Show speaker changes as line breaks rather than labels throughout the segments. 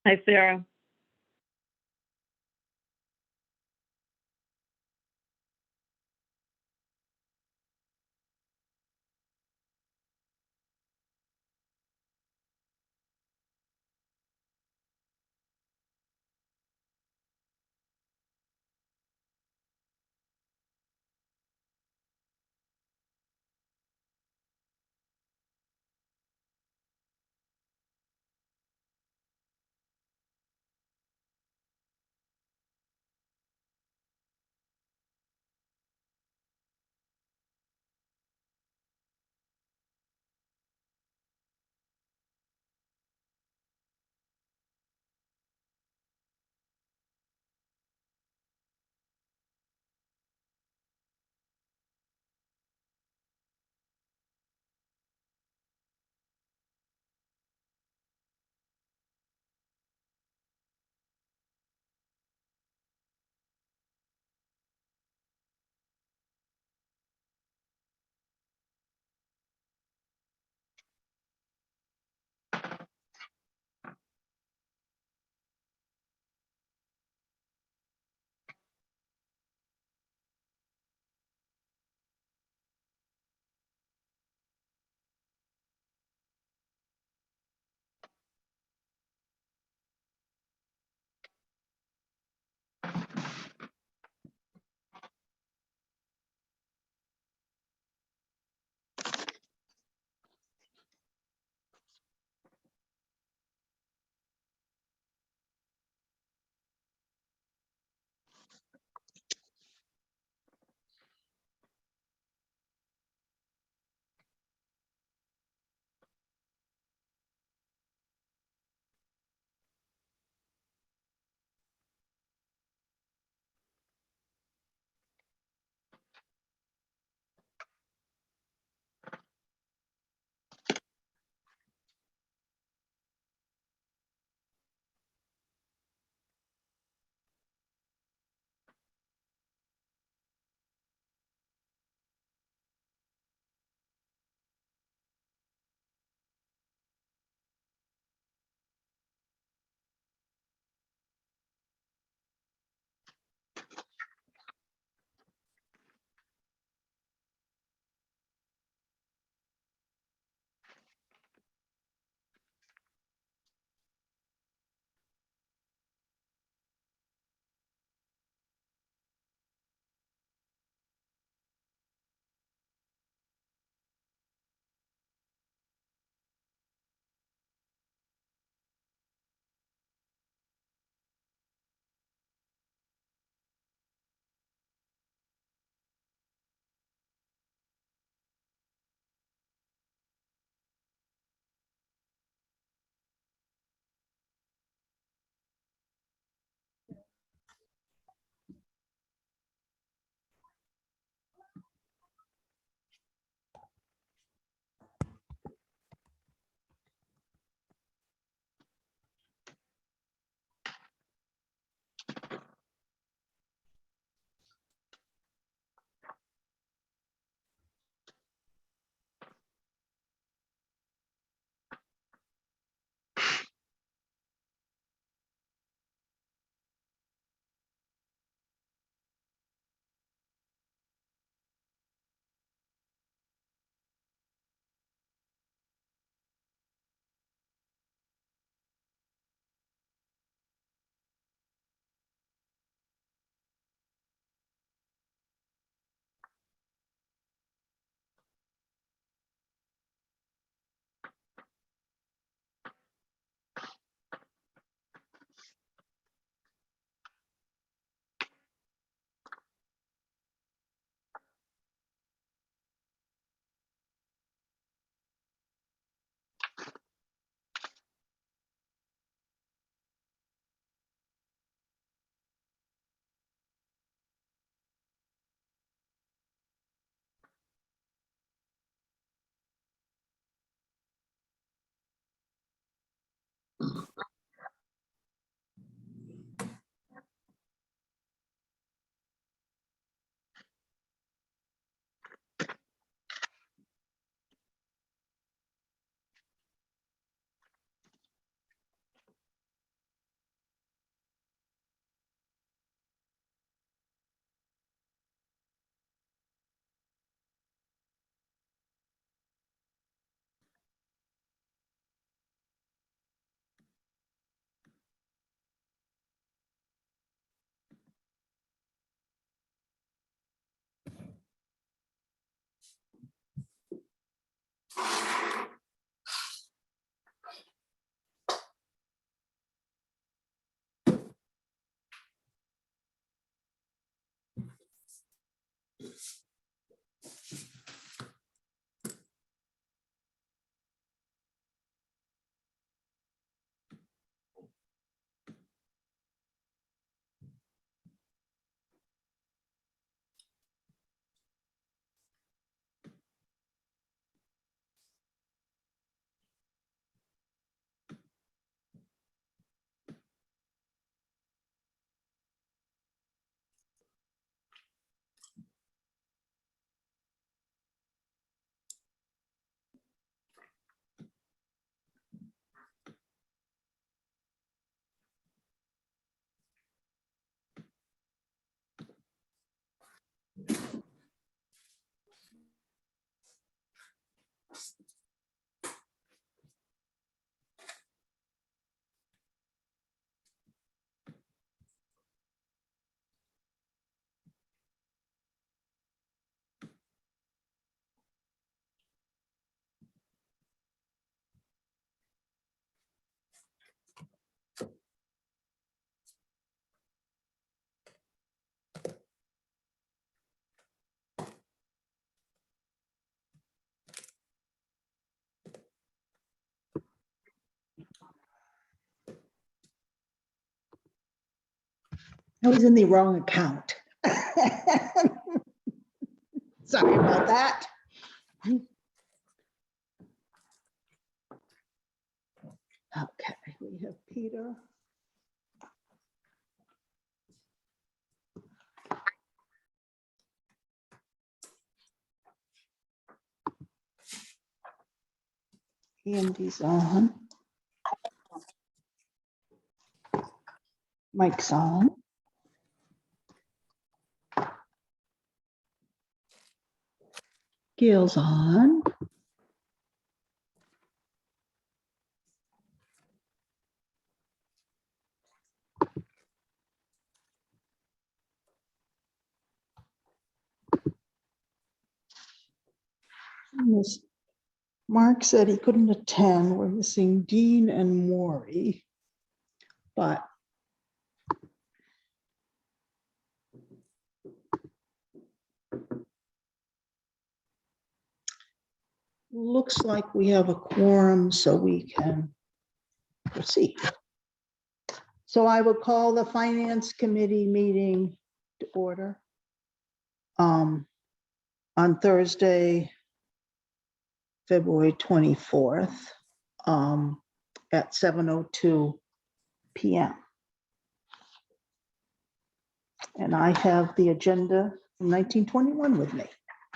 Hi, Sarah. I was in the wrong account. Sorry about that. Okay, we have Peter. Andy's on. Mike's on. Gail's on. Mark said he couldn't attend. We're missing Dean and Maury, but looks like we have a quorum, so we can proceed. So I will call the Finance Committee meeting to order on Thursday, February 24th at 7:02 p.m. And I have the agenda from 1921 with me,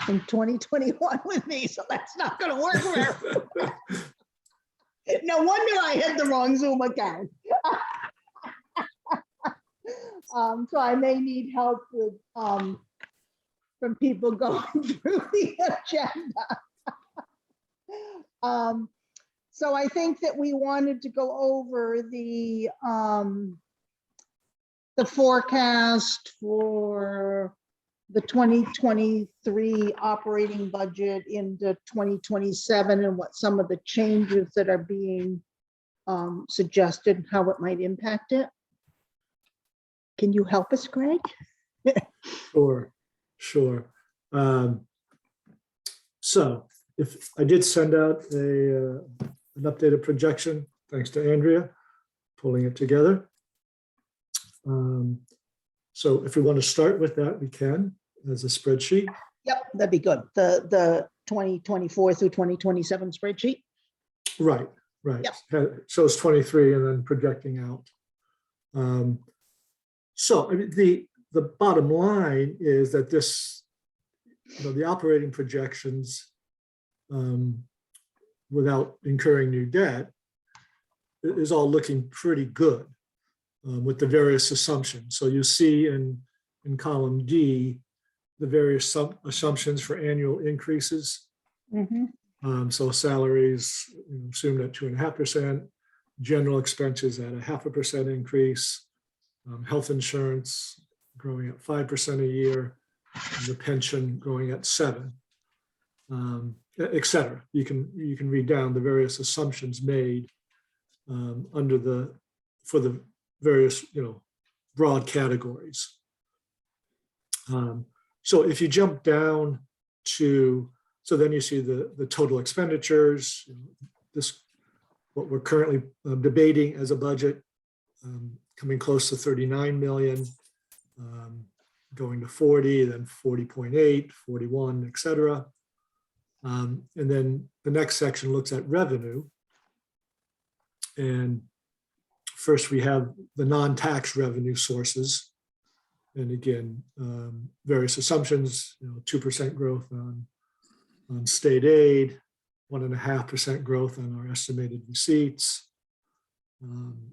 from 2021 with me, so that's not going to work very well. No wonder I had the wrong Zoom account. So I may need help with from people going through the agenda. So I think that we wanted to go over the forecast for the 2023 operating budget into 2027 and what some of the changes that are being suggested, how it might impact it. Can you help us, Greg?
Sure. So if I did send out an updated projection, thanks to Andrea, pulling it together. So if we want to start with that, we can, as a spreadsheet.
Yep, that'd be good. The 2024 through 2027 spreadsheet.
Right. right.
Yep.
Shows 23 and then projecting out. So I mean, the bottom line is that this, the operating projections without incurring new debt is all looking pretty good with the various assumptions. So you see in column D, the various assumptions for annual increases.
Mhm.
So salaries assumed at 2.5%, general expenses at a 0.5% increase, health insurance growing at 5% a year, and the pension growing at 7%, et cetera. You can read down the various assumptions made for the various broad categories. So if you jump down to, so then you see the total expenditures, what we're currently debating as a budget, coming close to 39 million, going to 40, then 40.8, 41, et cetera. And then the next section looks at revenue. And first we have the non-tax revenue sources. And again, various assumptions, 2% growth on state aid, 1.5% growth on our estimated receipts,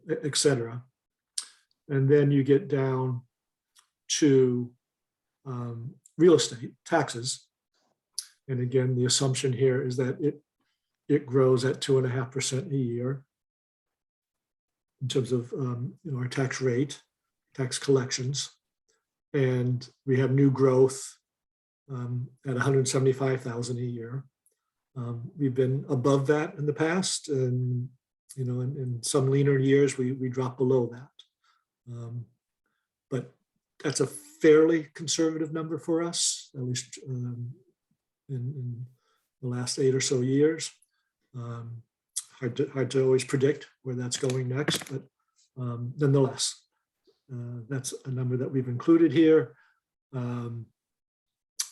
et cetera. And then you get down to real estate taxes. And again, the assumption here is that it grows at 2.5% a year in terms of our tax rate, tax collections. And we have new growth at 175,000 a year. We've been above that in the past, and in some leaner years we drop below that. But that's a fairly conservative number for us, at least in the last 8 or so years. Hard to always predict where that's going next, but nonetheless, that's a number that we've included here.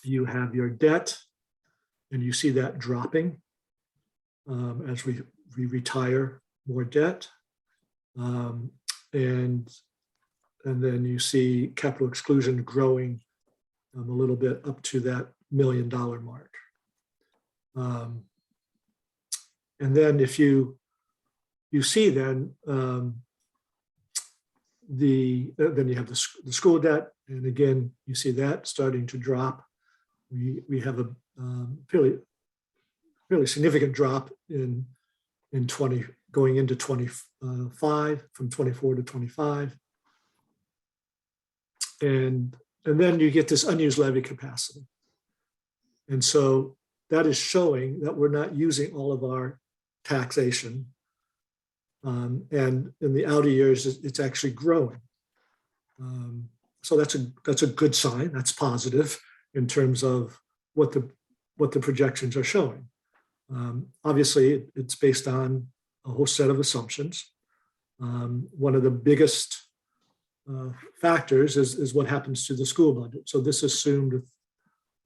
You have your debt, and you see that dropping as we retire more debt. And then you see capital exclusion growing a little bit up to that $1 million mark. And then if you see then, then you have the school debt, and again you see that starting to drop. We have a fairly significant drop in 20 going into 25, from 24 to 25, and then you get this unused levy capacity, and so that is showing that we're not using all of our taxation. And in the outer years, it's actually growing. So that's a good sign. That's positive in terms of what the projections are showing. Obviously, it's based on a whole set of assumptions. One of the biggest factors is what happens to the school budget. So this assumed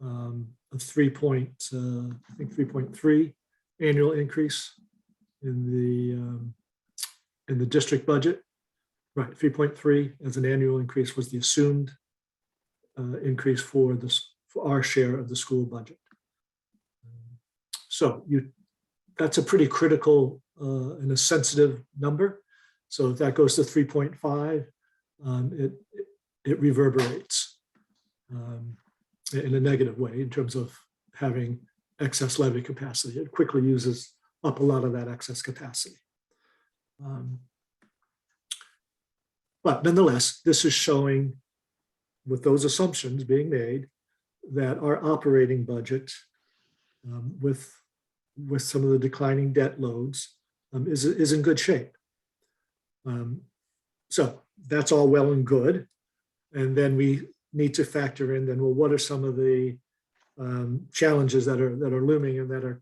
a 3.3 annual increase in the district budget. Right, 3.3 as an annual increase was the assumed increase for our share of the school budget. So that's a pretty critical and a sensitive number. So if that goes to 3.5, it reverberates in a negative way in terms of having excess levy capacity. It quickly uses up a lot of that excess capacity. But nonetheless, this is showing, with those assumptions being made, that our operating budget, with some of the declining debt loads, is in good shape. So that's all well and good. And then we need to factor in then, well, what are some of the challenges that are looming and that are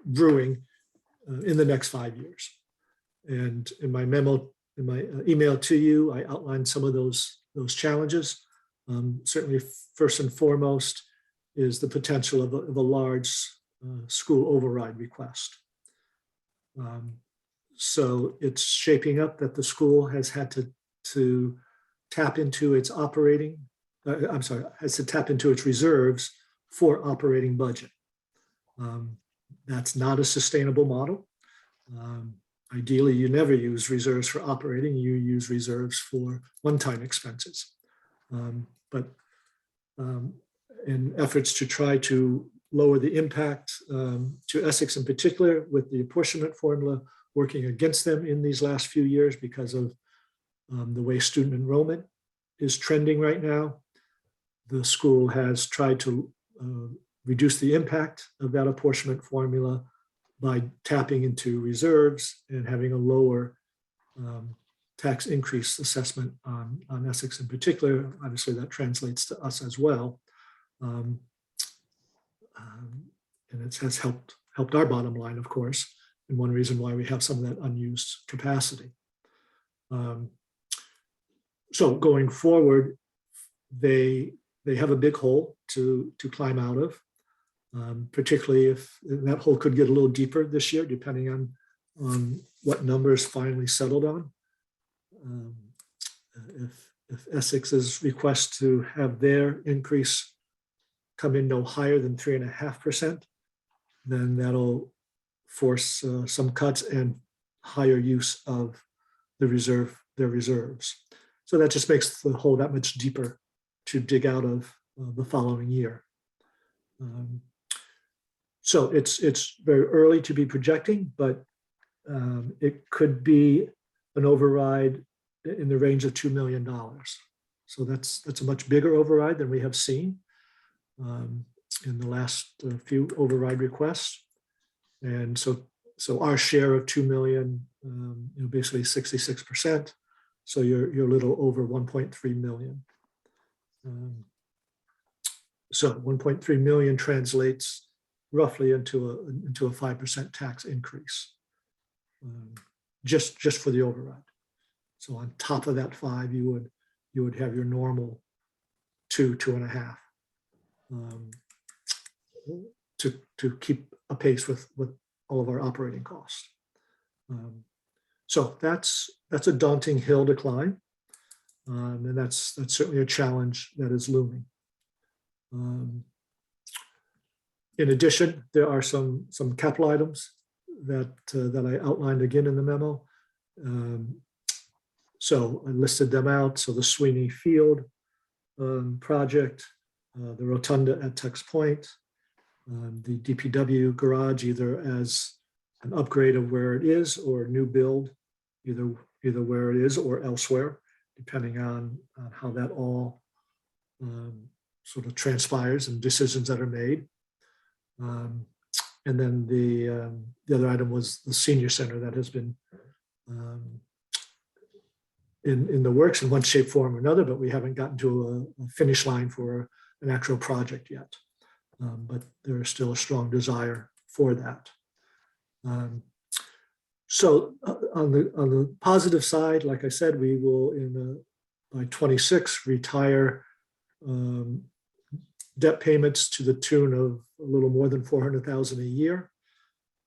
brewing in the next 5 years? And in my memo, in my email to you, I outlined some of those challenges. Certainly, first and foremost, is the potential of a large school override request. So it's shaping up that the school has had to tap into its operating, has to tap into its reserves for operating budget. That's not a sustainable model. Ideally, you never use reserves for operating, you use reserves for one-time expenses. But in efforts to try to lower the impact to Essex in particular, with the apportionment formula working against them in these last few years because of the way student enrollment is trending right now, the school has tried to reduce the impact of that apportionment formula by tapping into reserves and having a lower tax increase assessment on Essex in particular. Obviously, that translates to us as well. And it has helped our bottom line, of course, and one reason why we have some of that unused capacity. So going forward, they have a big hole to climb out of, particularly if that hole could get a little deeper this year, depending on what numbers finally settled on. If Essex's request to have their increase come in no higher than 3.5%, then that'll force some cuts and higher use of their reserves. So that just makes the hole that much deeper to dig out of the following year. So it's very early to be projecting, but it could be an override in the range of $2 million. So that's a much bigger override than we have seen in the last few override requests. And so our share of 2 million, basically 66%. So you're a little over 1.3 million. So 1.3 million translates roughly into a 5% tax increase, just for the override. So on top of that 5, you would have your normal 2.5 to keep a pace with all of our operating costs. So that's a daunting hill to climb, and that's certainly a challenge that is looming. In addition, there are some capital items that I outlined again in the memo. So I listed them out. So the Sweeney Field project, the rotunda at Tux Point, the DPW garage, either as an upgrade of where it is or a new build, either where it is or elsewhere, depending on how that all sort of transpires and decisions that are made. And then the other item was the senior center that has been in the works in one shape, form, or another, but we haven't gotten to a finish line for an actual project yet. But there is still a strong desire for that. So on the positive side, like I said, we will by 26 retire debt payments to the tune of a little more than $400,000 a year.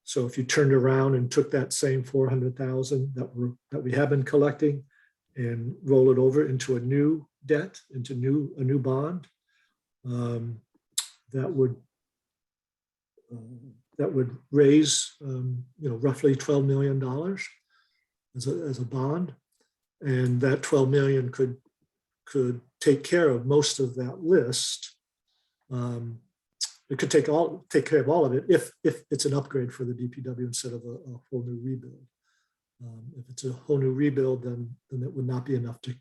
So if you turned around and took that same $400,000 that we have been collecting and roll it over into a new debt, into a new bond, that would raise roughly $12 million as a bond, and that 12 million could take care of most of that list. It could take care of all of it if it's an upgrade for the DPW instead of a whole new rebuild. If it's a whole new rebuild, then it would not be enough to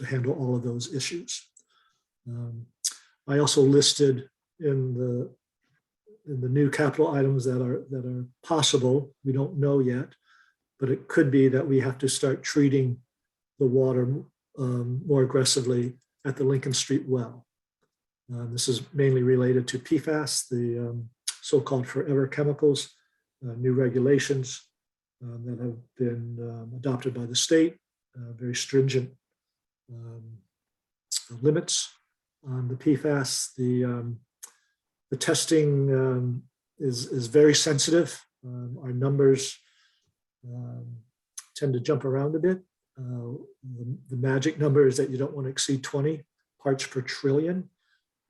handle all of those issues. I also listed in the new capital items that are possible. We don't know yet, but it could be that we have to start treating the water more aggressively at the Lincoln Street well. This is mainly related to PFAS, the so-called forever chemicals, new regulations that have been adopted by the state, very stringent limits on the PFAS. The testing is very sensitive. Our numbers tend to jump around a bit. The magic number is that you don't want to exceed 20 parts per trillion.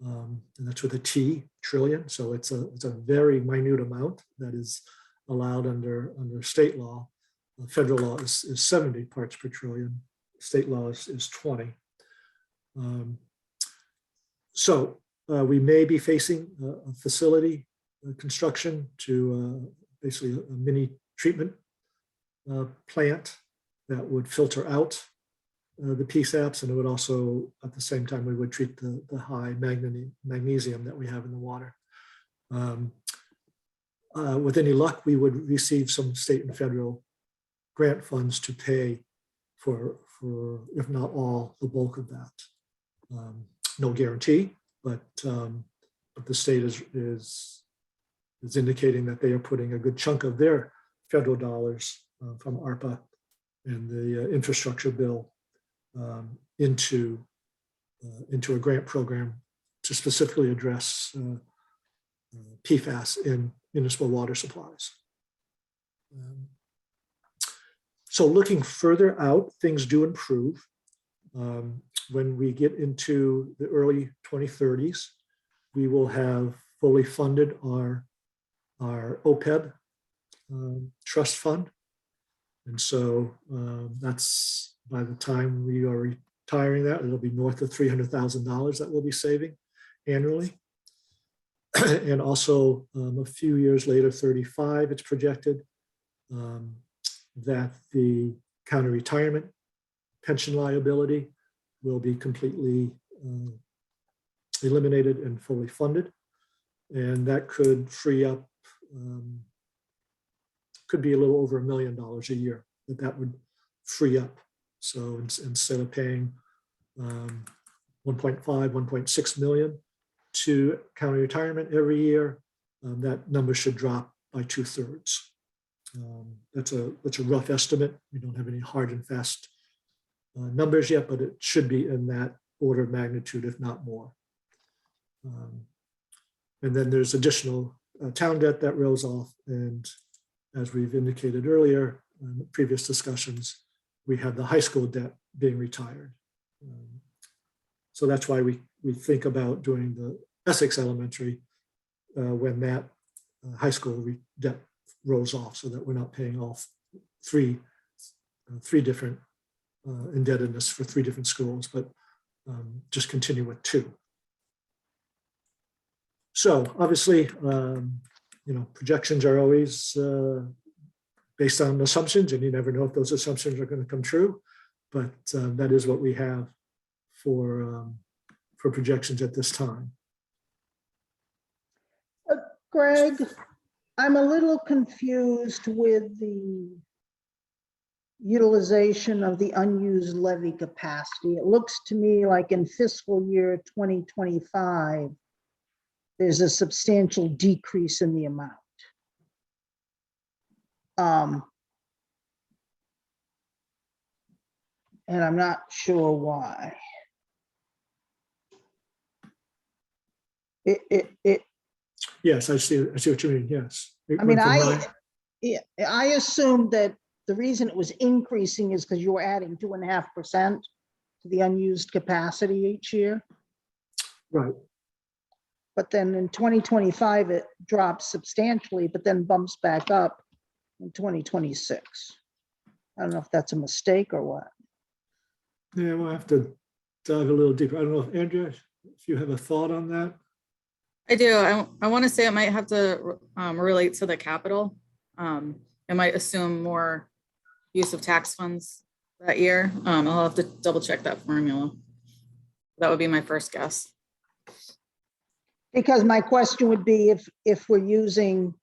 And that's with a T, trillion. So it's a very minute amount that is allowed under state law. Federal law is 70 parts per trillion. State law is 20. So we may be facing a facility construction to basically a mini treatment plant that would filter out the PSAPs, and it would also, at the same time, we would treat the high magnesium that we have in the water. With any luck, we would receive some state and federal grant funds to pay for if not all, the bulk of that. No guarantee, but the state is indicating that they are putting a good chunk of their federal dollars from ARPA and the infrastructure bill into a grant program to specifically address PFAS in municipal water supplies. So looking further out, things do improve. When we get into the early 2030s, we will have fully funded our OPEB trust fund. And so that's, by the time we are retiring that, it'll be north of $300,000 that we'll be saving annually. And also a few years later, 35, it's projected that the county retirement pension liability will be completely eliminated and fully funded. And that could free up, could be a little over $1 million a year that would free up. So instead of paying 1.5, 1.6 million to county retirement every year, that number should drop by 2/3. That's a rough estimate. We don't have any hard and fast numbers yet, but it should be in that order of magnitude, if not more. And then there's additional town debt that rolls off. And as we've indicated earlier in previous discussions, we have the high school debt being retired. So that's why we think about doing the Essex Elementary when that high school debt rolls off, so that we're not paying off three different indebtedness for 3 different schools, but just continue with 2. So obviously, projections are always based on assumptions, and you never know if those assumptions are going to come true. But that is what we have for projections at this time.
Greg, I'm a little confused with the utilization of the unused levy capacity. It looks to me like in fiscal year 2025, there's a substantial decrease in the amount. And I'm not sure why.
Yes, I see what you mean. Yes.
I mean, I assumed that the reason it was increasing is because you were adding 2.5% to the unused capacity each year.
Right.
But then in 2025, it drops substantially, but then bumps back up in 2026. I don't know if that's a mistake or what.
Yeah, we'll have to dive a little deeper. I don't know if Andrea, if you have a thought on that.
I do. I want to say it might have to relate to the capital. It might assume more use of tax funds that year. I'll have to double check that formula. That would be my first guess.
Because my question would be if we're using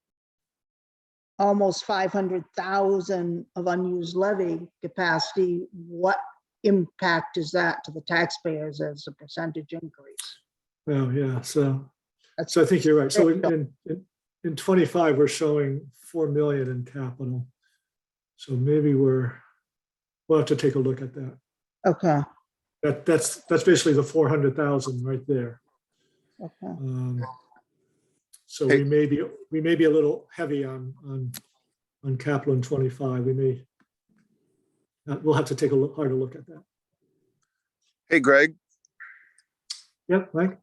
almost 500,000 of unused levy capacity, what impact is that to the taxpayers as a percentage increase?
Well, yeah, so I think you're right. So in 25, we're showing 4 million in capital. So maybe we'll have to take a look at that.
Okay.
That's basically the 400,000 right there.
Okay.
So we may be a little heavy on on capital in 25. We may, we'll have to take a harder look at that.
Hey, Greg,
Yep, Mike?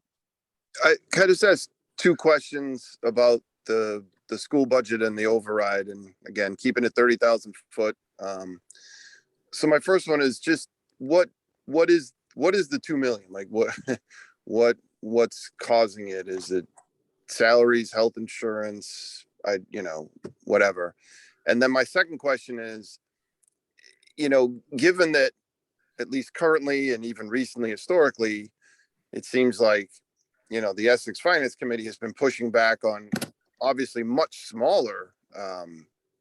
I kind of asked two questions about the school budget and the override, and again, keeping it 30,000 foot. So my first one is just what is the 2 million? Like what's causing it? Is it salaries, health insurance? Whatever. And then my second question is, given that at least currently and even recently historically, it seems like, the Essex Finance Committee has been pushing back on obviously much smaller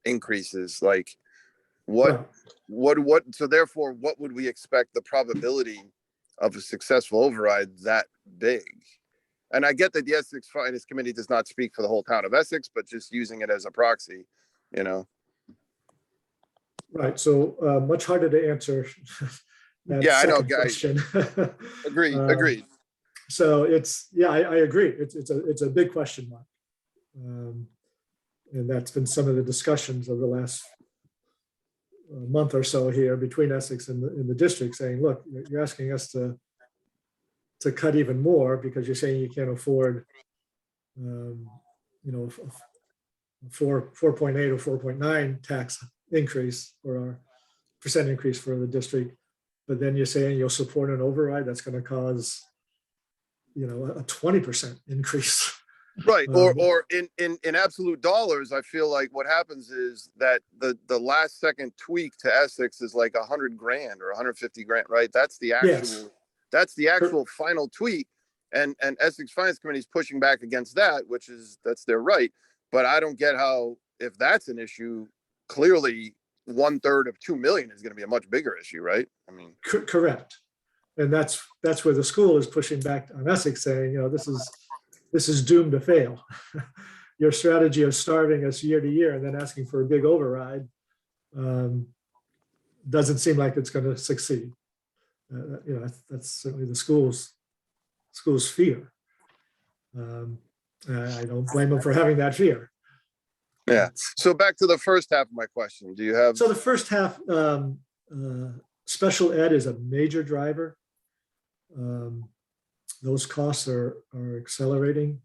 increases. Like
Right.
so therefore, what would we expect the probability of a successful override that big? And I get that the Essex Finance Committee does not speak for the whole town of Essex, but just using it as a proxy,
Right, so much harder to answer. that
Yeah, I know,
second
guys.
question.
Agreed.
So I agree. It's a big question mark. And that's been some of the discussions of the last month or so here between Essex and the district, saying, look, you're asking us to cut even more because you're saying you can't afford, 4.8 or 4.9 tax increase or our percent increase for the district. But then you're saying you'll support an override that's going to cause, a 20% increase.
Right. Or in absolute dollars, I feel like what happens is that the last second tweak to Essex is like $100,000 or $150,000, right? That's the actual final tweak. And Essex Finance Committee is pushing back against that, that's their right. But I don't get how, if that's an issue, clearly 1/3 of 2 million is going to be a much bigger issue, right? I mean,
Correct. And that's where the school is pushing back on Essex, saying, this is doomed to fail. Your strategy of starving us year to year and then asking for a big override doesn't seem like it's going to succeed. That's certainly the school's fear. I don't blame them for having that fear.
yeah. So back to the first half of my question. Do you have?
So the first half, special ed is a major driver. Those costs are accelerating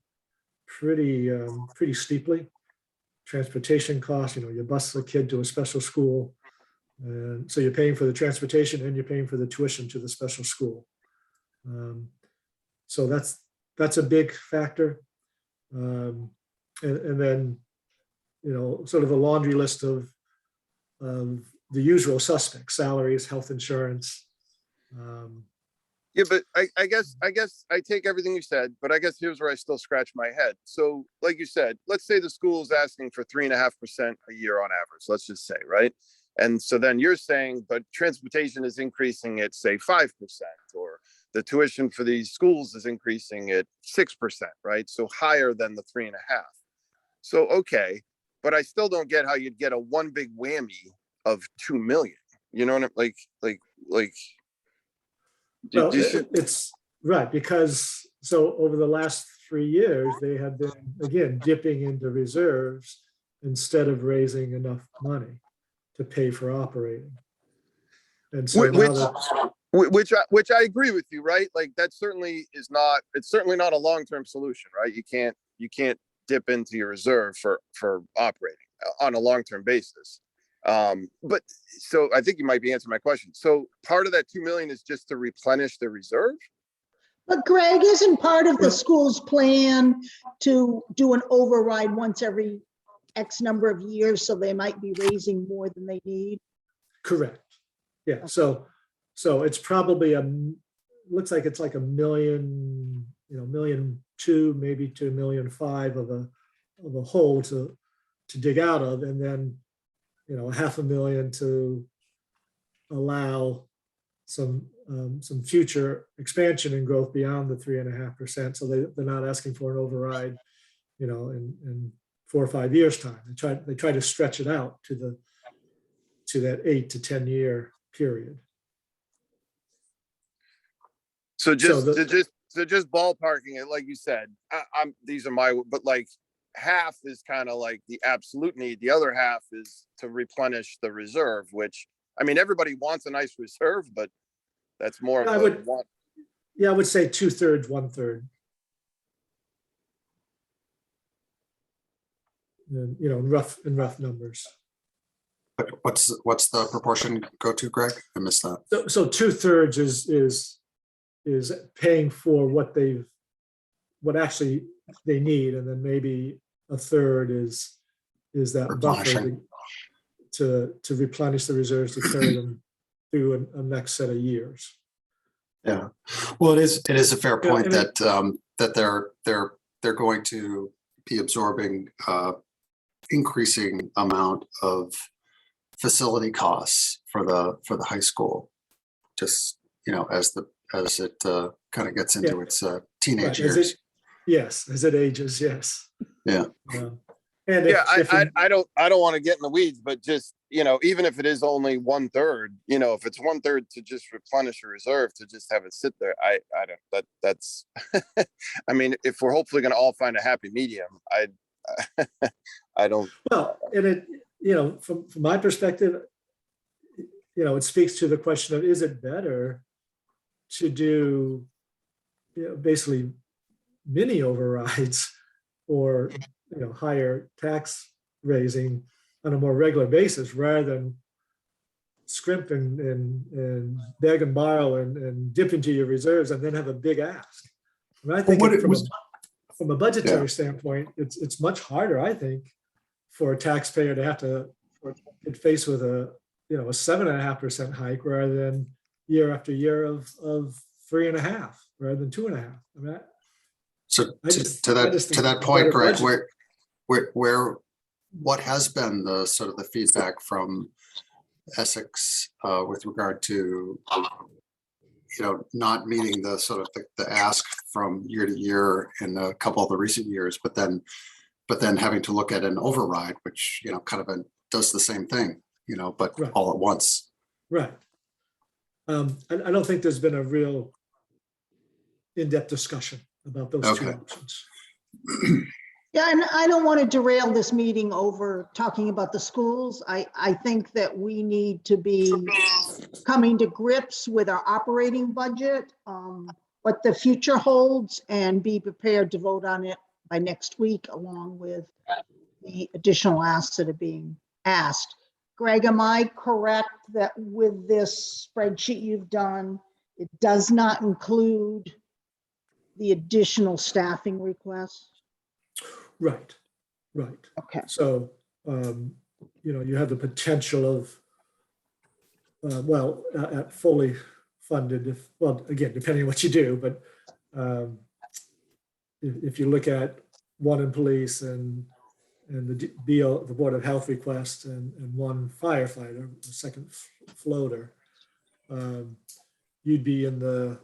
pretty steeply. Transportation costs, you bus a kid to a special school, and so you're paying for the transportation and you're paying for the tuition to the special school. So that's a big factor. And then, sort of a laundry list of the usual suspects: salaries, health insurance.
Yeah, but I guess I take everything you said, but I guess here's where I still scratch my head. So like you said, let's say the school is asking for 3.5% a year on average, let's just say, right? And so then you're saying, but transportation is increasing at say 5%, or the tuition for these schools is increasing at 6%, right? So higher than the 3.5. So, okay, but I still don't get how you'd get a one big whammy of 2 million. You know what I'm like.
Well, it's right, because so over the last 3 years, they have been, again, dipping into reserves instead of raising enough money to pay for operating. And so
which I agree with you, right? Like that certainly is not, it's certainly not a long-term solution, right? You can't dip into your reserve for operating on a long-term basis. But so I think you might be answering my question. So part of that 2 million is just to replenish the reserve.
But Greg, isn't part of the school's plan to do an override once every X number of years, so they might be raising more than they need?
Correct. Yeah. So it's probably looks like it's like $1 million, $1.2 million, maybe to $1.5 million of a hole to dig out of, and then $500,000 to allow some future expansion and growth beyond the 3.5%. So they're not asking for an override, in 4 or 5 years' time. They try to stretch it out to that 8 to 10 year period.
So just ballparking it, like you said, these are but like half is kind of like the absolute need. The other half is to replenish the reserve, which, I mean, everybody wants a nice reserve, but that's more
I
of a
would-
want.
Yeah, I would say 2/3, 1/3. And, you know, in rough numbers.
But what's the proportion go to, Greg? I missed that.
So 2/3 is paying for what actually they need, and then maybe 1/3 is that buffer
Replenishing.
to replenish the reserves to carry them through a next set of years.
Yeah, well, it is a fair
Yeah,
point
I mean-
that they're going to be absorbing increasing amount of facility costs for the high school. Just, you know, as it kind of gets into
Yeah.
its
Right,
teenage
as
years.
Yes, as it ages, yes.
Yeah.
And
Yeah,
if
I don't want to get in the weeds, but just, you know, even if it is only 1/3, you know, if it's 1/3 to just replenish a reserve, to just have it sit there, I don't, that's, I mean, if we're hopefully going to all find a happy medium, I don't,
Well, and it, you know, from my perspective, you know, it speaks to the question of, is it better to do, you know, basically mini overrides or, you know, higher tax raising on a more regular basis rather than scrimp and beg and borrow and dip into your reserves and then have a big ask. And I think
what it
from
was-
from a budgetary standpoint, it's much harder, I think, for a taxpayer to have to get faced with a 7.5% hike rather than year after year of 3.5 rather than 2.5. I mean,
So
I just
to
think it's
that
a
point,
better
Greg,
budget.
what has been the sort of the feedback from Essex with regard to, you know, not meeting the sort of the ask from year to year in a couple of the recent years, but then having to look at an override, which, you know, kind of does the same thing, you know, but
Right.
all at once.
Right. I don't think there's been a real in-depth discussion about those two
Okay.
options.
Yeah, and I don't want to derail this meeting over talking about the schools. I think that we need to be coming to grips with our operating budget, what the future holds, and be prepared to vote on it by next week, along with the additional asks that are being asked. Greg, am I correct that with this spreadsheet you've done, it does not include the additional staffing requests?
Right.
Okay.
So, you know, you have the potential of, at fully funded, again, depending on what you do, but if you look at one in police and the Board of Health request and one firefighter, a second floater, you'd be in the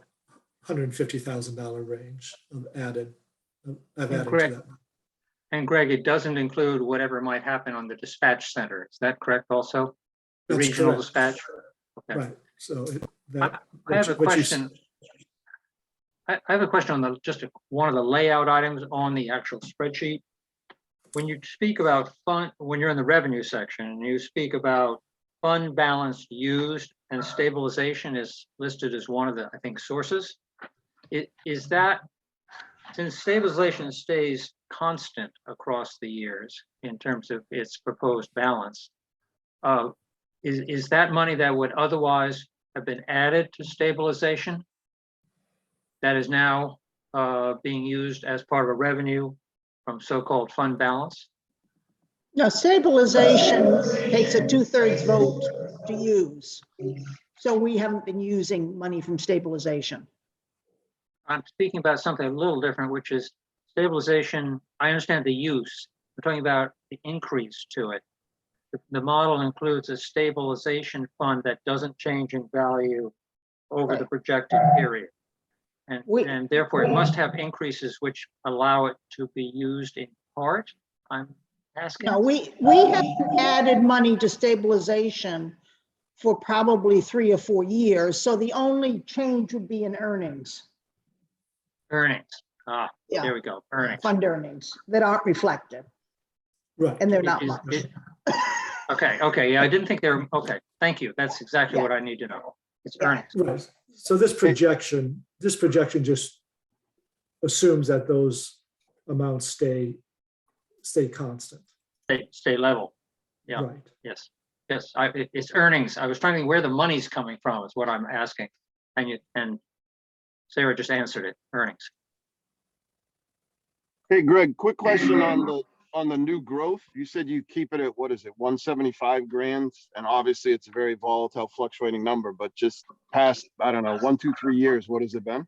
$150,000 range of added to that.
And Greg, it doesn't include whatever might happen on the dispatch center. Is that correct also? The
That's
regional
correct.
dispatch? Okay.
Right, so
I have a question. I have a question on one of the layout items on the actual spreadsheet. When you speak about fund, when you're in the revenue section, and you speak about fund balance used and stabilization is listed as one of the, I think, sources. Is that, since stabilization stays constant across the years in terms of its proposed balance, is that money that would otherwise have been added to stabilization that is now being used as part of a revenue from so-called fund balance?
No, stabilization takes a 2/3 vote to use. So we haven't been using money from stabilization.
I'm speaking about something a little different, which is stabilization. I understand the use. I'm talking about the increase to it. The model includes a stabilization fund that doesn't change in value over the projected period. And therefore it must have increases which allow it to be used in part, I'm asking.
No, we have added money to stabilization for probably 3 or 4 years. So the only change would be in earnings.
Earnings.
Yeah.
There we go, earnings.
Fund earnings that aren't reflected.
Right.
and they're not
Is-
much.
is- Okay, yeah, I didn't think they were, okay, thank you. That's exactly
Yeah.
what I need to know. It's
Yeah.
earnings.
Right. So this projection just assumes that those amounts stay constant.
Stay level. Yeah.
Right.
Yes, it's earnings. I was trying to think where the money's coming from is what I'm asking. And Sarah just answered it, earnings.
Hey, Greg, quick question on the new growth. You said you keep it at, what is it, 175 grand? And obviously it's a very volatile fluctuating number, but just past, I don't know, 1, 2, 3 years, what has it been?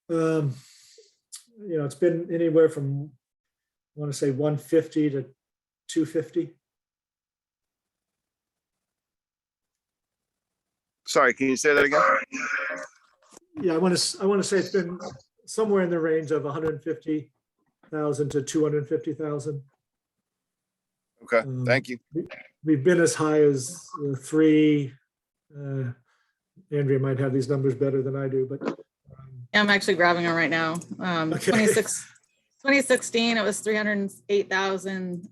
It's been anywhere from, I want to say 150 to 250.
Sorry, can you say that again?
Yeah, I want to say it's been somewhere in the range of 150,000 to 250,000.
Okay, thank you.
We've been as high as 3. Andrea might have these numbers better than I do, but
Yeah, I'm actually grabbing them right now.
Okay.
2016, it was 308,000.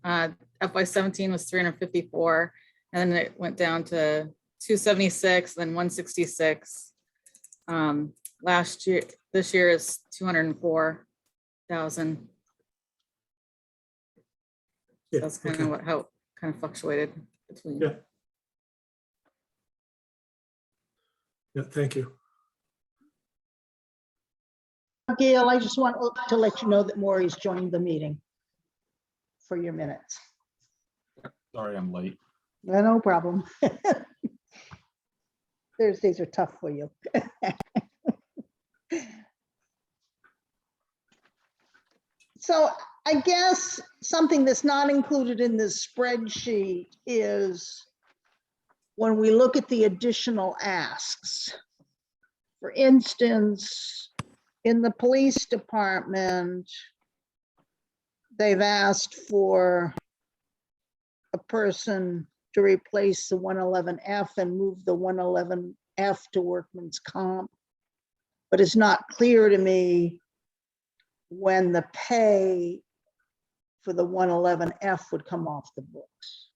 FY17 was 354. And then it went down to 276, then 166. This year is 204,000.
yeah,
That's kind
okay.
of how it kind of fluctuated between.
Yeah. Yeah, thank you.
Gail, I just want to let you know that Maury's joined the meeting for your minutes.
Sorry, I'm late.
No problem. Thursdays are tough for you. So I guess something that's not included in this spreadsheet is when we look at the additional asks. For instance, in the police department, they've asked for a person to replace the 111F and move the 111F to workman's comp. But it's not clear to me when the pay for the 111F would come off the books.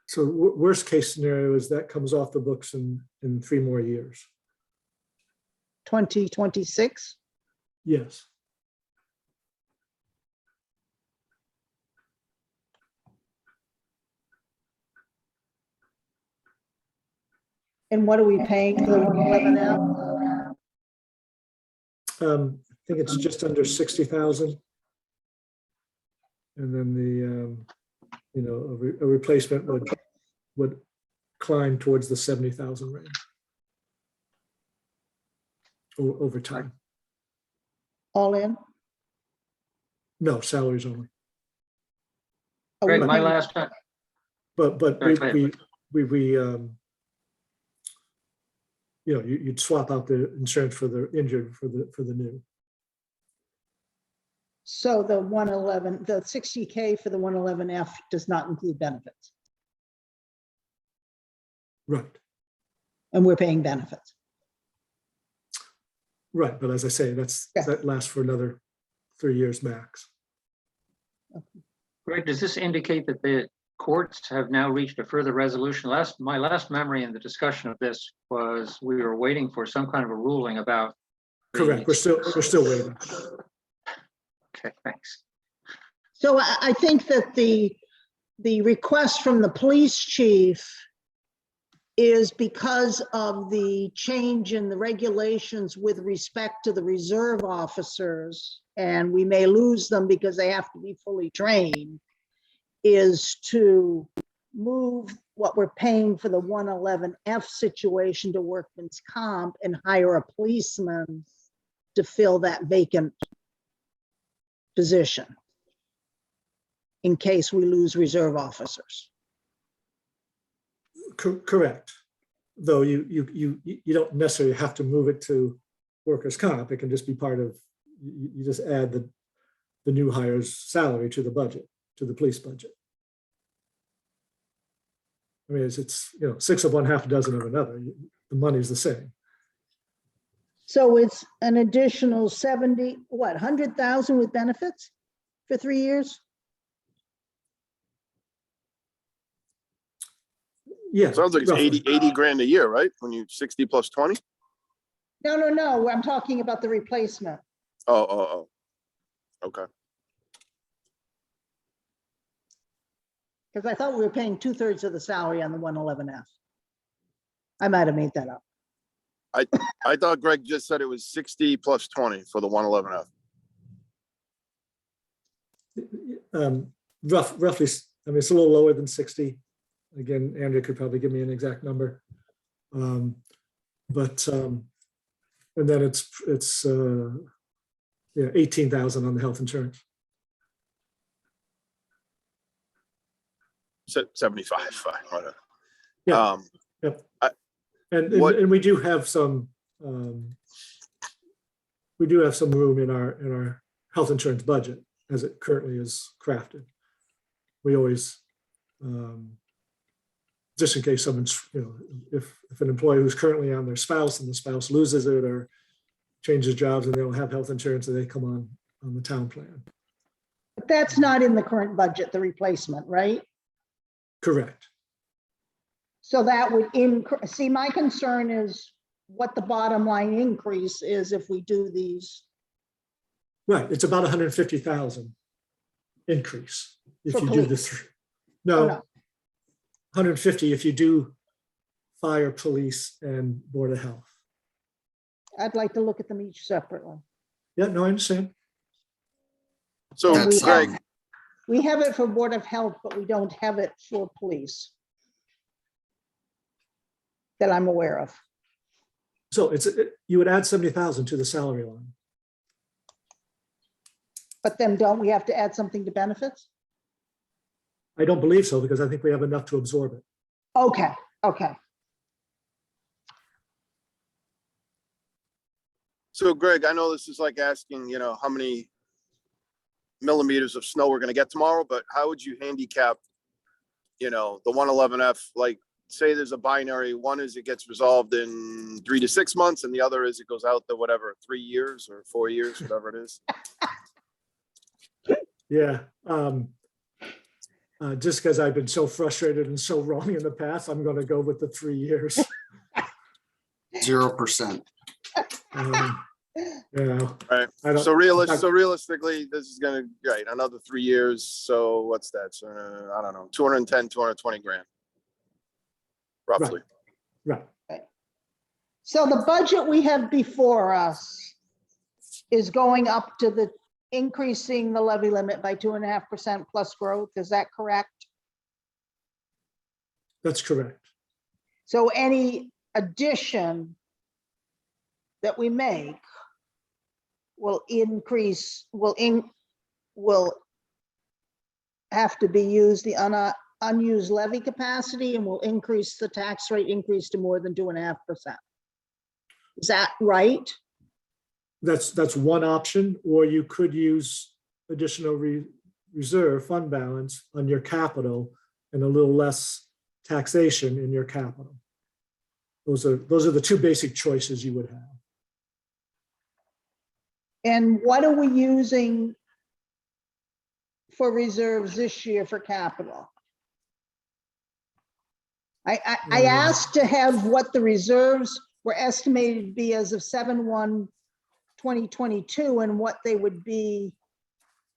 So worst case scenario is that comes off the books in 3 more years.
2026?
Yes.
And what are we paying for the 111F?
I think it's just under 60,000. And then a replacement would climb towards the 70,000 range over time.
All in?
No, salaries only.
Are we
Greg, my
paying-
last,
But
Sorry, go ahead.
you'd swap out the insurance for the injured for the new.
So the 111, the 60K for the 111F does not include benefits,
Right.
and we're paying benefits.
Right, but as I say,
Yeah.
that lasts for another 3 years max.
Greg, does this indicate that the courts have now reached a further resolution? My last memory in the discussion of this was we were waiting for some kind of a ruling about. the-
Correct. We're still waiting.
Okay, thanks.
So I think that the request from the police chief is because of the change in the regulations with respect to the reserve officers, and we may lose them because they have to be fully trained, is to move what we're paying for the 111F situation to workman's comp and hire a policeman to fill that vacant position in case we lose reserve officers.
Correct. Though you don't necessarily have to move it to workers' comp. It can just be part of, you just add the new hire's salary to the budget, to the police budget. I mean, it's 6 of one, half a dozen of another. The money's the same.
So it's an additional 70, what, 100,000 with benefits for 3 years?
Yeah.
Sounds like it's
roughly.
80 grand a year, right? When you 60 plus 20?
No, I'm talking about the replacement.
Oh. Okay.
Because I thought we were paying 2/3 of the salary on the 111F. I might have made that up.
I thought Greg just said it was 60 plus 20 for the 111F.
Roughly, I mean, it's a little lower than 60. Again, Andrea could probably give me an exact number. But and then it's 18,000 on the health insurance.
75, fine, whatever.
Yeah. Yep. And we do have some room in our health insurance budget as it currently is crafted. We always, just in case someone's, if an employee who's currently on their spouse and the spouse loses it or changes jobs and they don't have health insurance, and they come on the town plan.
But that's not in the current budget, the replacement, right?
Correct.
So that would increase. See, my concern is what the bottom line increase is if we do these.
Right. It's about 150,000 increase if
For
you do the
police.
three.
Oh,
No, 150 if you do fire, police, and Board of Health.
I'd like to look at them each separately.
Yeah, no, I understand.
So
And
That's,
Greg,
we have it for Board of Health, but we don't have it for police. That I'm aware of.
So you would add 70,000 to the salary line.
But then don't we have to add something to benefits?
I don't believe so, because I think we have enough to absorb it.
Okay.
So Greg, I know this is like asking, how many millimeters of snow we're gonna get tomorrow, but how would you handicap, the 111F, like, say there's a binary, one is it gets resolved in 3 to 6 months, and the other is it goes out to whatever, 3 years or 4 years, whatever it is.
Yeah. Just because I've been so frustrated and so wrong in the past, I'm going to go with the 3 years.
0%.
Right.
I don't,
So realistically, this is gonna, right, another 3 years. So what's that? So, I don't know, 210, 220 grand. Roughly.
right.
So the budget we have before us is going up to the increasing the levy limit by 2.5% plus growth. Is that correct?
That's correct.
So any addition that we make will increase, will have to be used, the unused levy capacity, and will increase the tax rate increase to more than 2.5%. Is that right?
That's one option, or you could use additional reserve fund balance on your capital and a little less taxation in your capital. Those are the two basic choices you would have.
And what are we using for reserves this year for capital? I asked to have what the reserves were estimated to be as of 7/1/2022 and what they would be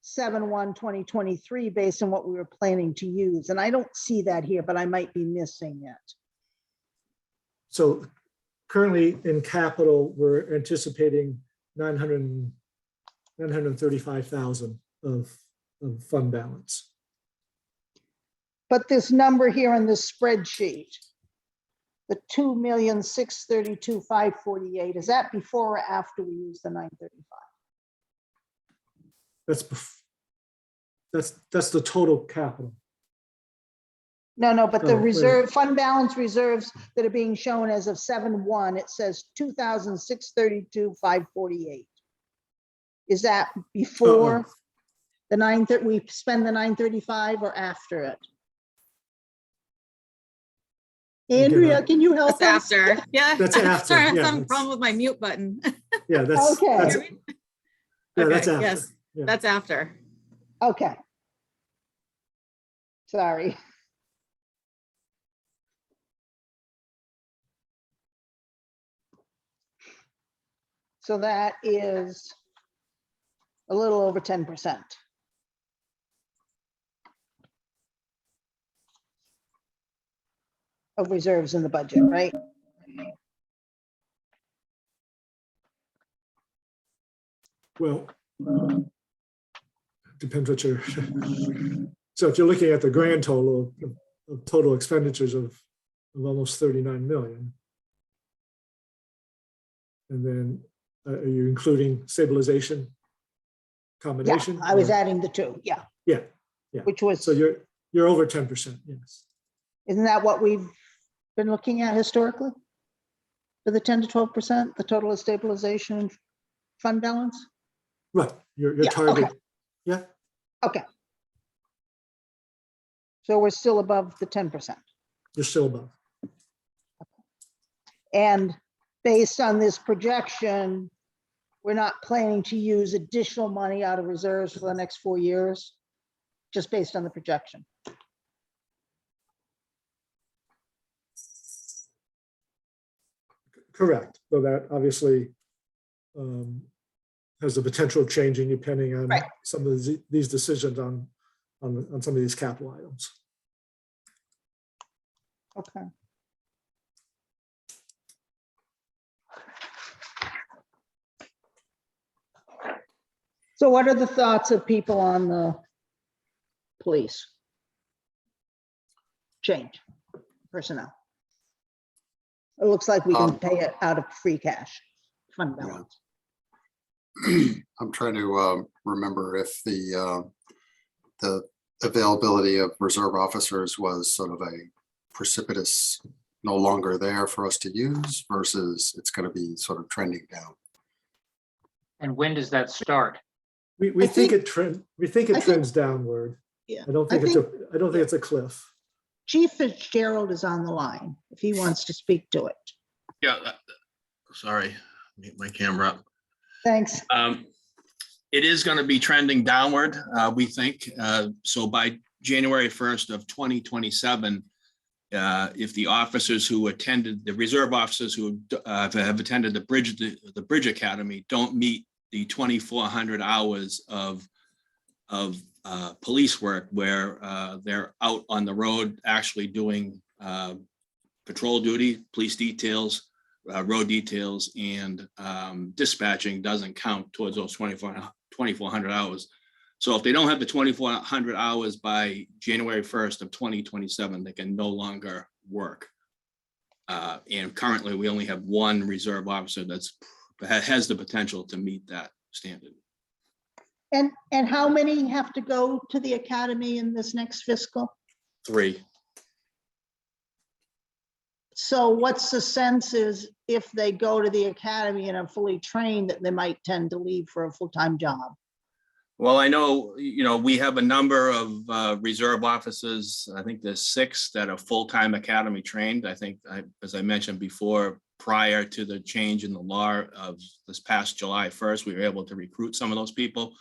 7/1/2023 based on what we were planning to use. And I don't see that here, but I might be missing it.
So currently in capital, we're anticipating 935,000 of fund balance.
But this number here in this spreadsheet, the 2,632,548, is that before or after we use the 935?
That's the total capital.
No, but the
Oh, wait.
reserve, fund balance reserves that are being shown as of 7/1, it says 2,632,548. Is that before the 930, we spend the 935 or after it? Andrea, can you help
That's
us?
after, yeah.
That's after,
Sorry, I have
yeah,
some
that's-
problem with my mute button.
Yeah, that's
Okay.
yeah, that's
Okay,
after.
yes,
Yeah.
That's after.
Okay. Sorry. So that is a little over 10% of reserves in the budget, right?
Well, depends what you're, so if you're looking at the grand total of total expenditures of almost 39 million. And then are you including stabilization
Yeah,
combination?
I was
or-
adding the two, yeah.
Yeah,
Which was,
so you're over 10%, yes.
isn't that what we've been looking at historically? For the 10 to 12%, the total of stabilization fund balance?
Right, your
Yeah,
target,
okay.
yeah,
Okay. So we're still above the 10%.
you're still above.
And based on this projection, we're not planning to use additional money out of reserves for the next 4 years, just based on the projection.
Correct, so that obviously has the potential of changing depending on
Right.
some of these decisions on some of these capital items.
Okay. So what are the thoughts of people on the police? Change personnel. It looks like we can pay it out of free cash fund
Yeah.
balance.
I'm trying to remember if the availability of reserve officers was sort of a precipitous, no longer there for us to use versus it's going to be sort of trending down.
And when does that start?
We
I
think
think-
it trends downward.
Yeah.
I don't think it's a cliff.
Chief Fitzgerald is on the line if he wants to speak to it.
Yeah, sorry, get my camera up.
Thanks.
It is going to be trending downward, we think. So by January 1st of 2027, if the officers who attended, the reserve officers who have attended the Bridge Academy don't meet the 2,400 hours of police work where they're out on the road actually doing patrol duty, police details, road details, and dispatching doesn't count towards those 2,400 hours. So if they don't have the 2,400 hours by January 1st of 2027, they can no longer work. And currently, we only have one reserve officer that has the potential to meet that standard.
And how many have to go to the academy in this next fiscal?
3.
So what's the sense is if they go to the academy and are fully trained, that they might tend to leave for a full-time job?
Well, I know, we have a number of reserve officers. I think there's 6 that are full-time academy trained. I think, as I mentioned before, prior to the change in the law of this past July 1st, we were able to recruit some of those people.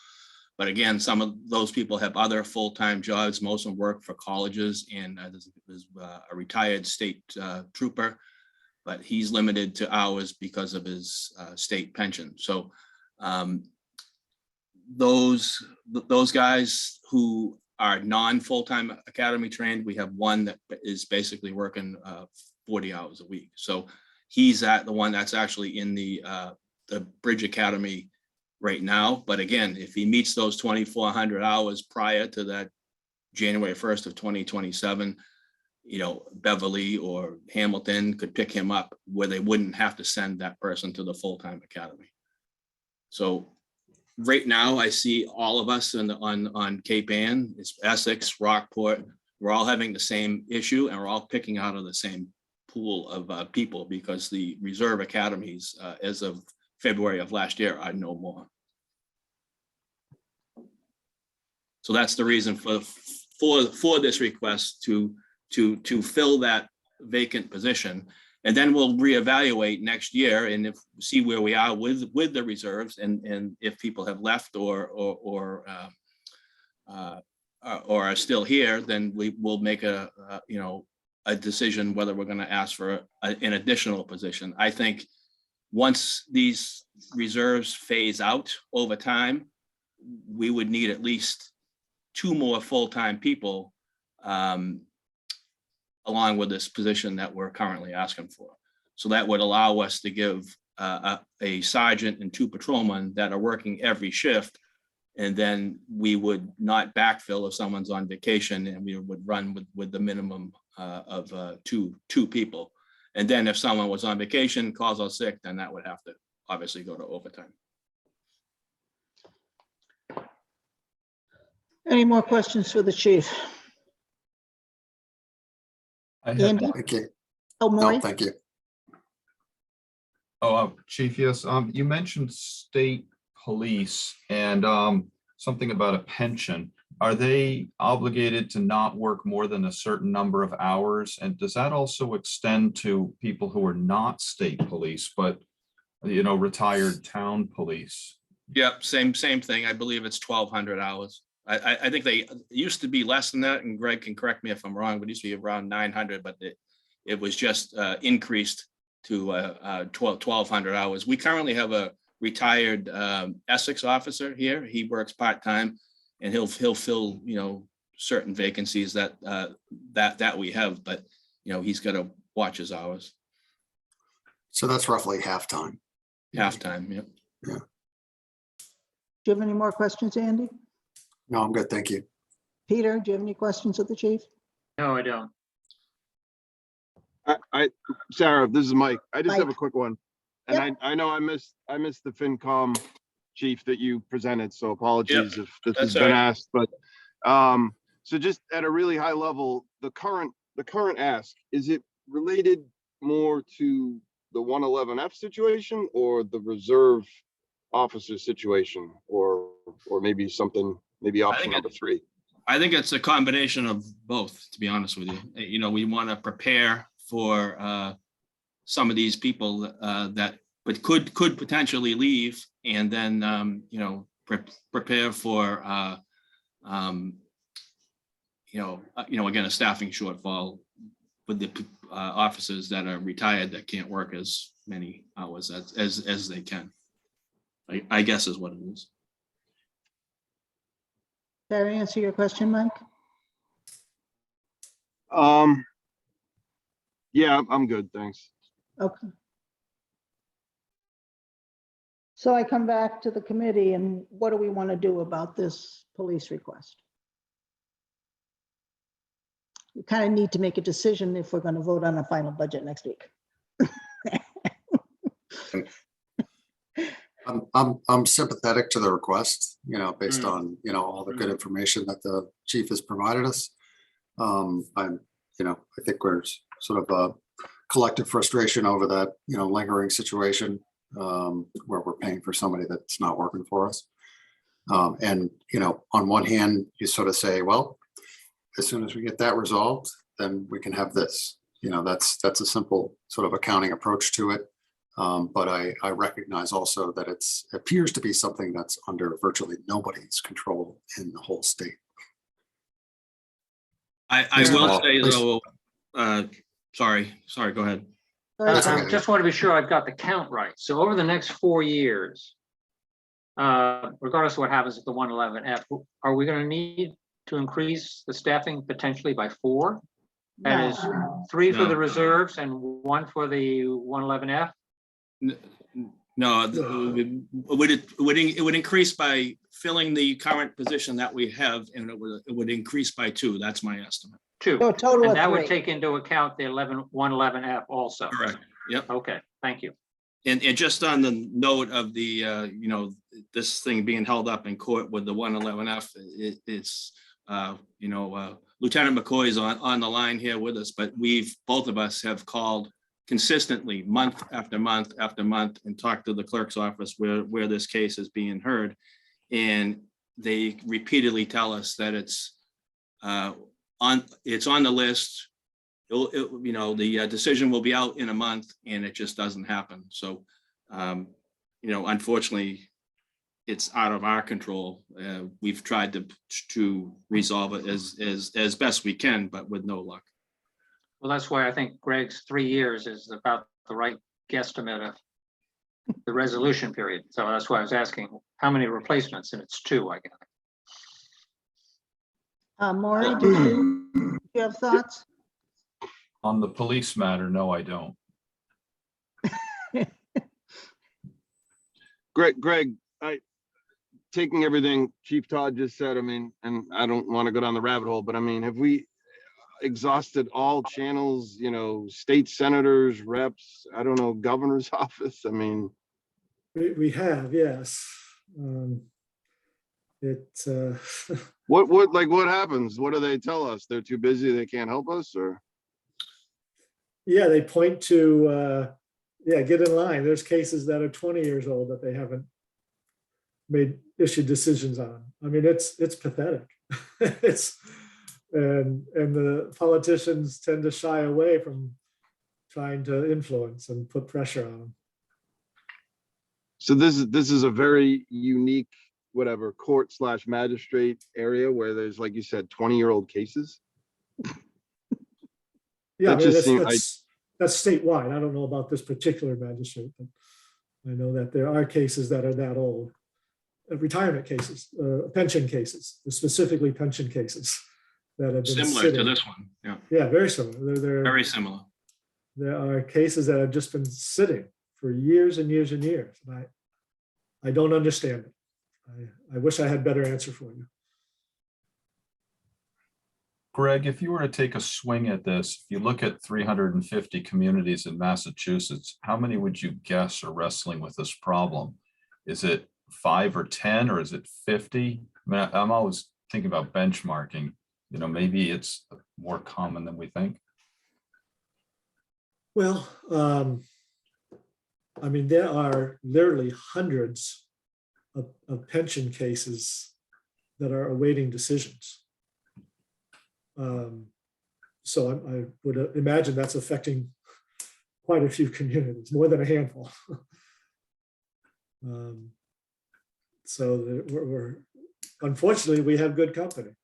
But again, some of those people have other full-time jobs. Most of them work for colleges, and there's a retired state trooper, but he's limited to hours because of his state pension. So those guys who are non-full-time academy trained, we have one that is basically working 40 hours a week. So he's the one that's actually in the Bridge Academy right now. But again, if he meets those 2,400 hours prior to that January 1st of 2027, Beverly or Hamilton could pick him up where they wouldn't have to send that person to the full-time academy. So right now, I see all of us on Cape Ann, it's Essex, Rockport, we're all having the same issue, and we're all picking out of the same pool of people because the reserve academies, as of February of last year, are no more. So that's the reason for this request to fill that vacant position. And then we'll reevaluate next year and see where we are with the reserves and if people have left or or are still here, then we will make a decision whether we're going to ask for an additional position. I think once these reserves phase out over time, we would need at least 2 more full-time people along with this position that we're currently asking for. So that would allow us to give a sergeant and 2 patrolmen that are working every shift. And then we would not backfill if someone's on vacation, and we would run with the minimum of two people. And then if someone was on vacation, calls out sick, then that would have to obviously go to overtime.
Any more questions for the chief?
I have,
Andy?
Thank you.
Oh,
No,
Maury?
thank you.
Chief, yes, you mentioned state police and something about a pension. Are they obligated to not work more than a certain number of hours? And does that also extend to people who are not state police, but, retired town police?
Yep, same thing. I believe it's 1,200 hours. I think they used to be less than that, and Greg can correct me if I'm wrong, but it used to be around 900, but it was just increased to 1,200 hours. We currently have a retired Essex officer here. He works part-time, and he'll fill, certain vacancies that we have, but, he's got to watch his hours.
So that's roughly half-time.
Halftime, yep.
Do you have any more questions, Andy?
No, I'm good, thank you.
Peter, do you have any questions of the chief?
No, I don't.
Sarah, this is Mike. I just have a
Mike.
quick one. And I know I missed the FinCom chief that you presented, so apologies if this has
that's all
been
right.
asked, but so just at a really high level, the current ask, is it related more to the 111F situation or the reserve officer situation, or maybe something, maybe option number 3?
I think it's a combination of both, to be honest with you. We want to prepare for some of these people that could potentially leave, and then prepare for again, a staffing shortfall with the officers that are retired that can't work as many hours as they can. I guess is what it is.
Did I answer your question, Mike?
Yeah, I'm good, thanks.
Okay. So I come back to the committee, and what do we want to do about this police request? We kind of need to make a decision if we're going to vote on a final budget next week.
I'm sympathetic to the request, based on, all the good information that the chief has provided us. I think we're sort of a collective frustration over that, lingering situation where we're paying for somebody that's not working for us. And, on one hand, you sort of say, well, as soon as we get that resolved, then we can have this, that's a simple sort of accounting approach to it. But I recognize also that it appears to be something that's under virtually nobody's control in the whole state.
I will say though, sorry, go ahead.
That's
I
okay.
just want to be sure I've got the count right. So over the next 4 years, regardless of what happens at the 111F, are we going to need to increase the staffing potentially by 4? That is 3 for the reserves and 1 for the 111F?
No, it would increase by filling the current position that we have, and it would increase by 2. That's my estimate.
2.
So a total
And
of
that would
3.
take into account the 111F also.
Correct. Yep.
Okay, thank you.
And just on the note of the, this thing being held up in court with the 111F, it's, Lieutenant McCoy is on the line here with us, but both of us have called consistently month after month after month and talked to the clerk's office where this case is being heard. And they repeatedly tell us that it's on the list. The decision will be out in a month, and it just doesn't happen. So, unfortunately, it's out of our control. We've tried to resolve it as best we can, but with no luck.
Well, that's why I think Greg's 3 years is about the right guesstimate of the resolution period. So that's why I was asking how many replacements, and it's 2, I guess.
Maury, do you have thoughts?
On the police matter, no, I don't.
Greg, taking everything Chief Todd just said, I mean, and I don't want to go down the rabbit hole, but I mean, have we exhausted all channels, you know, state senators, reps, I don't know, governor's office? I mean,
We have, yes.
what happens? What do they tell us? They're too busy, they can't help us, or?
Yeah, they point to, get in line. There's cases that are 20 years old that they haven't issued decisions on. I mean, it's pathetic. And the politicians tend to shy away from trying to influence and put pressure on them.
So this is a very unique, whatever, court/magistrate area where there's, like you said, 20-year-old cases.
Yeah, I
That
mean,
just seemed-
that's statewide. I don't know about this particular magistrate, but I know that there are cases that are that old. Retirement cases, pension cases, specifically pension cases that have been
Similar to
sitting.
this one, yeah,
Yeah, very similar.
very similar.
There are cases that have just been sitting for years and years and years. And I don't understand it. I wish I had better answer for you.
Greg, if you were to take a swing at this, if you look at 350 communities in Massachusetts, how many would you guess are wrestling with this problem? Is it 5 or 10, or is it 50? I mean, I'm always thinking about benchmarking. You know, maybe it's more common than we think.
Well, I mean, there are literally hundreds of pension cases that are awaiting decisions. So I would imagine that's affecting quite a few communities, more than a handful. So we're unfortunately, we have good company.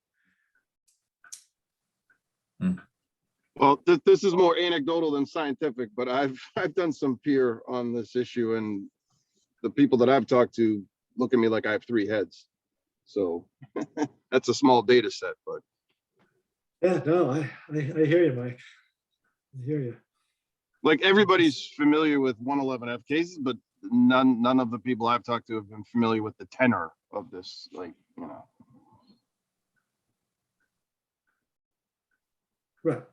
Well, this is more anecdotal than scientific, but I've done some peer on this issue, and the people that I've talked to look at me like I have 3 heads. So that's a small data set, but
Yeah, no, I hear you, Mike. I hear you.
like everybody's familiar with 111F cases, but none of the people I've talked to have been familiar with the tenor of this, like, you know.
Right.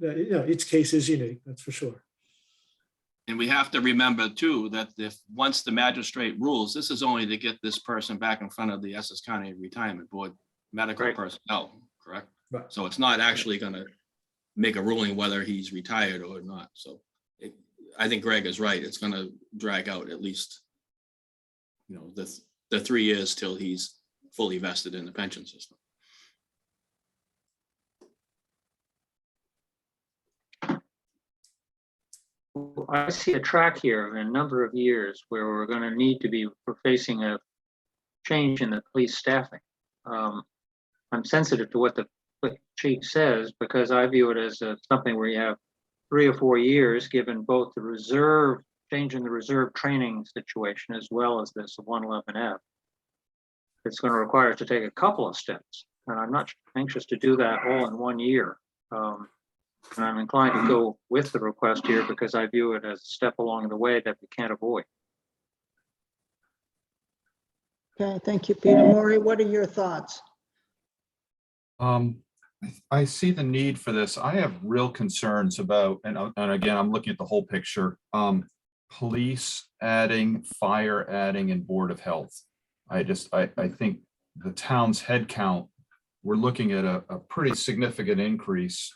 Yeah, each case is unique, that's for sure.
And we have to remember too, that once the magistrate rules, this is only to get this person back in front of the Essex County Retirement Board medical
Right.
personnel, correct?
Right.
So it's not actually gonna make a ruling whether he's retired or not. So I think Greg is right. It's gonna drag out at least, you know, the 3 years till he's fully vested in the pension system.
I see a track here of a number of years where we're going to need to be facing a change in the police staffing. I'm sensitive to what the chief says, because I view it as something where you have 3 or 4 years, given both the reserve, change in the reserve training situation, as well as this 111F. It's going to require us to take a couple of steps, and I'm not anxious to do that all in 1 year. And I'm inclined to go with the request here because I view it as a step along the way that we can't avoid.
Okay, thank you, Peter. Maury, what are your thoughts?
I see the need for this. I have real concerns about, and again, I'm looking at the whole picture. Police adding, fire adding, and Board of Health. I think the town's head count, we're looking at a pretty significant increase.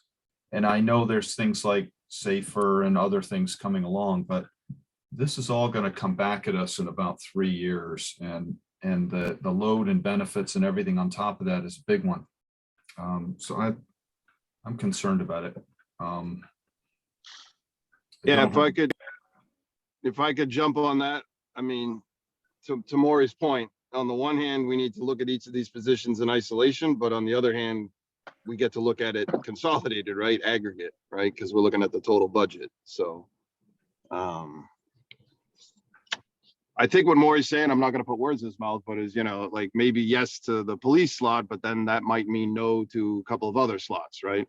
And I know there's things like SAFER and other things coming along, but this is all going to come back at us in about 3 years. And the load and benefits and everything on top of that is a big one. So I'm concerned about it.
Yeah, if I could jump on that, I mean, to Maury's point, on the one hand, we need to look at each of these positions in isolation, but on the other hand, we get to look at it consolidated, right? Aggregate, right? Because we're looking at the total budget. So I think what Maury's saying, I'm not going to put words in his mouth, but is, like maybe yes to the police slot, but then that might mean no to a couple of other slots, right?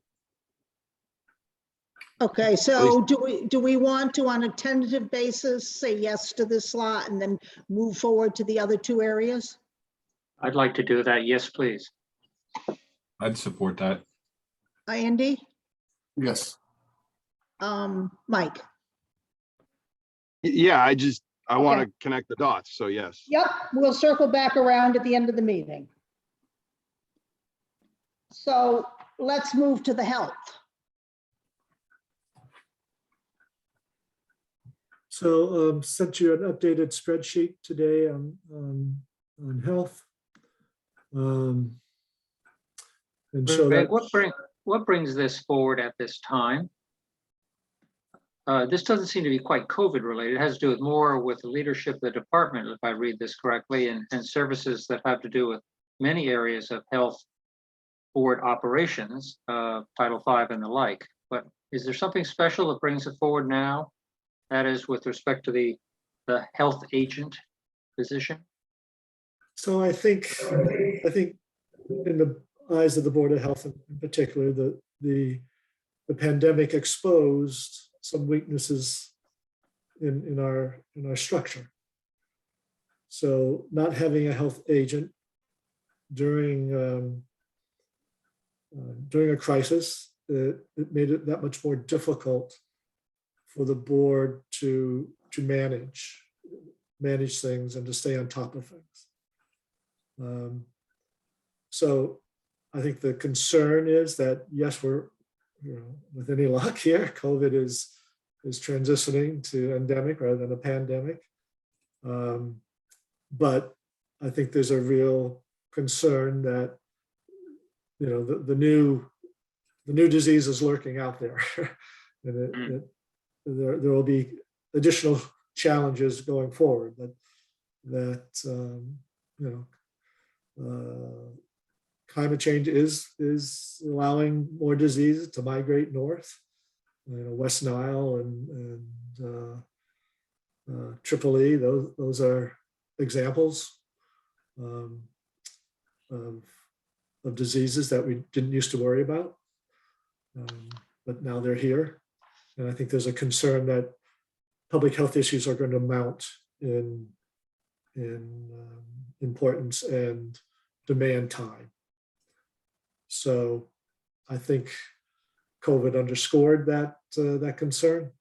Okay, so do we want to, on a tentative basis, say yes to this slot and then move forward to the other two areas?
I'd like to do that. Yes, please.
I'd support that.
Andy?
Yes,
Mike?
Yeah, I want
Okay.
to connect the dots. So yes.
Yep, we'll circle back around at the end of the meeting. So let's move to the health.
So sent you an updated spreadsheet today on health. And so
Greg,
that,
what brings this forward at this time? This doesn't seem to be quite COVID related. It has to do with more with the leadership of the department, if I read this correctly, and services that have to do with many areas of health board operations, Title V and the like. But is there something special that brings it forward now? That is with respect to the health agent position?
so I think in the eyes of the Board of Health in particular, the pandemic exposed some weaknesses in our structure. So not having a health agent during a crisis, it made it that much more difficult for the board to manage things and to stay on top of things. So I think the concern is that, yes, we're, with any luck here, COVID is transitioning to endemic rather than a pandemic. But I think there's a real concern that, the new disease is lurking out there. And there will be additional challenges going forward that climate change is allowing more diseases to migrate north. West Nile and Tripoli, those are examples of diseases that we didn't used to worry about, but now they're here. And I think there's a concern that public health issues are going to mount in importance and demand time. So I think COVID underscored that concern,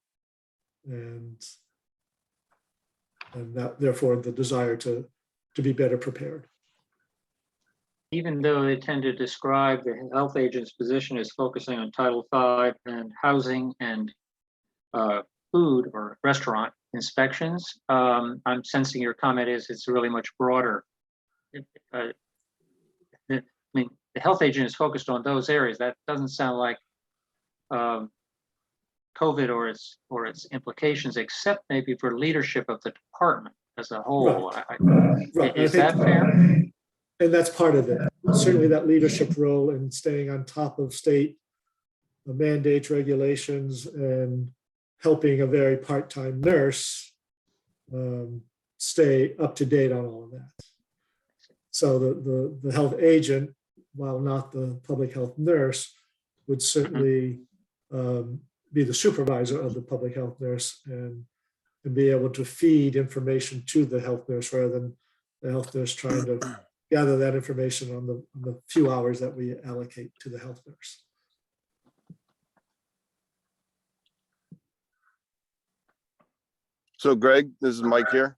and that therefore the desire to be better prepared.
Even though they tend to describe the health agent's position as focusing on Title V and housing and food or restaurant inspections, I'm sensing your comment is it's really much broader. I mean, the health agent is focused on those areas. That doesn't sound like COVID or its implications, except maybe for leadership of the department as a whole.
Right.
Is that fair?
And that's part of it. Certainly that leadership role in staying on top of state mandates, regulations, and helping a very part-time nurse stay up to date on all of that. So the health agent, while not the public health nurse, would certainly be the supervisor of the public health nurse and be able to feed information to the health nurse rather than the health nurse trying to gather that information on the few hours that we allocate to the health nurse.
So Greg, this is Mike here.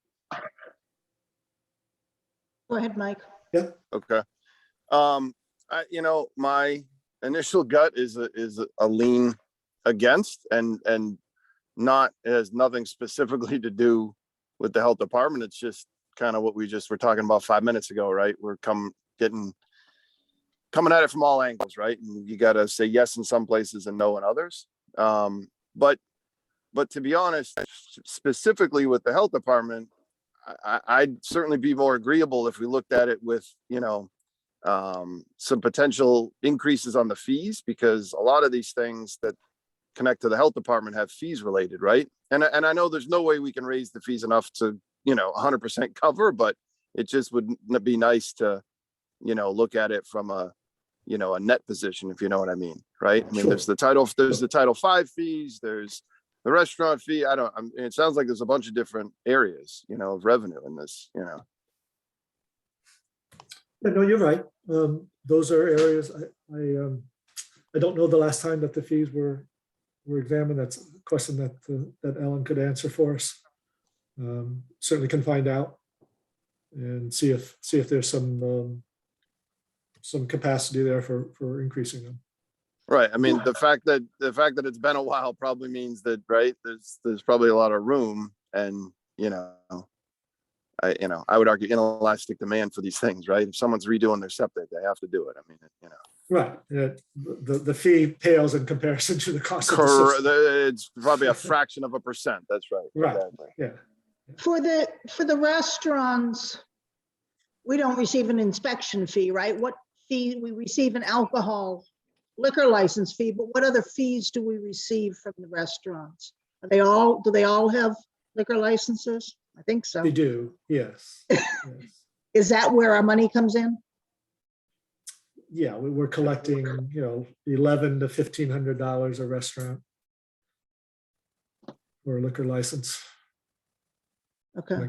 Go ahead, Mike.
Okay. My initial gut is a lean against and not, it has nothing specifically to do with the health department. It's just kind of what we just were talking about 5 minutes ago, right? We're coming at it from all angles, right? And you got to say yes in some places and no in others. But to be honest, specifically with the health department, I'd certainly be more agreeable if we looked at it with, some potential increases on the fees, because a lot of these things that connect to the health department have fees related, right? And I know there's no way we can raise the fees enough to, 100% cover, but it just would be nice to, look at it from a net position, if you know what I mean, right? I mean,
Sure.
there's the Title V fees, there's the restaurant fee. It sounds like there's a bunch of different areas, of revenue in this,
But no, you're right. Those are areas, I don't know the last time that the fees were examined. That's a question that Ellen could answer for us. Certainly can find out and see if there's some capacity there for increasing them.
Right. I mean, the fact that it's been a while probably means that, right, there's probably a lot of room, and, I would argue inelastic demand for these things, right? If someone's redoing their septic, they have to do it. I mean,
Right. The fee pales in comparison to the cost of the system.
it's probably a fraction of a percent. That's right.
Right.
Exactly.
Yeah.
For the restaurants, we don't receive an inspection fee, right? What fee? We receive an alcohol liquor license fee, but what other fees do we receive from the restaurants? Do they all have liquor licenses? I think so.
They do. Yes. Yes.
Is that where our money comes in?
Yeah, we're collecting, $1,100 to $1,500 a restaurant for a liquor license.
Okay,
And a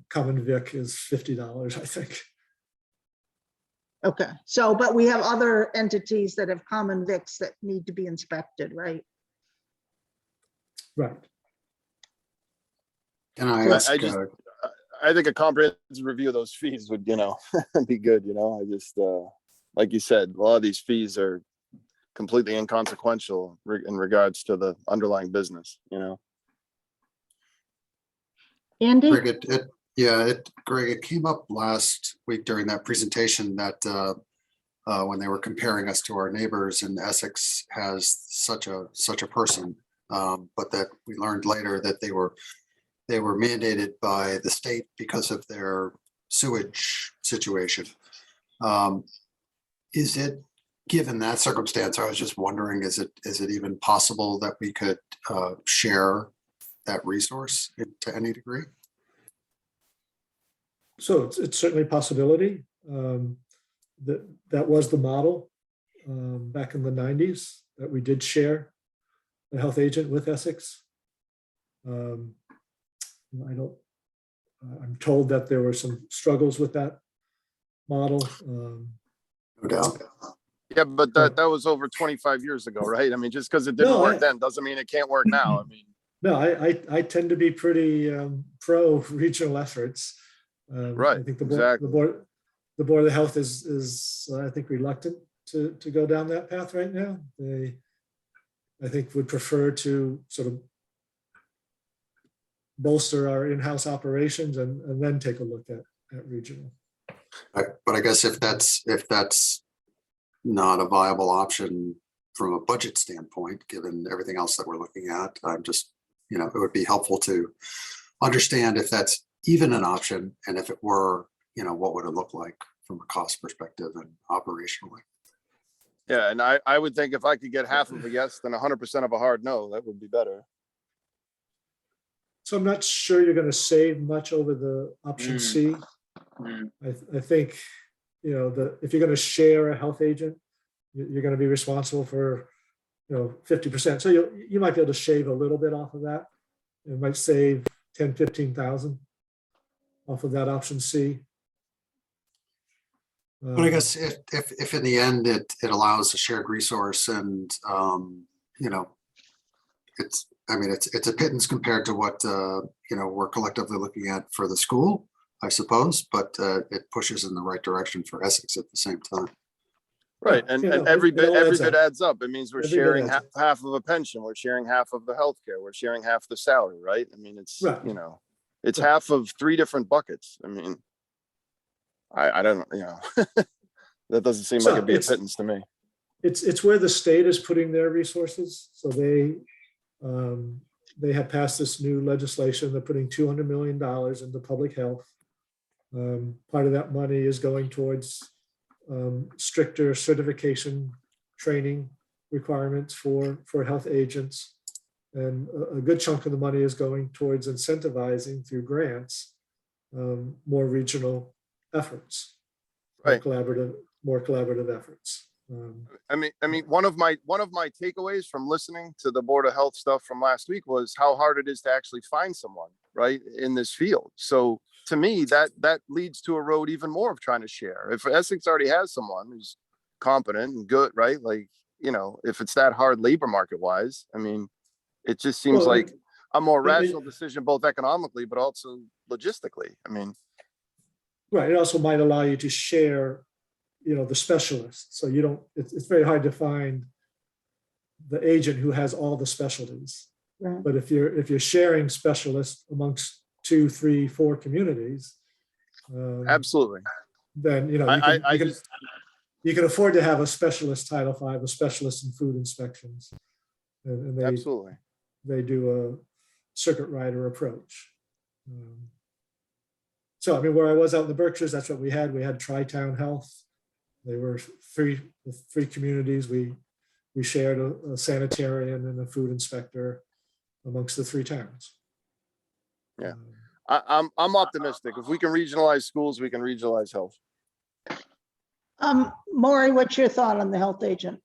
common vic is $50, I think.
okay. So, but we have other entities that have common vics that need to be inspected, right?
Right.
Can I
I
ask,
just- I think a comprehensive review of those fees would, be good, I just, like you said, a lot of these fees are completely inconsequential in regards to the underlying business,
Andy?
Greg, Greg, it came up last week during that presentation that when they were comparing us to our neighbors, and Essex has such a person, but that we learned later that they were mandated by the state because of their sewage situation. Is it, given that circumstance, I was just wondering, is it even possible that we could share that resource to any degree?
So it's certainly a possibility. That was the model back in the 90s, that we did share the health agent with Essex. I'm told that there were some struggles with that model.
No doubt.
Yeah, but that was over 25 years ago, right? I mean, just because it didn't
No,
work then doesn't mean it can't work now. I mean,
No, I tend to be pretty pro regional efforts.
Right,
I think
exactly.
the Board of Health is I think reluctant to go down that path right now. They, I think, would prefer to sort of bolster our in-house operations and then take a look at regional.
But I guess if that's not a viable option from a budget standpoint, given everything else that we're looking at, I'm just, it would be helpful to understand if that's even an option, and if it were, what would it look like from a cost perspective and operationally.
yeah, and I would think if I could get half of a yes, then 100% of a hard no, that would be better.
So I'm not sure you're going to save much over the option C. I think, if you're going to share a health agent, you're going to be responsible for, 50%. So you might be able to shave a little bit off of that. It might save 10, 15,000 off of that option C.
But I guess if in the end it allows a shared resource, and it's a pittance compared to what we're collectively looking at for the school, I suppose, but it pushes in the right direction for Essex at the same time.
Right, and
Yeah,
every
it all adds
bit
up.
adds up. It means we're
Every bit
sharing
adds up.
half of a pension, we're sharing half of the healthcare, we're sharing half the salary, right? I mean, it's,
Right.
it's
Right.
half of 3 different buckets. I mean, I don't, that doesn't seem like
So
it'd be a
it's-
pittance to me.
It's where the state is putting their resources. So they, they have passed this new legislation. They're putting $200 million into public health. Part of that money is going towards stricter certification training requirements for health agents. And a good chunk of the money is going towards incentivizing through grants, more regional efforts,
Right.
more collaborative efforts.
I mean, one of my takeaways from listening to the Board of Health stuff from last week was how hard it is to actually find someone, right, in this field. So to me, that leads to a road even more of trying to share. If Essex already has someone who's competent and good, right, like, you know, if it's that hard labor market wise, I mean, it just seems
Well,
like a more
it-
rational decision, both economically, but also logistically. I mean,
Right, it also might allow you to share, you know, the specialists. So you don't, it's very hard to find the agent who has all the specialties.
Right.
But if you're sharing specialists amongst 2, 3, 4 communities,
absolutely.
then, you know, you can afford to have a specialist Title V, a specialist in food inspections. And
Absolutely.
they do a circuit rider approach. So, I mean, where I was out in the Berkshires, that's what we had. We had Tri-Town Health. They were three communities. We shared a sanitarian and a food inspector amongst the 3 towns.
Yeah. I'm optimistic. If we can regionalize schools, we can regionalize health.
Maury, what's your thought on the health agent?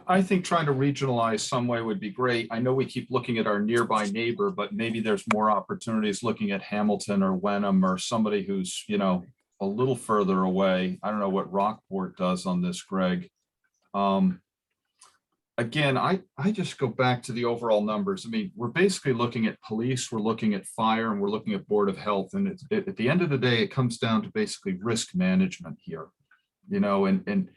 I think trying to regionalize some way would be great. I know we keep looking at our nearby neighbor, but maybe there's more opportunities looking at Hamilton or Wenham or somebody who's, you know, a little further away. I don't know what Rockport does on this, Greg. Again, I just go back to the overall numbers. I mean, we're basically looking at police, we're looking at fire, and we're looking at Board of Health. And at the end of the day, it comes down to basically risk management here, you know, and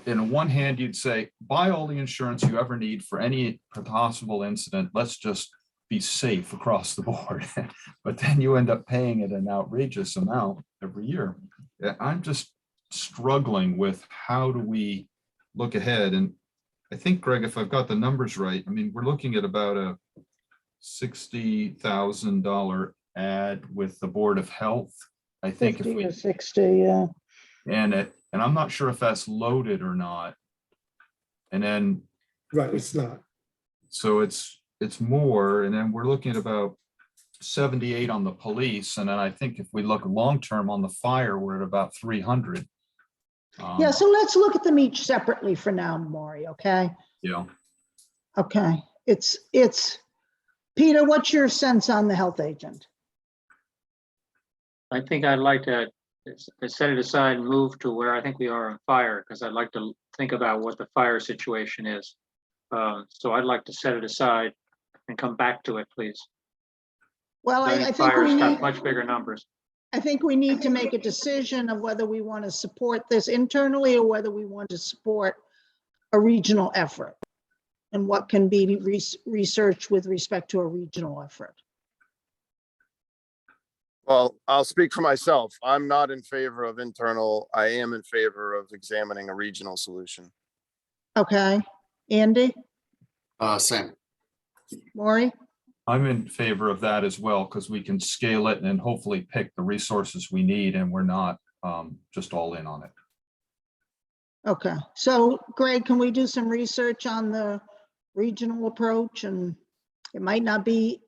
on one hand, you'd say, buy all the insurance you ever need for any possible incident. Let's just be safe across the board. But then you end up paying it an outrageous amount every year. I'm just struggling with how do we look ahead? And I think, Greg, if I've got the numbers right, I mean, we're looking at about a $60,000 ad with the Board of Health. I think
50
if we,
or 60, yeah.
and I'm not sure if that's loaded or not. And then,
Right, it's not.
so it's more, and then we're looking at about 78 on the police. And then I think if we look long-term on the fire, we're at about 300.
Yeah, so let's look at them each separately for now, Maury, okay?
Yeah.
Okay, it's, Peter, what's your sense on the health agent?
I think I'd like to set it aside and move to where I think we are on fire, because I'd like to think about what the fire situation is. So I'd like to set it aside and come back to it, please.
Well, I think
Fire's
we
got
need,
much bigger numbers.
I think we need to make a decision of whether we want to support this internally or whether we want to support a regional effort and what can be researched with respect to a regional effort.
Well, I'll speak for myself. I'm not in favor of internal. I am in favor of examining a regional solution.
Okay, Andy,
Same.
Maury?
I'm in favor of that as well, because we can scale it and hopefully pick the resources we need, and we're not just all in on it.
Okay, so Greg, can we do some research on the regional approach? And it might not be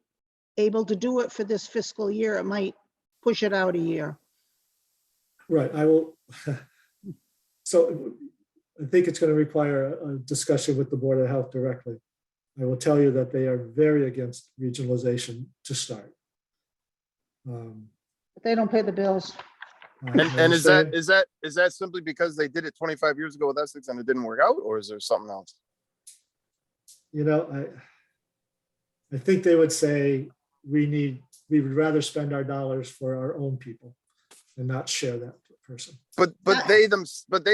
able to do it for this fiscal year. It might push it out a year.
Right, I will. So I think it's going to require a discussion with the Board of Health directly. I will tell you that they are very against regionalization to start.
But they don't pay the bills.
I
And is
understand.
that simply because they did it 25 years ago with Essex and it didn't work out, or is there something else?
You know, I think they would say we would rather spend our dollars for our own people and not share that person.
But they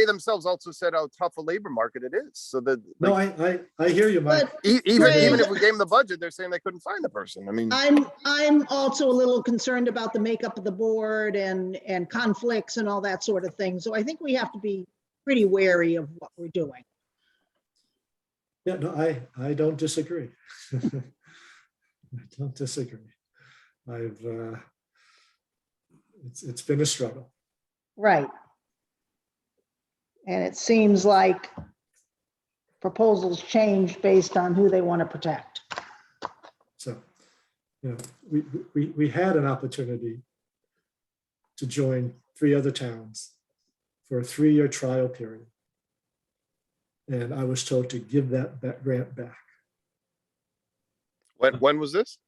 themselves also said how tough a labor market it is. So that
No,
like,
I hear you, Mike.
But
even
Greg-
if we gave them the budget, they're saying they couldn't find the person. I mean,
I'm also a little concerned about the makeup of the board and conflicts and all that sort of thing. So I think we have to be pretty wary of what we're doing.
Yeah, no, I don't disagree. I don't disagree. It's been a struggle.
Right. And it seems like proposals change based on who they want to protect.
So, you know, we had an opportunity to join 3 other towns for a 3-year trial period. And I was told to give that grant back
When was this?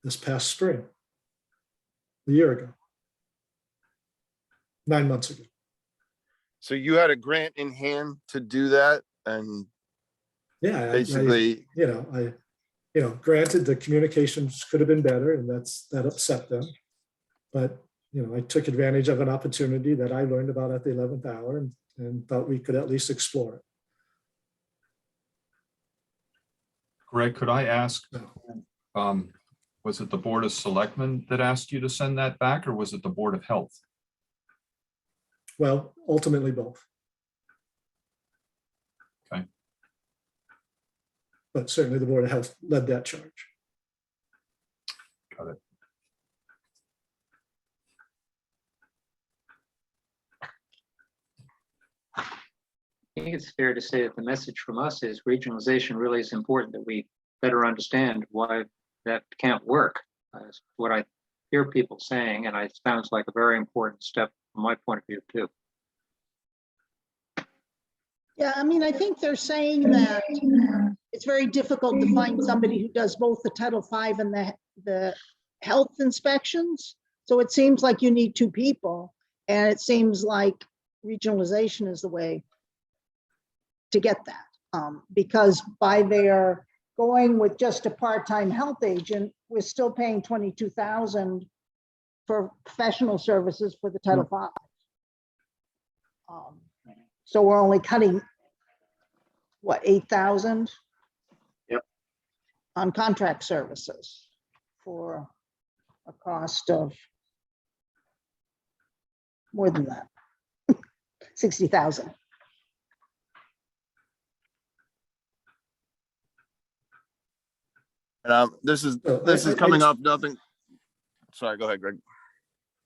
this past spring, a year ago, 9 months ago.
So you had a grant in hand to do that and
Yeah,
basically,
granted, the communications could have been better, and that upset them. But, I took advantage of an opportunity that I learned about at the 11th hour and thought we could at least explore it.
Greg, could I ask,
No.
was it the Board of Selectmen that asked you to send that back, or was it the Board of Health?
Well, ultimately both.
Okay.
But certainly the Board of Health led that charge.
Got it.
I think it's fair to say that the message from us is regionalization really is important, that we better understand why that can't work. That's what I hear people saying, and it sounds like a very important step from my point of view too.
Yeah, I mean, I think they're saying that it's very difficult to find somebody who does both the Title V and the health inspections. So it seems like you need 2 people, and it seems like regionalization is the way to get that. Because by their going with just a part-time health agent, we're still paying $22,000 for professional services for the Title V. So we're only cutting, what, 8,000?
Yep.
On contract services for a cost of more than that, 60,000.
and this is coming up, nothing. Sorry, go ahead, Greg.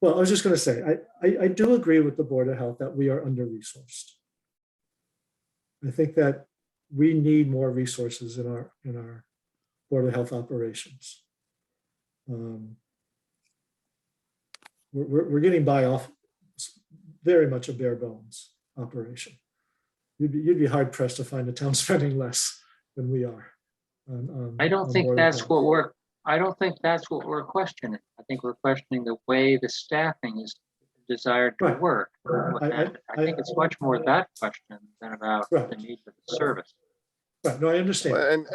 Well, I was just going to say, I do agree with the Board of Health that we are under-resourced. I think that we need more resources in our Board of Health operations. We're getting by off very much a bare bones operation. You'd be hard pressed to find a town spending less than we are.
I don't think that's what we're questioning. I think we're questioning the way the staffing is desired to
Right.
work.
I
think it's much more that question than about
Right.
the need for the service.
Right, no, I understand.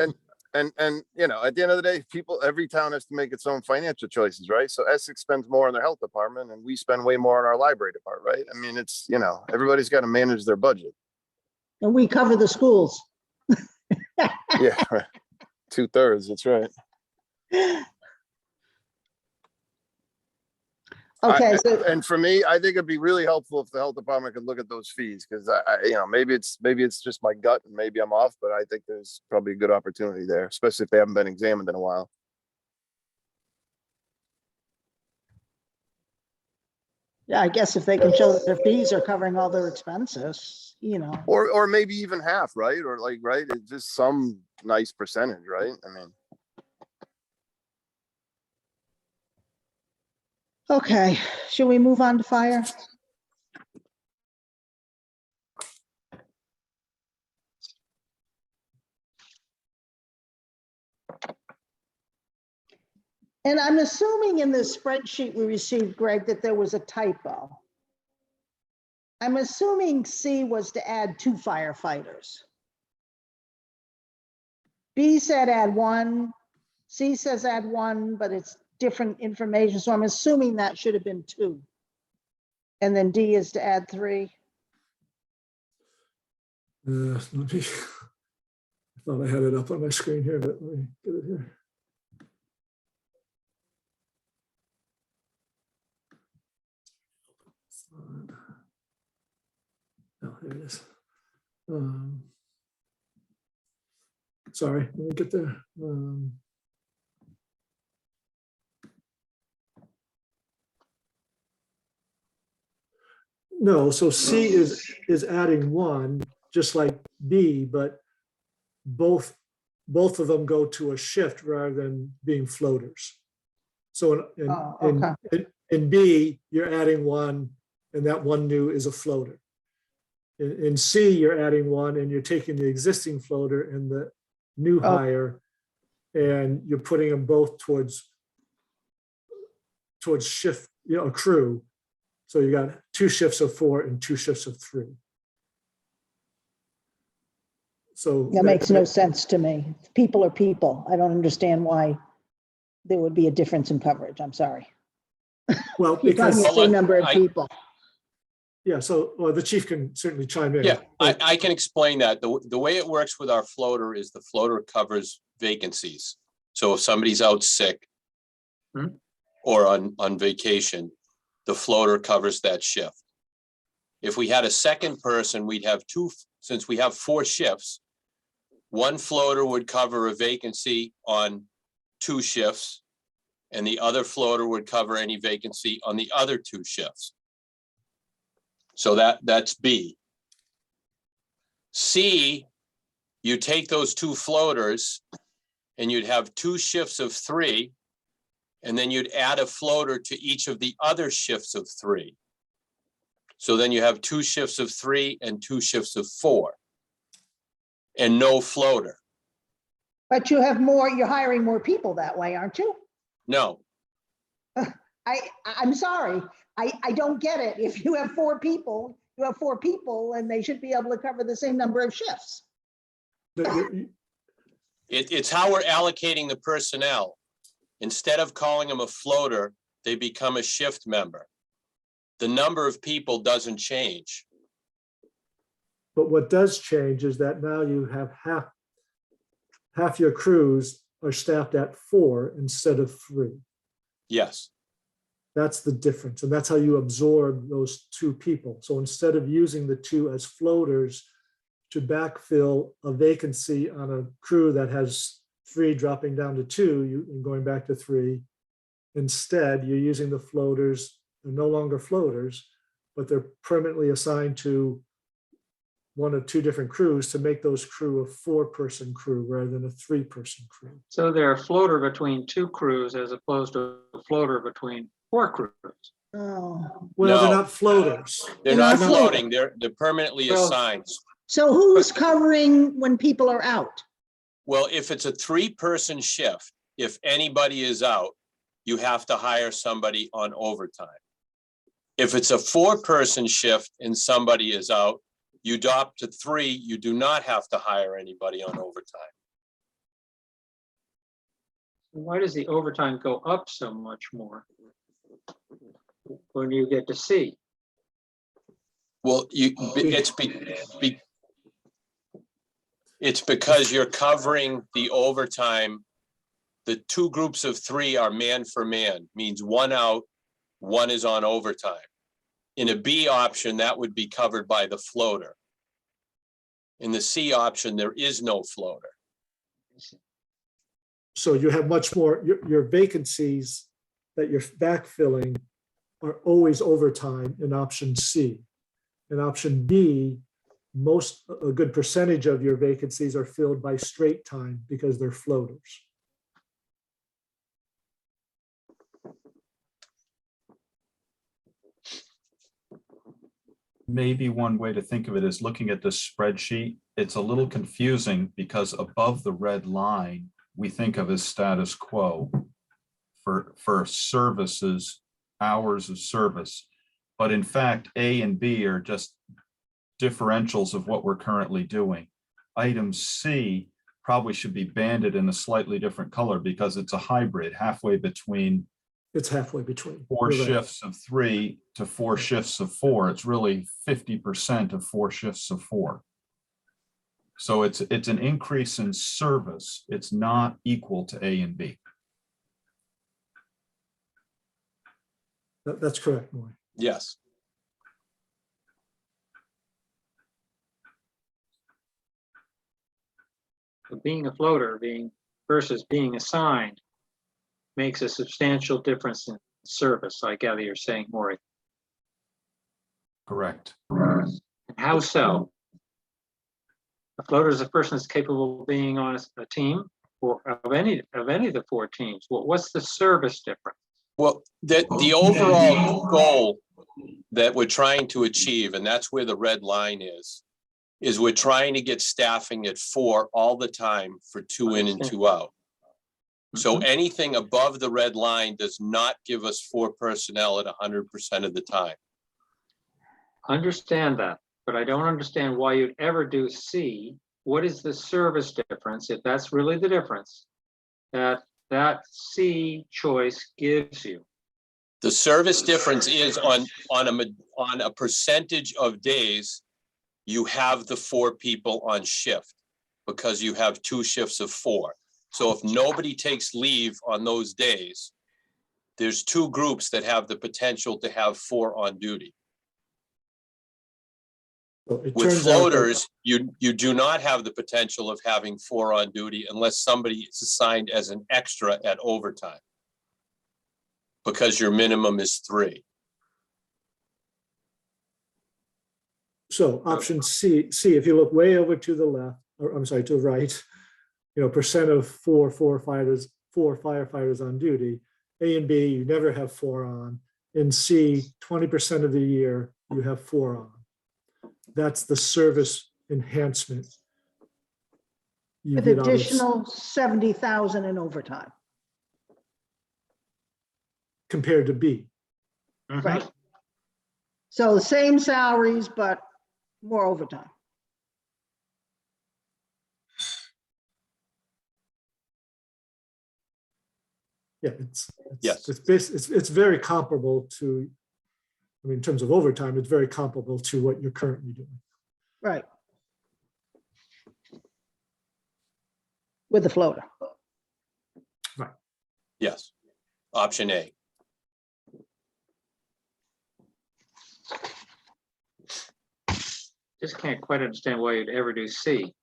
And at the end of the day, every town has to make its own financial choices, right? So Essex spends more on their health department and we spend way more on our library department, right? I mean, it's, everybody's got to manage their budget.
And we cover the schools.
Yeah, right. 2/3, that's right.
Okay, so
And for me, I think it'd be really helpful if the health department could look at those fees, because maybe it's just my gut and maybe I'm off, but I think there's probably a good opportunity there, especially if they haven't been examined in a while.
yeah, I guess if they can show that their fees are covering all their expenses,
Or maybe even half, right? Or right? It's just some nice percentage, right? I mean,
Okay, should we move on to fire? And I'm assuming in this spreadsheet we received, Greg, that there was a typo. I'm assuming C was to add 2 firefighters. B said add 1, C says add 1, but it's different information. So I'm assuming that should have been 2. And then D is to add 3.
I thought I had it up on my screen here, but let me get it here. Oh, here it is. Sorry, let me get there. No, so C is adding one, just like B, but both of them go to a shift rather than being floaters. So
Oh, okay.
in B, you're adding one, and that one new is a floater. In C, you're adding one, and you're taking the existing floater and the new
Oh.
hire, and you're putting them both towards shift, a crew. So you got 2 shifts of 4 and 2 shifts of 3. So
That makes no sense to me. People are people. I don't understand why there would be a difference in coverage. I'm sorry.
Well,
You're talking
because,
the same number of
I-
people.
yeah, so the chief can certainly chime in.
Yeah, I can explain that. The way it works with our floater is the floater covers vacancies. So if somebody's out sick
Hmm.
or on vacation, the floater covers that shift. If we had a second person, we'd have two, since we have 4 shifts, one floater would cover a vacancy on 2 shifts, and the other floater would cover any vacancy on the other 2 shifts. So that's B. C, you take those 2 floaters and you'd have 2 shifts of 3, and then you'd add a floater to each of the other shifts of 3. So then you have 2 shifts of 3 and 2 shifts of 4. And no floater.
But you have more, you're hiring more people that way, aren't you?
No,
I'm sorry. I don't get it. If you have 4 people, you have 4 people and they should be able to cover the same number of shifts.
it's how we're allocating the personnel. Instead of calling them a floater, they become a shift member. The number of people doesn't change.
But what does change is that now you have half your crews are staffed at 4 instead of 3.
Yes,
That's the difference. And that's how you absorb those 2 people. So instead of using the 2 as floaters to backfill a vacancy on a crew that has 3 dropping down to 2 and going back to 3, instead you're using the floaters. They're no longer floaters, but they're permanently assigned to 1 or 2 different crews to make those crew a 4-person crew rather than a 3-person crew.
So they're a floater between 2 crews as opposed to a floater between 4 crews.
Oh,
Well, they're
No.
not floaters.
they're
They're
not
not
floating, they're permanently
Well-
assigned.
so who's covering when people are out?
Well, if it's a 3-person shift, if anybody is out, you have to hire somebody on overtime. If it's a 4-person shift and somebody is out, you drop to 3, you do not have to hire anybody on overtime.
Why does the overtime go up so much more when you get to C?
Well, it's because you're covering the overtime. The 2 groups of 3 are man for man, means 1 out, 1 is on overtime. In a B option, that would be covered by the floater. In the C option, there is no floater.
So you have much more, your vacancies that you're backfilling are always overtime in option C. In option B, a good percentage of your vacancies are filled by straight time because they're floaters.
Maybe one way to think of it is looking at the spreadsheet. It's a little confusing because above the red line, we think of as status quo for services, hours of service. But in fact, A and B are just differentials of what we're currently doing. Item C probably should be banded in a slightly different color because it's a hybrid halfway between
It's halfway between.
4
You're right.
shifts of 3 to 4 shifts of 4. It's really 50% of 4 shifts of 4. So it's an increase in service. It's not equal to A and B.
That's correct, Maury.
Yes,
So being a floater versus being assigned makes a substantial difference in service. I gather you're saying, Maury.
Correct.
How so? A floater is a person that's capable of being on a team or of any of the 4 teams. What's the service difference?
Well, the overall goal that we're trying to achieve, and that's where the red line is we're trying to get staffing at 4 all the time for 2 in and 2 out. So anything above the red line does not give us 4 personnel at 100% of the time.
Understand that, but I don't understand why you'd ever do C. What is the service difference, if that's really the difference, that C choice gives you?
The service difference is on a percentage of days, you have the 4 people on shift because you have 2 shifts of 4. So if nobody takes leave on those days, there's 2 groups that have the potential to have 4 on duty.
So it
With
turns out that-
floaters, you do not have the potential of having 4 on duty unless somebody is assigned as an extra at overtime. Because your minimum is 3.
So option C, if you look way over to the left, or I'm sorry, to the right, percent of 4 firefighters on duty. A and B, you never have 4 on. In C, 20% of the year, you have 4 on. That's the service enhancement. you
With
get out of-
additional 70,000 in overtime,
compared to B.
right? So the same salaries, but more overtime.
Yeah,
Yes.
it's very comparable to, I mean, in terms of overtime, it's very comparable to what you're currently doing.
Right. With the floater.
Yes. Option A.
Just can't quite understand why you'd ever do C,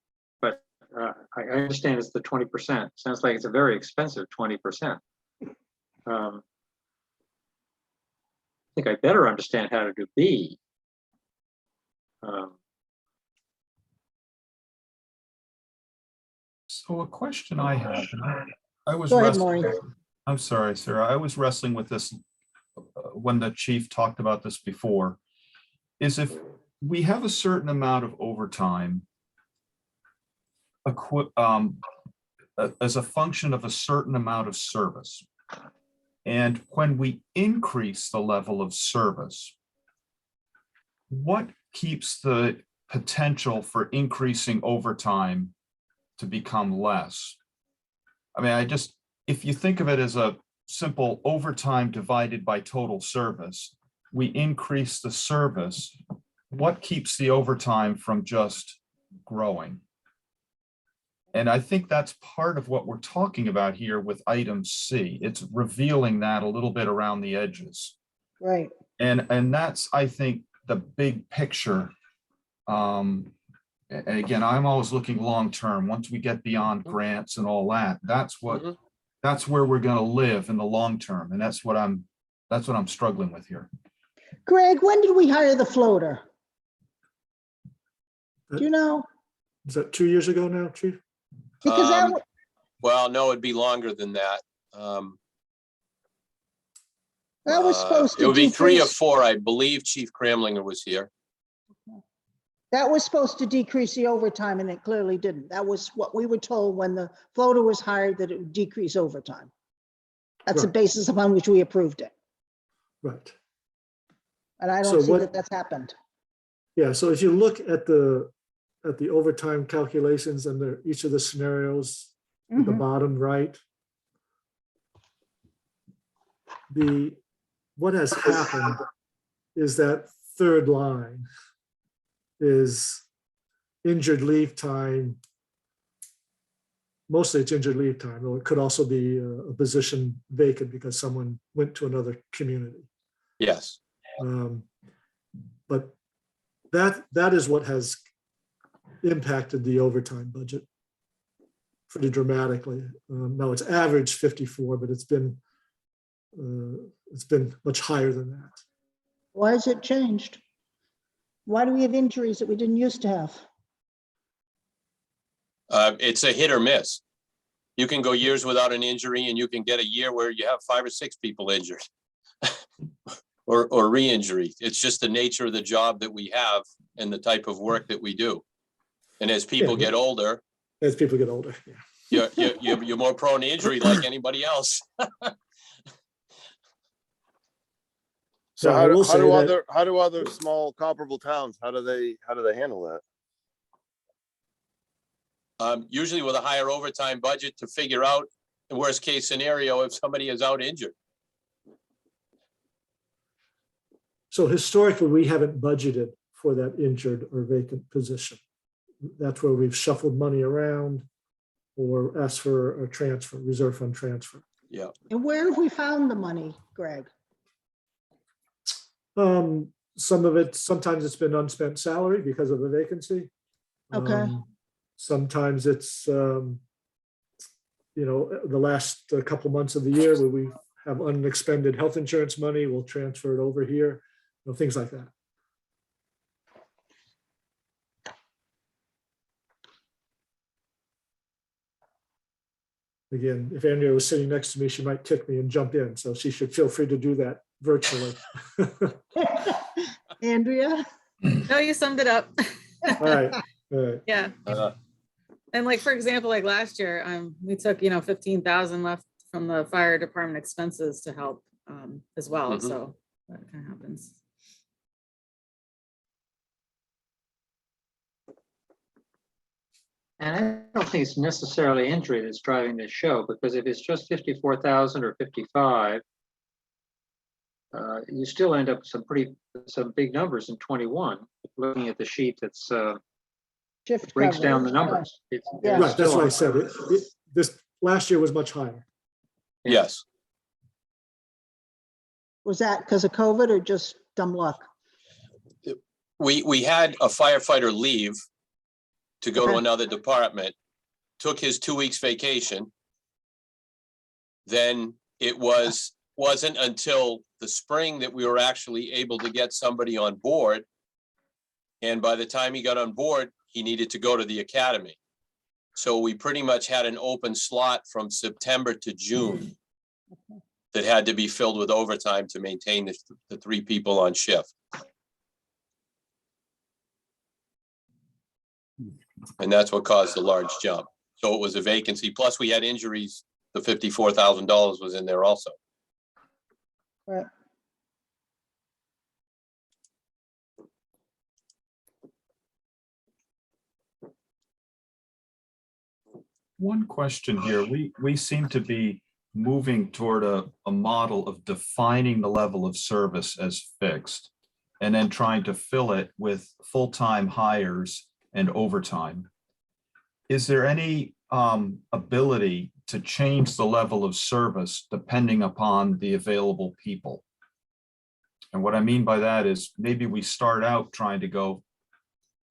but I understand it's the 20%. Sounds like it's a very expensive 20%. I think I better understand how to do B.
So a question I have, and I was
Go ahead,
wrestling,
Maureen.
I'm sorry, Sarah, I was wrestling with this when the chief talked about this before, is if we have a certain amount of overtime as a function of a certain amount of service. And when we increase the level of service, what keeps the potential for increasing overtime to become less? I mean, if you think of it as a simple overtime divided by total service, we increase the service. What keeps the overtime from just growing? And I think that's part of what we're talking about here with item C. It's revealing that a little bit around the edges.
Right.
And that's, I think, the big picture. And again, I'm always looking long-term. Once we get beyond grants and all that, that's where we're going to live in the long term. And that's what I'm struggling with here.
Greg, when did we hire the floater? Do you know?
Is that 2 years ago now, Chief?
Because that,
Well, no, it'd be longer than that.
that was supposed to
It would be 3 or
decrease,
4, I believe Chief Cramlinger was here.
that was supposed to decrease the overtime and it clearly didn't. That was what we were told when the floater was hired, that it would decrease overtime. That's the
Right.
basis upon which we approved it.
Right.
And I
So
don't see
what-
that that's happened.
Yeah, so if you look at the overtime calculations and each of the scenarios at the
Mhm.
bottom right, what has happened is that third line is injured leave time. Mostly it's injured leave time, or it could also be a position vacant because someone went to another community.
Yes.
But that is what has impacted the overtime budget pretty dramatically. Now it's average 54, but it's been much higher than that.
Why has it changed? Why do we have injuries that we didn't used to have?
It's a hit or miss. You can go years without an injury and you can get a year where you have 5 or 6 people injured. or re-injury. It's just the nature of the job that we have and the type of work that we do. And as people
Yeah.
get older,
As people get older, yeah.
you're more prone to injury like anybody else.
So
Yeah, I will say that-
how do other small comparable towns, how do they handle that?
Usually with a higher overtime budget to figure out the worst case scenario if somebody is out injured.
So historically, we haven't budgeted for that injured or vacant position. That's where we've shuffled money around or asked for a transfer, reserve fund transfer.
Yeah.
And where have we found the money, Greg?
Some of it, sometimes it's been unspent salary because of a vacancy.
Okay.
Sometimes it's, the last couple months of the year where we have unexpended health insurance money, we'll transfer it over here, things like that. Again, if Andrea was sitting next to me, she might kick me and jump in, so she should feel free to do that virtually.
Andrea?
No, you summed it up.
All right, all right.
Yeah. And like, for example, like last year, we took, 15,000 left from the fire department expenses to help as well.
Mhm.
So that kind of happens.
And I don't think it's necessarily injury that's driving this show, because if it's just 54,000 or 55, you still end up with some big numbers in 21, looking at the sheet that's
Shift
breaks down the
coverage,
numbers.
Yeah.
Right, that's why I said it. This last year was much higher.
Yes.
Was that because of COVID or just dumb luck?
We had a firefighter leave to go to
Okay.
another department, took his 2 weeks vacation. Then it wasn't until the spring that we were actually able to get somebody on board. And by the time he got on board, he needed to go to the academy. So we pretty much had an open slot from September to June that had to be filled with overtime to maintain the 3 people on shift. And that's what caused the large jump. So it was a vacancy. Plus we had injuries. The $54,000 was in there also.
Right.
One question here, we seem to be moving toward a model of defining the level of service as fixed and then trying to fill it with full-time hires and overtime. Is there any ability to change the level of service depending upon the available people? And what I mean by that is maybe we start out trying to go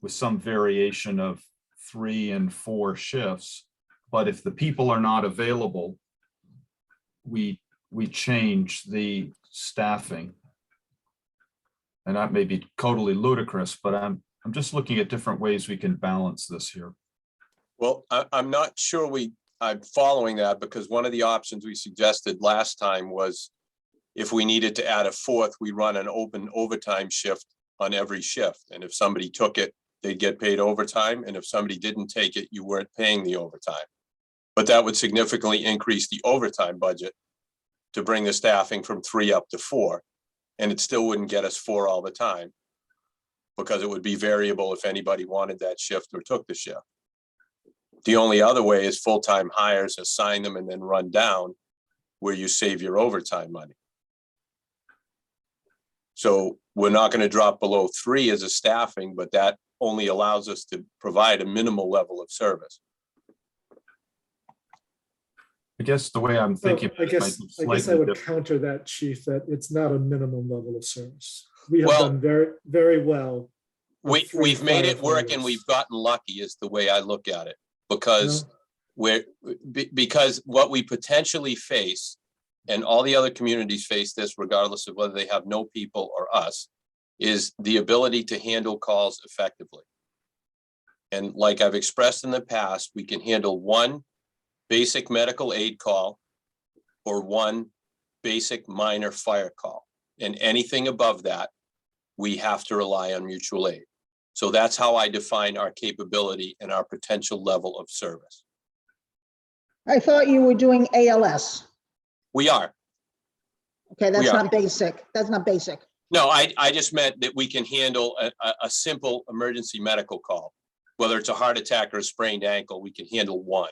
with some variation of 3 and 4 shifts, but if the people are not available, we change the staffing. And that may be totally ludicrous, but I'm just looking at different ways we can balance this here.
Well, I'm not sure I'm following that, because one of the options we suggested last time was if we needed to add a 4th, we run an open overtime shift on every shift. And if somebody took it, they'd get paid overtime. And if somebody didn't take it, you weren't paying the overtime. But that would significantly increase the overtime budget to bring the staffing from 3 up to 4. And it still wouldn't get us 4 all the time, because it would be variable if anybody wanted that shift or took the shift. The only other way is full-time hires, assign them and then run down, where you save your overtime money. So we're not going to drop below 3 as a staffing, but that only allows us to provide a minimal level of service.
I guess the way I'm thinking.
I guess I would counter that, Chief, that it's not a minimum level of service. We have
Well,
done very, very well. with 3
We've made it work and
firefighters.
we've gotten lucky is the way I look at it, because because what we potentially face, and all the other communities face this regardless of whether they have no people or us, is the ability to handle calls effectively. And like I've expressed in the past, we can handle one basic medical aid call or one basic minor fire call. And anything above that, we have to rely on mutual aid. So that's how I define our capability and our potential level of service.
I thought you were doing ALS.
We are.
Okay, that's
We are.
not basic. That's not basic.
No, I just meant that we can handle a simple emergency medical call. Whether it's a heart attack or a sprained ankle, we can handle one.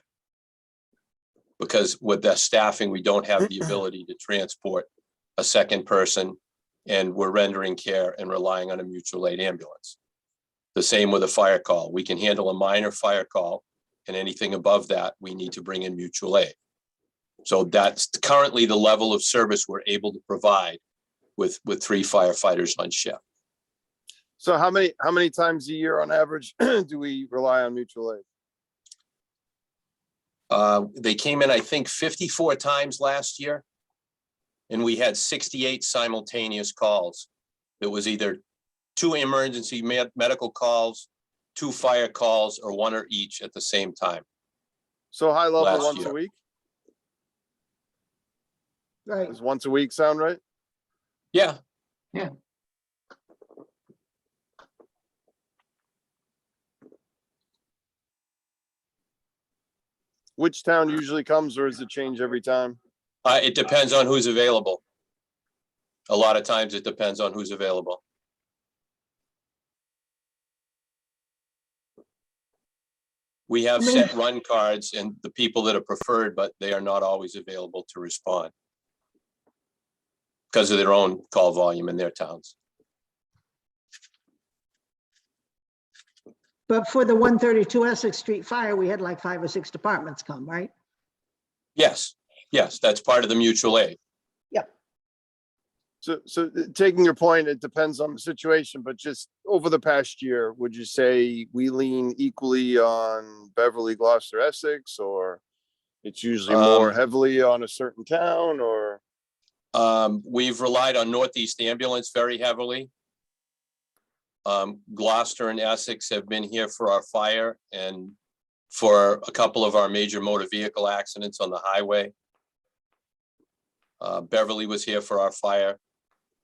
Because with the staffing, we don't have the ability to transport a second person, and we're rendering care and relying on a mutual aid ambulance. The same with a fire call. We can handle a minor fire call, and anything above that, we need to bring in mutual aid. So that's currently the level of service we're able to provide with 3 firefighters on shift.
So how many times a year on average do we rely on mutual aid?
They came in, I think, 54 times last year. And we had 68 simultaneous calls. It was either 2 emergency medical calls, 2 fire calls, or 1 or each at the same time.
So high level
Last
once
year.
a week?
Right.
Does once a week sound right?
Yeah,
Which town usually comes, or does it change every time?
it depends on who's available. A lot of times it depends on who's available. We have set run cards and the people that are preferred, but they are not always available to respond because of their own call volume in their towns.
But for the 132 Essex Street fire, we had like 5 or 6 departments come, right?
Yes, that's part of the mutual aid.
So taking your point, it depends on the situation, but just over the past year, would you say we lean equally on Beverly, Gloucester, Essex, or it's usually more heavily on a certain town, or?
We've relied on Northeast Ambulance very heavily. Gloucester and Essex have been here for our fire and for a couple of our major motor vehicle accidents on the highway. Beverly was here for our fire.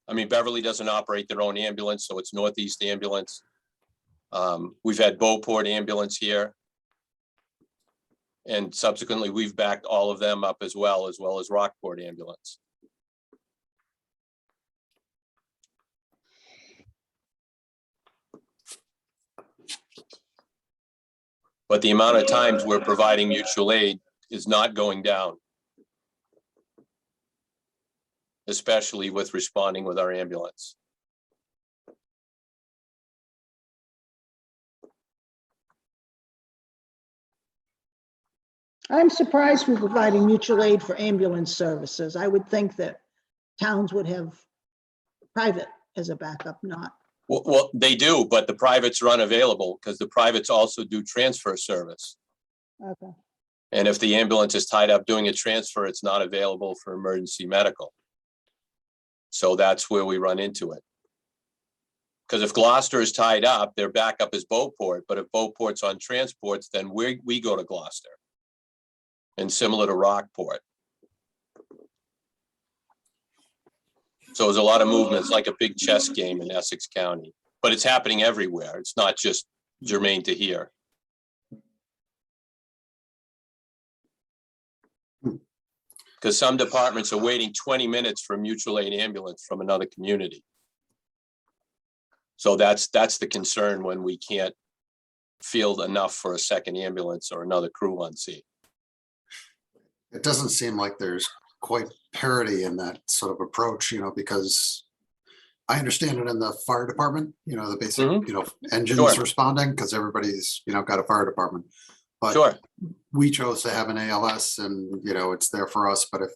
I mean, Beverly doesn't operate their own ambulance, so it's Northeast Ambulance. We've had Beauport Ambulance here. And subsequently, we've backed all of them up as well as Rockport Ambulance. But the amount of times we're providing mutual aid is not going down. Especially with responding with our ambulance.
I'm surprised we're providing mutual aid for ambulance services. I would think that towns would have private as a backup, not.
Well, they do, but the privates are unavailable because the privates also do transfer service.
Okay.
And if the ambulance is tied up doing a transfer, it's not available for emergency medical. So that's where we run into it. Because if Gloucester is tied up, their backup is Beauport, but if Beauport's on transports, then we go to Gloucester. And similar to Rockport. So there's a lot of movement. It's like a big chess game in Essex County, but it's happening everywhere. It's not just germane to here. Because some departments are waiting 20 minutes for a mutual aid ambulance from another community. So that's the concern when we can't field enough for a second ambulance or another crew on scene.
It doesn't seem like there's quite parity in that sort of approach, because I understand it in the fire department, the basic, engines
Sure.
responding because everybody's, got a fire department. But
Sure.
we chose to have an ALS and, it's there for us. But if,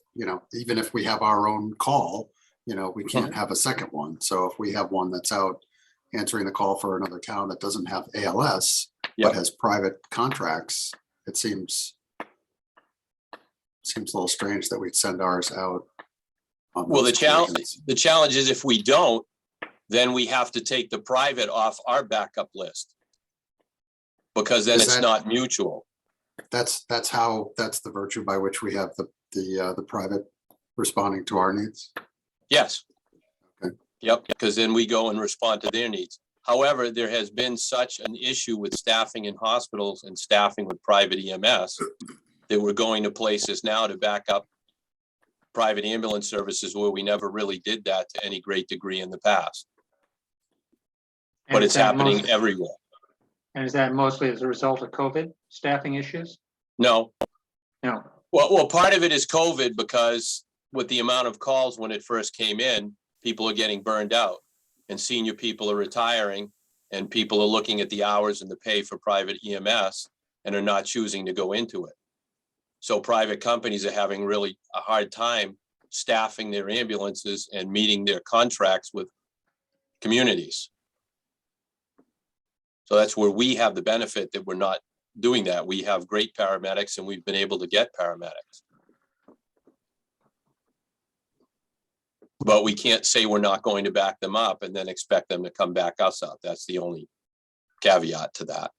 even if we have our own call, we can't have a second one. So if we have one that's out answering the call for another town that doesn't have ALS,
Yep.
but has private contracts, it seems a little strange that we'd send ours out. on
Well,
those
the
occasions.
challenge is if we don't, then we have to take the private off our backup list. Because then
Is
it's
that-
not mutual.
That's the virtue by which we have the private responding to our needs.
Yes.
Okay.
Yep, because then we go and respond to their needs. However, there has been such an issue with staffing in hospitals and staffing with private EMS that we're going to places now to back up private ambulance services where we never really did that to any great degree in the past. But
And
it's
is that
happening
mostly-
everywhere.
And is that mostly as a result of COVID staffing issues?
No,
No.
well, part of it is COVID because with the amount of calls when it first came in, people are getting burned out and senior people are retiring and people are looking at the hours and the pay for private EMS and are not choosing to go into it. So private companies are having really a hard time staffing their ambulances and meeting their contracts with communities. So that's where we have the benefit that we're not doing that. We have great paramedics and we've been able to get paramedics. But we can't say we're not going to back them up and then expect them to come back us up. That's the only caveat to that.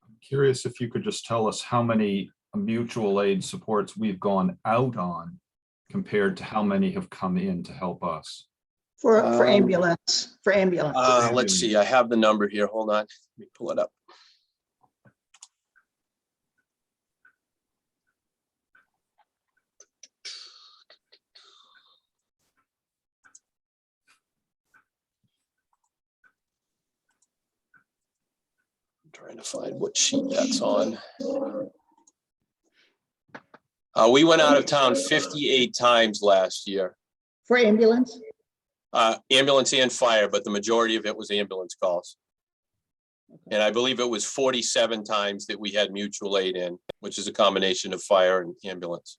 I'm curious if you could just tell us how many mutual aid supports we've gone out on compared to how many have come in to help us.
For
Um,
ambulance, for ambulance.
Let's see, I have the number here. Hold on, let me pull it up. I'm trying to find what sheet that's on. We went out of town 58 times last year.
For ambulance?
Ambulance and fire, but the majority of it was ambulance calls. And I believe it was 47 times that we had mutual aid in, which is a combination of fire and ambulance.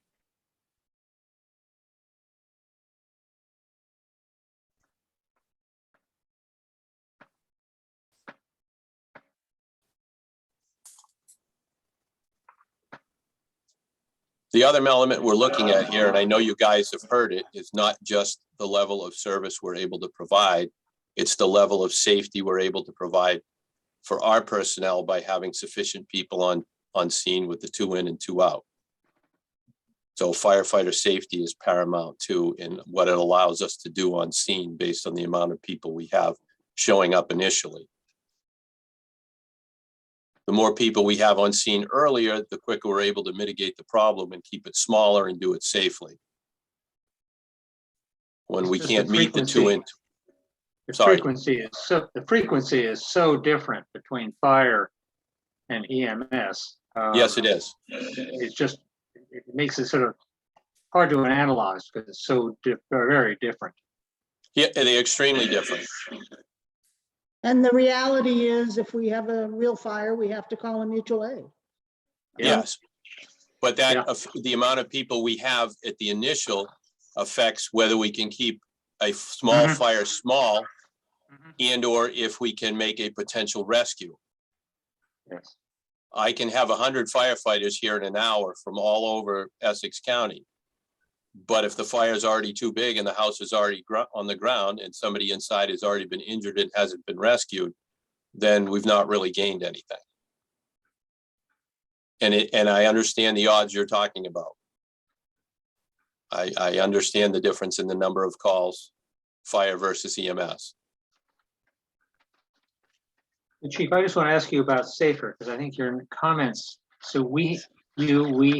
The other element we're looking at here, and I know you guys have heard it, is not just the level of service we're able to provide. It's the level of safety we're able to provide for our personnel by having sufficient people on scene with the 2 in and 2 out. So firefighter safety is paramount too in what it allows us to do on scene based on the amount of people we have showing up initially. The more people we have on scene earlier, the quicker we're able to mitigate the problem and keep it smaller and do it safely. When we
It's just the
can't meet the 2 in.
The
Sorry.
frequency is so different between fire and EMS.
Yes, it is.
It's just, it makes it sort of hard to analyze because it's so very different.
Yeah, they're extremely different.
And the reality is, if we have a real fire, we have to call a mutual aid.
Yes. But that,
Yeah.
the amount of people we have at the initial affects whether we can keep a small
Mhm.
fire small
Mhm.
and or if we can make a potential rescue.
Yes.
I can have 100 firefighters here in an hour from all over Essex County. But if the fire is already too big and the house is already on the ground and somebody inside has already been injured and hasn't been rescued, then we've not really gained anything. And I understand the odds you're talking about. I understand the difference in the number of calls, fire versus EMS.
Chief, I just want to ask you about SAFER, because I think your comments, so we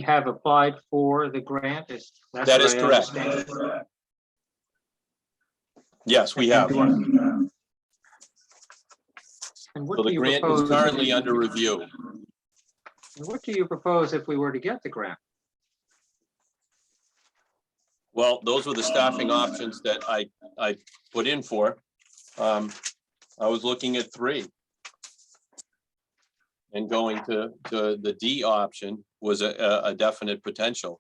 have applied for the grant.
That is correct. Yes, we have.
And what
So
do
the
you
grant is
propose?
currently under review.
What do you propose if we were to get the grant?
Well, those were the staffing options that I put in for. I was looking at 3. And going to the D option was a definite potential.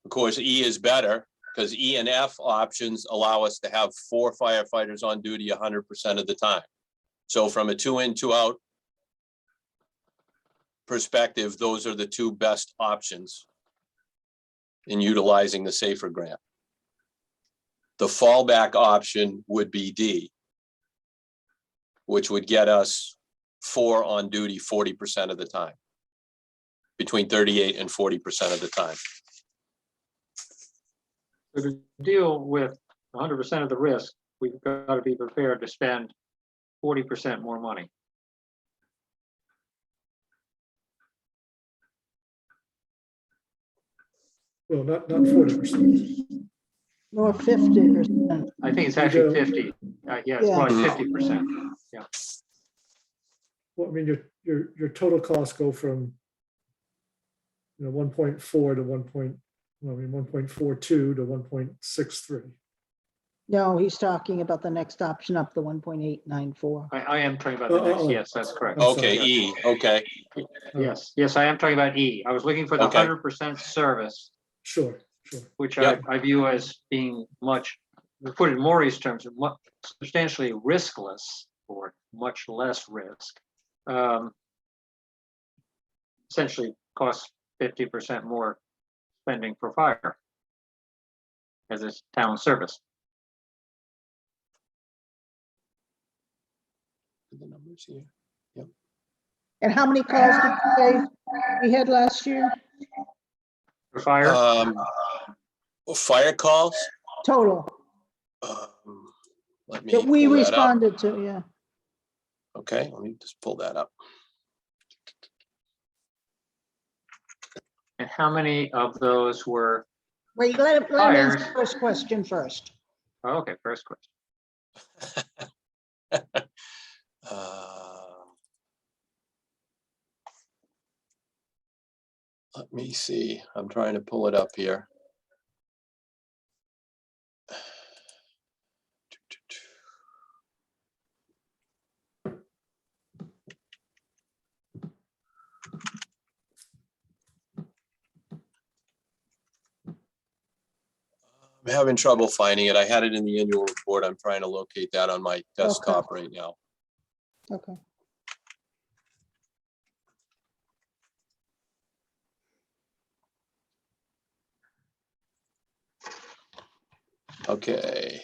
Of course, E is better because E and F options allow us to have 4 firefighters on duty 100% of the time. So from a 2 in, 2 out perspective, those are the 2 best options in utilizing the SAFER grant. The fallback option would be D, which would get us 4 on duty 40% of the time, between 38 and 40% of the time.
So to deal with 100% of the risk, we've got to be prepared to spend 40% more money.
Well, not 40%.
Or 50%.
I think it's
We
actually
do.
50. Yeah, it's
Yeah.
probably 50%.
Well, I mean, your total costs go from, 1.4 to 1.42 to 1.63.
No, he's talking about the next option up, the 1.894.
I am talking about the next,
Oh.
yes, that's correct.
I'm
Okay,
sorry.
E, okay,
Yes, I am talking about E. I was looking for the
Okay.
100% service,
Sure.
which
Yep.
I view as being much, to put it in Maury's terms, substantially riskless or much less risk. Essentially costs 50% more spending for fire as a town service.
the numbers here.
And how many calls did you say we had last year?
For fire,
Fire calls,
Total,
let me
that we
pull that up.
responded to, yeah.
Okay, let me just pull that up.
and how many of those were,
Wait, let him answer the
Fires.
first question first.
oh, okay, first question.
Let me see, I'm trying to pull it up here. I'm having trouble finding it. I had it in the annual report. I'm trying to locate that on my desktop right now.
Okay.
Okay.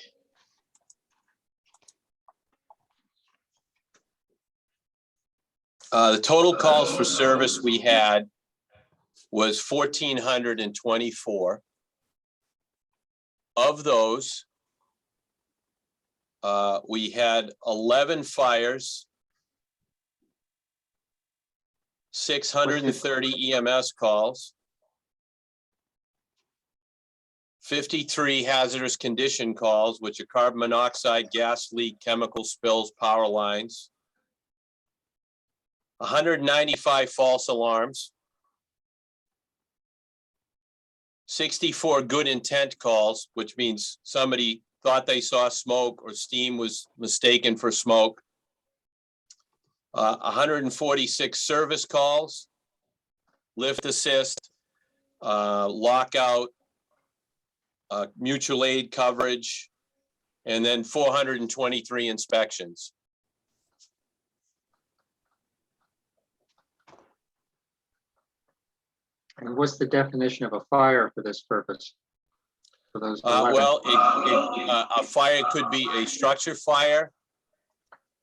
The total calls for service we had was 1,424. Of those, we had 11 fires, 630 EMS calls, 53 hazardous condition calls, which are carbon monoxide, gas leak, chemical spills, power lines, 195 false alarms, 64 good intent calls, which means somebody thought they saw smoke or steam was mistaken for smoke. 146 service calls, lift assist, lockout, mutual aid coverage, and then 423 inspections.
And what's the definition of a fire for this purpose? For those 11?
Well, a fire could be a structure fire,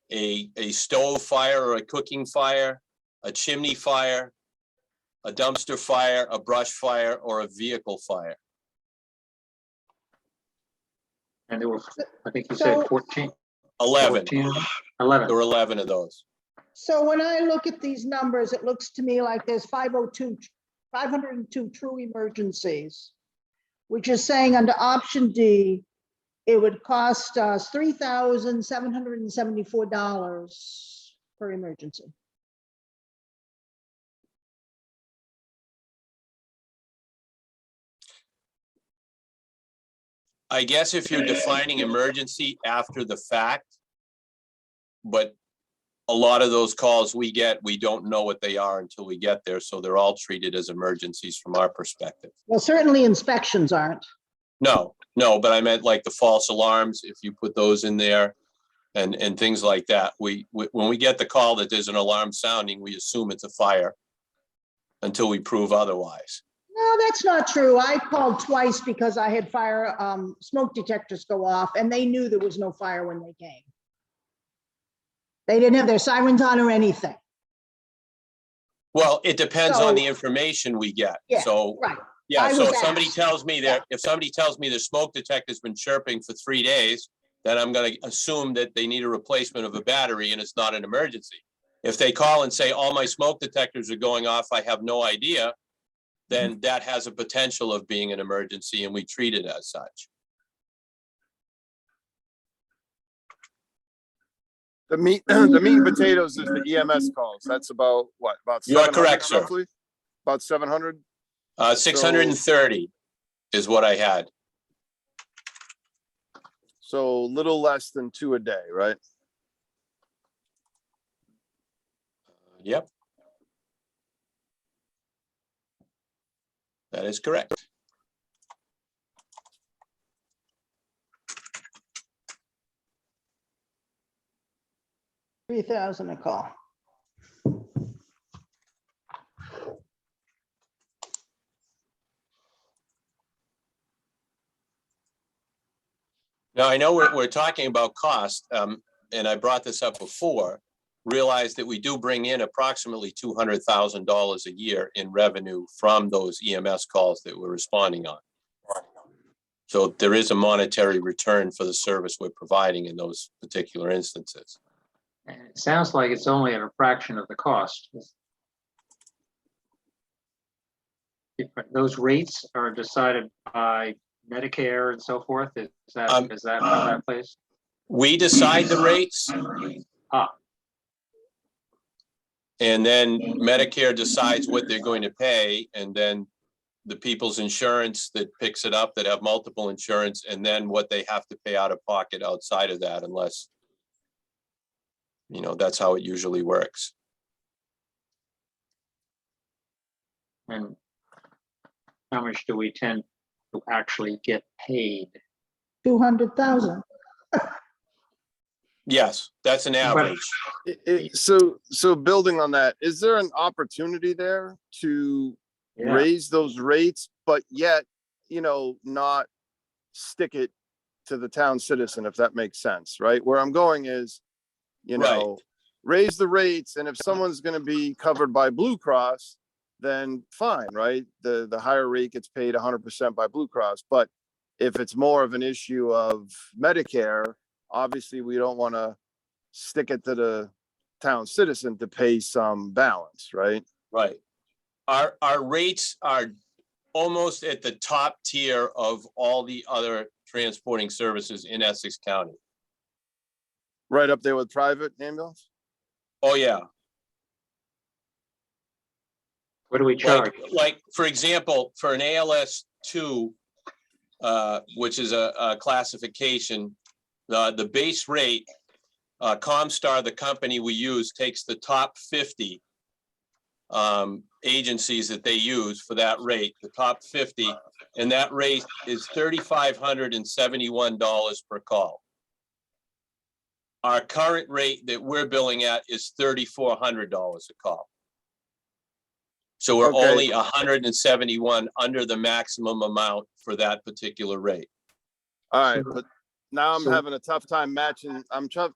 a stove fire or a cooking fire, a chimney fire, a dumpster fire, a brush fire, or a vehicle fire.
And there were, I think you said
So-
14.
11.
14 of them? 11.
There were 11 of those.
So when I look at these numbers, it looks to me like there's 502 true emergencies, which is saying under option D, it would cost us $3,774 per emergency.
I guess if you're defining emergency after the fact, but a lot of those calls we get, we don't know what they are until we get there. So they're all treated as emergencies from our perspective.
Well, certainly inspections aren't.
No, but I meant like the false alarms, if you put those in there and things like that. When we get the call that there's an alarm sounding, we assume it's a fire until we prove otherwise.
No, that's not true. I called twice because I had fire, smoke detectors go off and they knew there was no fire when they came. They didn't have their sirens on or anything.
Well, it depends on the
So-
information we get.
Yeah,
So,
Right.
yeah,
I
so
was
if somebody
asked.
tells me that, if somebody tells me the smoke detector's been chirping for 3 days, then I'm gonna assume that they need a replacement of a battery and it's not an emergency. If they call and say, all my smoke detectors are going off, I have no idea, then that has a potential of being an emergency and we treat it as such.
The meat, the meat and potatoes is the EMS calls. That's about what, about
You are
700
correct, sir.
roughly? About 700?
630 is what I had.
So a little less than 2 a day, right?
Yep. That is correct.
$3,000 a call.
Now, I know we're talking about cost, and I brought this up before, realize that we do bring in approximately $200,000 a year in revenue from those EMS calls that we're responding on. So there is a monetary return for the service we're providing in those particular instances.
And it sounds like it's only at a fraction of the cost. If those rates are decided by Medicare and so forth, is that how that plays?
We decide the rates.
Ah.
And then Medicare decides what they're going to pay, and then the people's insurance that picks it up that have multiple insurance, and then what they have to pay out of pocket outside of that, unless, you know, that's how it usually works.
And how much do we tend to actually get paid?
200,000.
Yes, that's an average.
So building on that, is there an opportunity there to
Yeah.
raise those rates, but yet, you know, not stick it to the town citizen, if that makes sense, right? Where I'm going is, you
Right.
know, raise the rates, and if someone's gonna be covered by Blue Cross, then fine, right? The higher rate gets paid 100% by Blue Cross, but if it's more of an issue of Medicare, obviously we don't wanna stick it to the town citizen to pay some balance, right?
Right. Our rates are almost at the top tier of all the other transporting services in Essex County.
Right up there with private ambulance?
Oh, yeah.
What do we charge?
Like, for example, for an ALS 2, which is a classification, the base rate, Comstar, the company we use, takes the top 50 agencies that they use for that rate, the top 50, and that rate is $3,571 per call. Our current rate that we're billing at is $3,400 a call. So we're
Okay.
only 171 under the maximum amount for that particular rate.
All right, but now I'm
So-
having a tough time matching,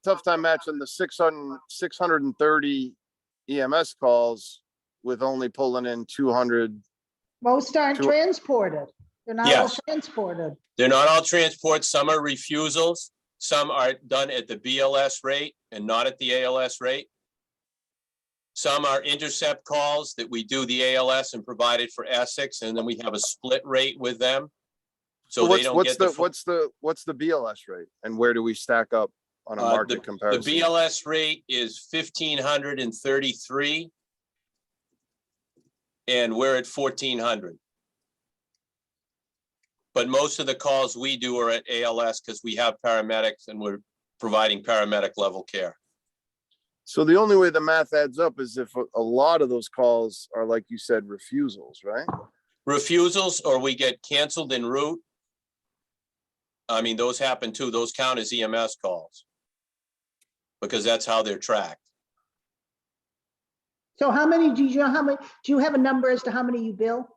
tough time matching the 630 EMS calls with only pulling in 200.
Most aren't
Sure.
transported. They're not all
Yes.
transported.
They're not all transports, some are refusals, some are done at the BLS rate and not at the ALS rate. Some are intercept calls that we do the ALS and provide it for Essex, and then we have a split rate with them. So they don't get the. full-
What's the BLS rate and where do we stack up on a market
The
comparison?
BLS rate is 1,533. And we're at 1,400. But most of the calls we do are at ALS because we have paramedics and we're providing paramedic level care.
So the only way the math adds up is if a lot of those calls are, like you said, refusals, right?
Refusals, or we get canceled en route. I mean, those happen too. Those count as EMS calls. Because that's how they're tracked.
So how many, do you know how many, do you have a number as to how many you bill?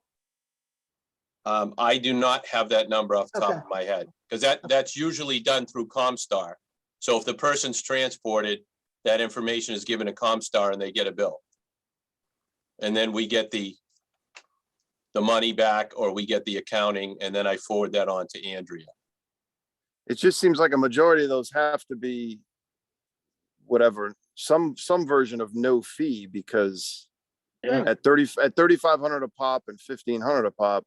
I do not have that number off the top
Okay.
of my head, because that's usually done through Comstar. So if the person's transported, that information is given to Comstar and they get a bill. And then we get the money back, or we get the accounting, and then I forward that on to Andrea.
It just seems like a majority of those have to be whatever, some version of no fee, because
Yeah,
at 3,500 a pop and 1,500 a pop,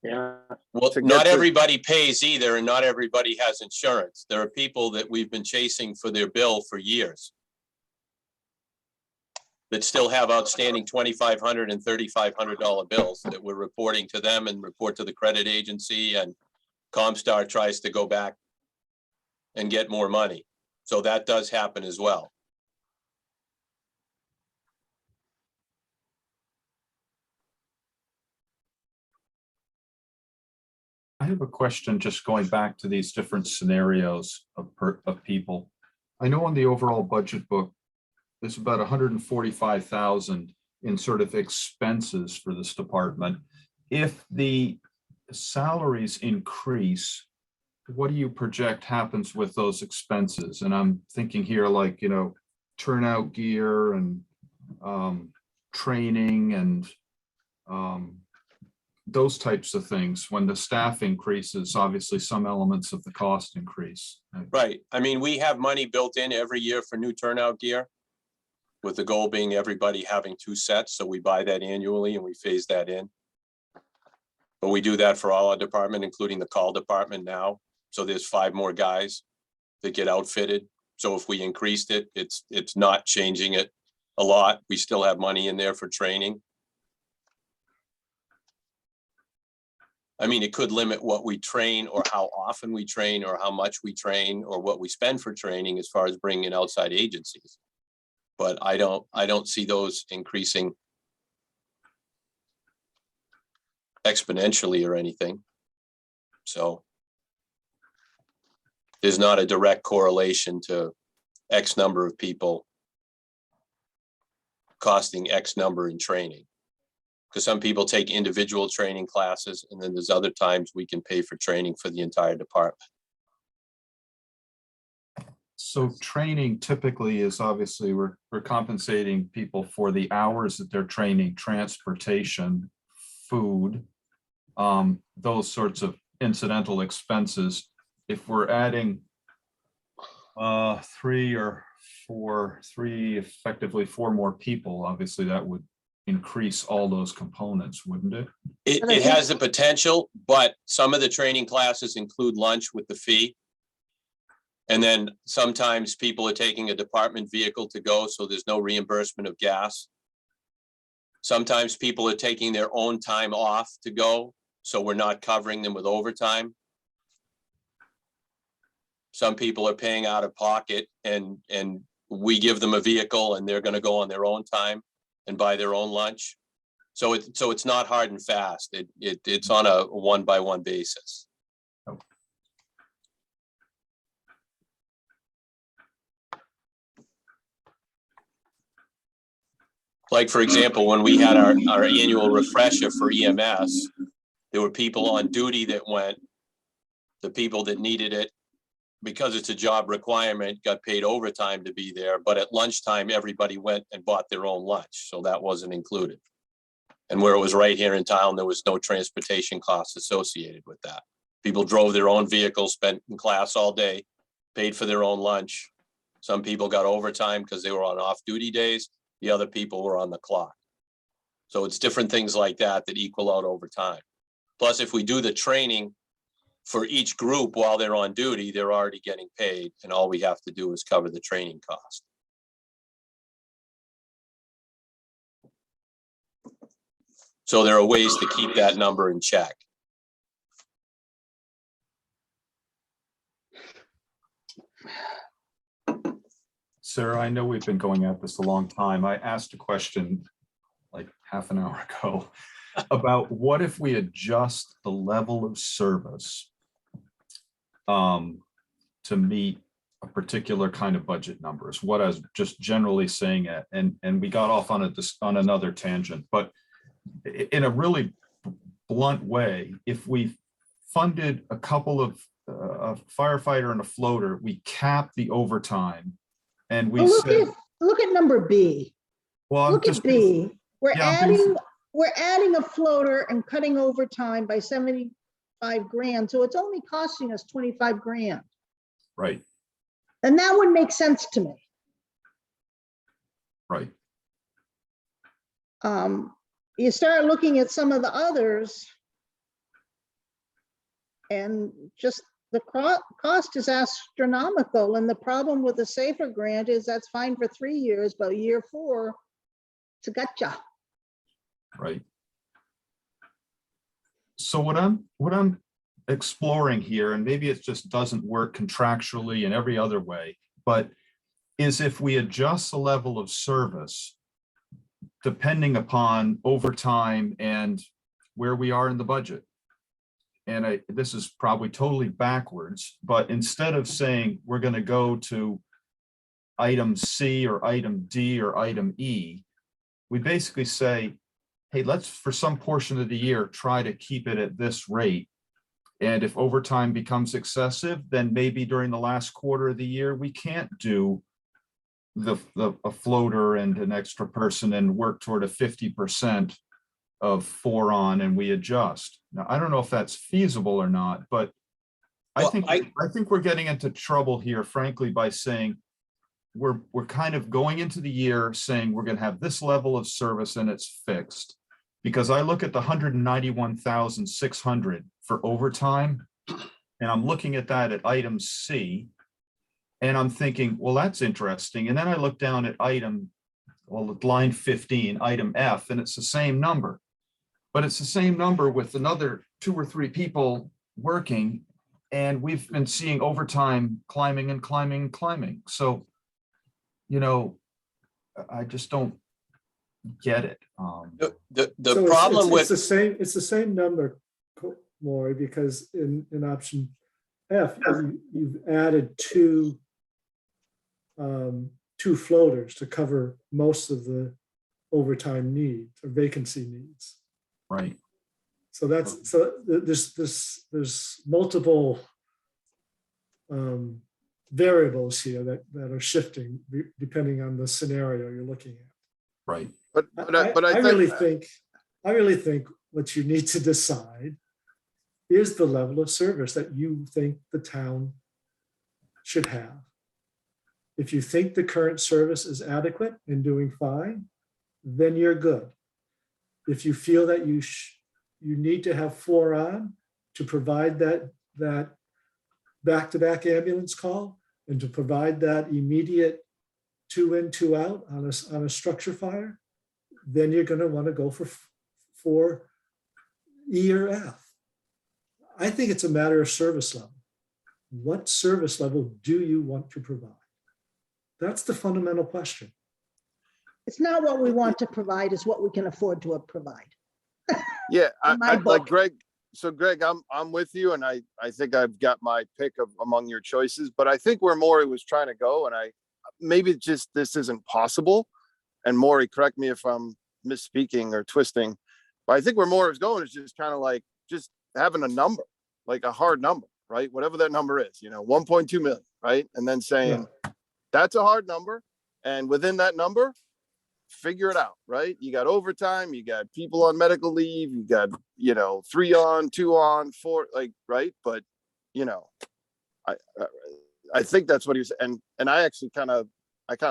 yeah.
Well,
To get
not
to-
everybody pays either, and not everybody has insurance. There are people that we've been chasing for their bill for years that still have outstanding $2,500 and $3,500 bills that we're reporting to them and report to the credit agency, and Comstar tries to go back and get more money. So that does happen as well.
I have a question, just going back to these different scenarios of people. I know on the overall budget book, there's about 145,000 in sort of expenses for this department. If the salaries increase, what do you project happens with those expenses? And I'm thinking here, like, turnout gear and training and those types of things. When the staff increases, obviously some elements of the cost increase.
Right. I mean, we have money built in every year for new turnout gear, with the goal being everybody having 2 sets. So we buy that annually and we phase that in. But we do that for all our department, including the call department now. So there's 5 more guys that get outfitted. So if we increased it, it's not changing it a lot. We still have money in there for training. I mean, it could limit what we train, or how often we train, or how much we train, or what we spend for training as far as bringing in outside agencies. But I don't see those increasing exponentially or anything. So there's not a direct correlation to X number of people costing X number in training. Because some people take individual training classes, and then there's other times we can pay for training for the entire department.
So training typically is, obviously, we're compensating people for the hours that they're training, transportation, food, those sorts of incidental expenses. If we're adding 3 effectively 4 more people, obviously that would increase all those components, wouldn't it?
It has the potential, but some of the training classes include lunch with the fee. And then sometimes people are taking a department vehicle to go, so there's no reimbursement of gas. Sometimes people are taking their own time off to go, so we're not covering them with overtime. Some people are paying out of pocket, and we give them a vehicle, and they're going to go on their own time and buy their own lunch. So it's not hard and fast. It's on a 1-by-1 basis. Like, for example, when we had our annual refresher for EMS, there were people on duty that went. The people that needed it, because it's a job requirement, got paid overtime to be there, but at lunchtime, everybody went and bought their own lunch, so that wasn't included. And where it was right here in town, there was no transportation costs associated with that. People drove their own vehicles, spent in class all day, paid for their own lunch. Some people got overtime because they were on off-duty days. The other people were on the clock. So it's different things like that that equal out over time. Plus, if we do the training for each group while they're on duty, they're already getting paid, and all we have to do is cover the training cost. So there are ways to keep that number in check.
Sarah, I know we've been going at this a long time. I asked a question like half an hour ago about what if we adjust the level of service to meet a particular kind of budget numbers, what I was just generally saying it, and we got off on another tangent, but in a really blunt way, if we funded a couple of a firefighter and a floater, we cap the overtime and we said,
Look at number B.
well, I'm
Look
just,
at B. We're
yeah, I'm being-
adding a floater and cutting overtime by 75 grand. So it's only costing us 25 grand.
right,
And that would make sense to me.
right.
You start looking at some of the others. And just the cost is astronomical. And the problem with the SAFER grant is that's fine for 3 years, but year 4, it's a gotcha.
Right. So what I'm exploring here, and maybe it just doesn't work contractually in every other way, but is if we adjust the level of service depending upon overtime and where we are in the budget. And this is probably totally backwards, but instead of saying we're going to go to item C or item D or item E, we basically say, hey, let's, for some portion of the year, try to keep it at this rate. And if overtime becomes excessive, then maybe during the last quarter of the year, we can't do a floater and an extra person and work toward a 50% of 4 on and we adjust. Now, I don't know if that's feasible or not, but I
Well,
think we're getting into trouble here, frankly, by saying we're kind of going into the year saying we're going to have this level of service and it's fixed. Because I look at the 191,600 for overtime, and I'm looking at that at item C, and I'm thinking, well, that's interesting. And then I look down at line 15, item F, and it's the same number. But it's the same number with another 2 or 3 people working, and we've been seeing overtime climbing and climbing and climbing. So, you know, I just don't get it.
The
So
problem
it's
with,
the same number, Maury, because in option F, you've added two floaters to cover most of the overtime needs or vacancy needs.
Right.
So there's multiple variables here that are shifting depending on the scenario you're looking at.
Right.
But I
really think what you need to decide is the level of service that you think the town should have. If you think the current service is adequate and doing fine, then you're good. If you feel that you need to have 4 on to provide that back-to-back ambulance call and to provide that immediate 2 in, 2 out on a structure fire, then you're going to want to go for E or F. I think it's a matter of service level. What service level do you want to provide? That's the fundamental question.
It's not what we want to provide, it's what we can afford to provide.
Yeah,
In my
like
book.
Greg. So Greg, I'm with you, and I think I've got my pick of among your choices. But I think where Maury was trying to go, and maybe just this isn't possible. And Maury, correct me if I'm misspeaking or twisting, but I think where Maury is going is just kind of like just having a number, like a hard number, right? Whatever that number is, 1.2 million, right? And then saying that's a hard number, and within that number, figure it out, right? You got overtime, you got people on medical leave, you got 3 on, 2 on, 4, like, right? But I think that's what he was, and I actually kind of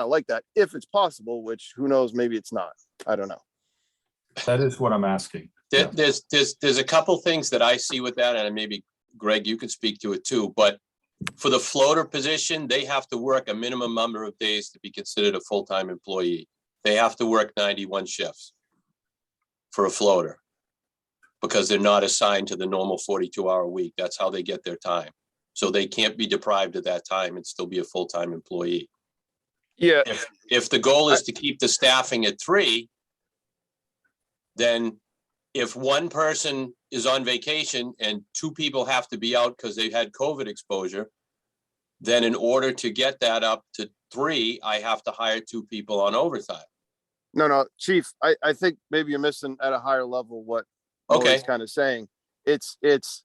like that if it's possible, which who knows, maybe it's not. I don't know.
That is what I'm asking. Yeah.
there's a couple things that I see with that, and maybe Greg, you could speak to it too, but for the floater position, they have to work a minimum number of days to be considered a full-time employee. They have to work 91 shifts for a floater because they're not assigned to the normal 42-hour week. That's how they get their time. So they can't be deprived of that time and still be a full-time employee.
Yeah.
If the goal is to keep the staffing at 3, then if one person is on vacation and 2 people have to be out because they've had COVID exposure, then in order to get that up to 3, I have to hire 2 people on overtime.
No, Chief, I think maybe you're missing at a higher level what
Okay.
Maury's kind of saying. It's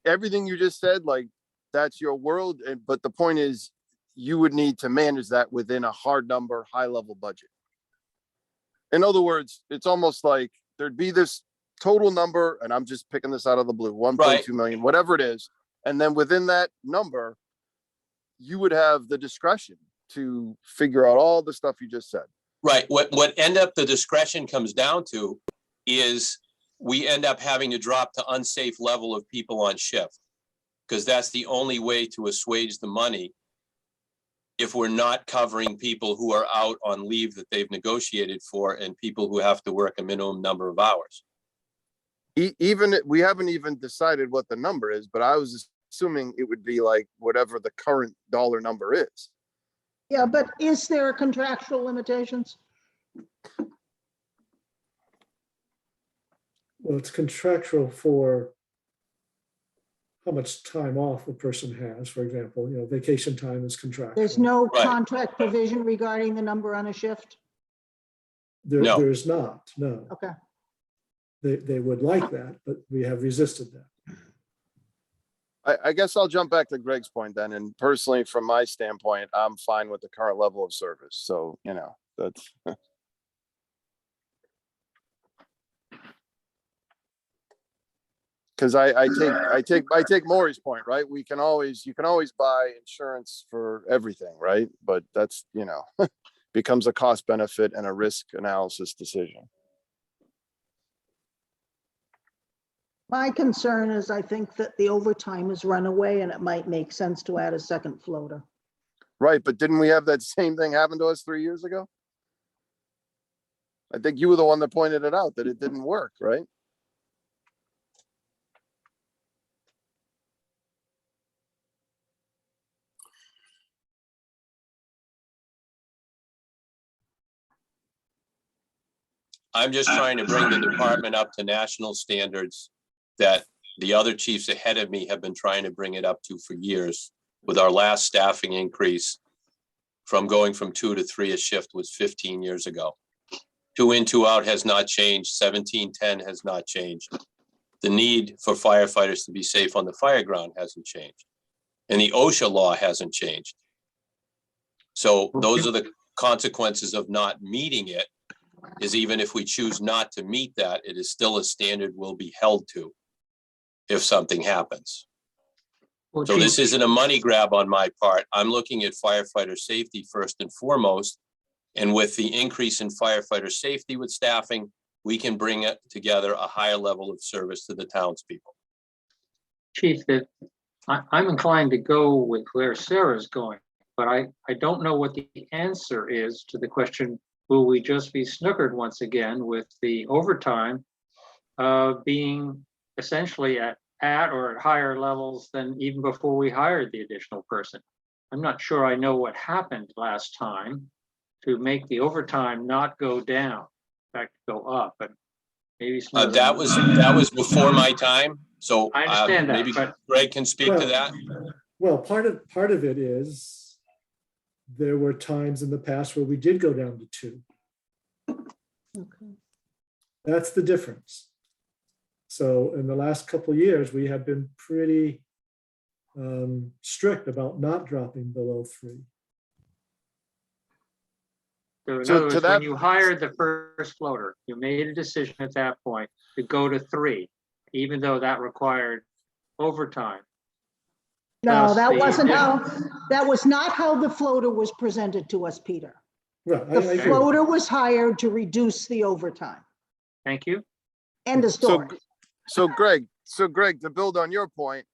everything you just said, like, that's your world. But the point is, you would need to manage that within a hard number, high level budget. In other words, it's almost like there'd be this total number, and I'm just picking this out of the blue, 1.2 million, whatever it is. And then within that number, you would have the discretion to figure out all the stuff you just said.
Right. What end up the discretion comes down to is we end up having to drop to unsafe level of people on shift. Because that's the only way to assuage the money if we're not covering people who are out on leave that they've negotiated for and people who have to work a minimum number of hours.
Even we haven't even decided what the number is, but I was assuming it would be like whatever the current dollar number is.
Yeah, but is there contractual limitations?
Well, it's contractual for how much time off a person has, for example, vacation time is contractual.
There's no
Right.
contract provision regarding the number on a shift?
No.
There's not, no.
Okay.
They would like that, but we have resisted that.
I guess I'll jump back to Greg's point then. And personally, from my standpoint, I'm fine with the current level of service. So, that's. Because I take Maury's point, right? You can always buy insurance for everything, right? But that's, becomes a cost benefit and a risk analysis decision.
My concern is I think that the overtime is run away and it might make sense to add a second floater.
Right, but didn't we have that same thing happen to us 3 years ago? I think you were the one that pointed it out, that it didn't work, right?
I'm just trying to bring the department up to national standards that the other chiefs ahead of me have been trying to bring it up to for years. With our last staffing increase from going from 2 to 3 a shift was 15 years ago. 2 in, 2 out has not changed. 1710 has not changed. The need for firefighters to be safe on the fire ground hasn't changed. And the OSHA law hasn't changed. So those are the consequences of not meeting it, is even if we choose not to meet that, it is still a standard we'll be held to if something happens.
Well,
So
Chief,
this isn't a money grab on my part. I'm looking at firefighter safety first and foremost. And with the increase in firefighter safety with staffing, we can bring it together a higher level of service to the townspeople.
Chief, that I'm inclined to go with where Sarah's going, but I don't know what the answer is to the question, will we just be snookered once again with the overtime being essentially at or at higher levels than even before we hired the additional person? I'm not sure I know what happened last time to make the overtime not go down, in fact, go up, and maybe some of
That was before my time. So
I understand that,
maybe
but-
Greg can speak to that.
Well, part of it is there were times in the past where we did go down to 2.
Okay.
That's the difference. So in the last couple of years, we have been pretty strict about not dropping below 3.
So in
So
other
to
words,
that-
when you hired the first floater, you made a decision at that point to go to 3, even though that required overtime.
No,
Thus,
that
the
wasn't
addition-
that was not how the floater was presented to us, Peter.
Right, I
The
agree.
floater was hired to reduce the overtime.
Thank you.
End of story.
So Greg, to build on your point,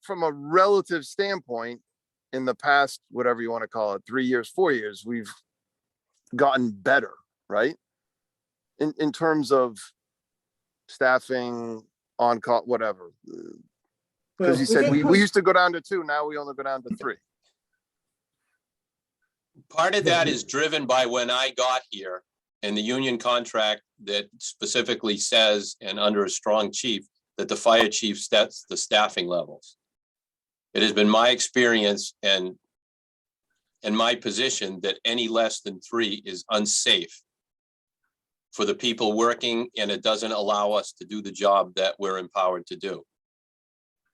from a relative standpoint, in the past, whatever you want to call it, 3 years, 4 years, we've gotten better, right? In terms of staffing, on call, whatever. Because you said we used to go down to 2, now we only go down to 3.
Part of that is driven by when I got here and the union contract that specifically says, and under a strong chief, that the fire chief sets the staffing levels. It has been my experience and my position that any less than 3 is unsafe for the people working, and it doesn't allow us to do the job that we're empowered to do.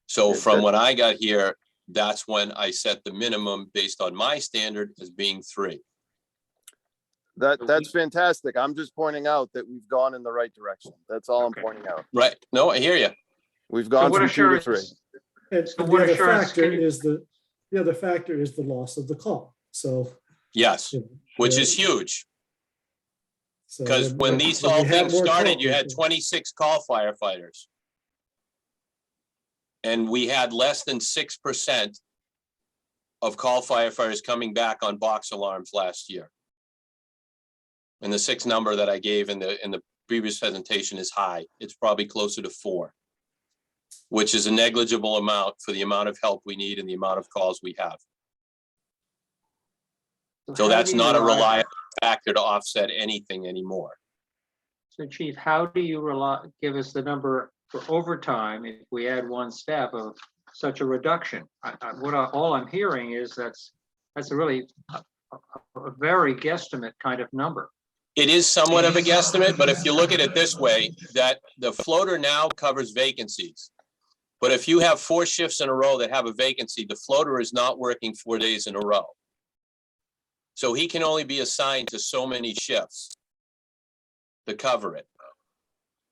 So from when I got here, that's when I set the minimum based on my standard as being 3.
That's fantastic. I'm just pointing out that we've gone in the right direction. That's all I'm pointing out.
Right? No, I hear you.
We've
So
gone
what
from 2 to 3.
assurance,
And
So
the
what
other
assurance
factor
can you-
is the other factor is the loss of the call. So.
Yes,
you know,
which
the-
is huge.
so
Because when these
when
all
we have
things
more
started,
call
you had
people-
26 call firefighters. And we had less than 6% of call firefighters coming back on box alarms last year. And the 6 number that I gave in the previous presentation is high. It's probably closer to 4, which is a negligible amount for the amount of help we need and the amount of calls we have. So
how
that's
do you
not a
rely-
reliable factor to offset anything anymore.
So Chief, how do you give us the number for overtime if we add 1 step of such a reduction? All I'm hearing is that's a really a very guesstimate kind of number.
It is somewhat of a guesstimate, but if you look at it this way, that the floater now covers vacancies. But if you have 4 shifts in a row that have a vacancy, the floater is not working 4 days in a row. So he can only be assigned to so many shifts to cover it.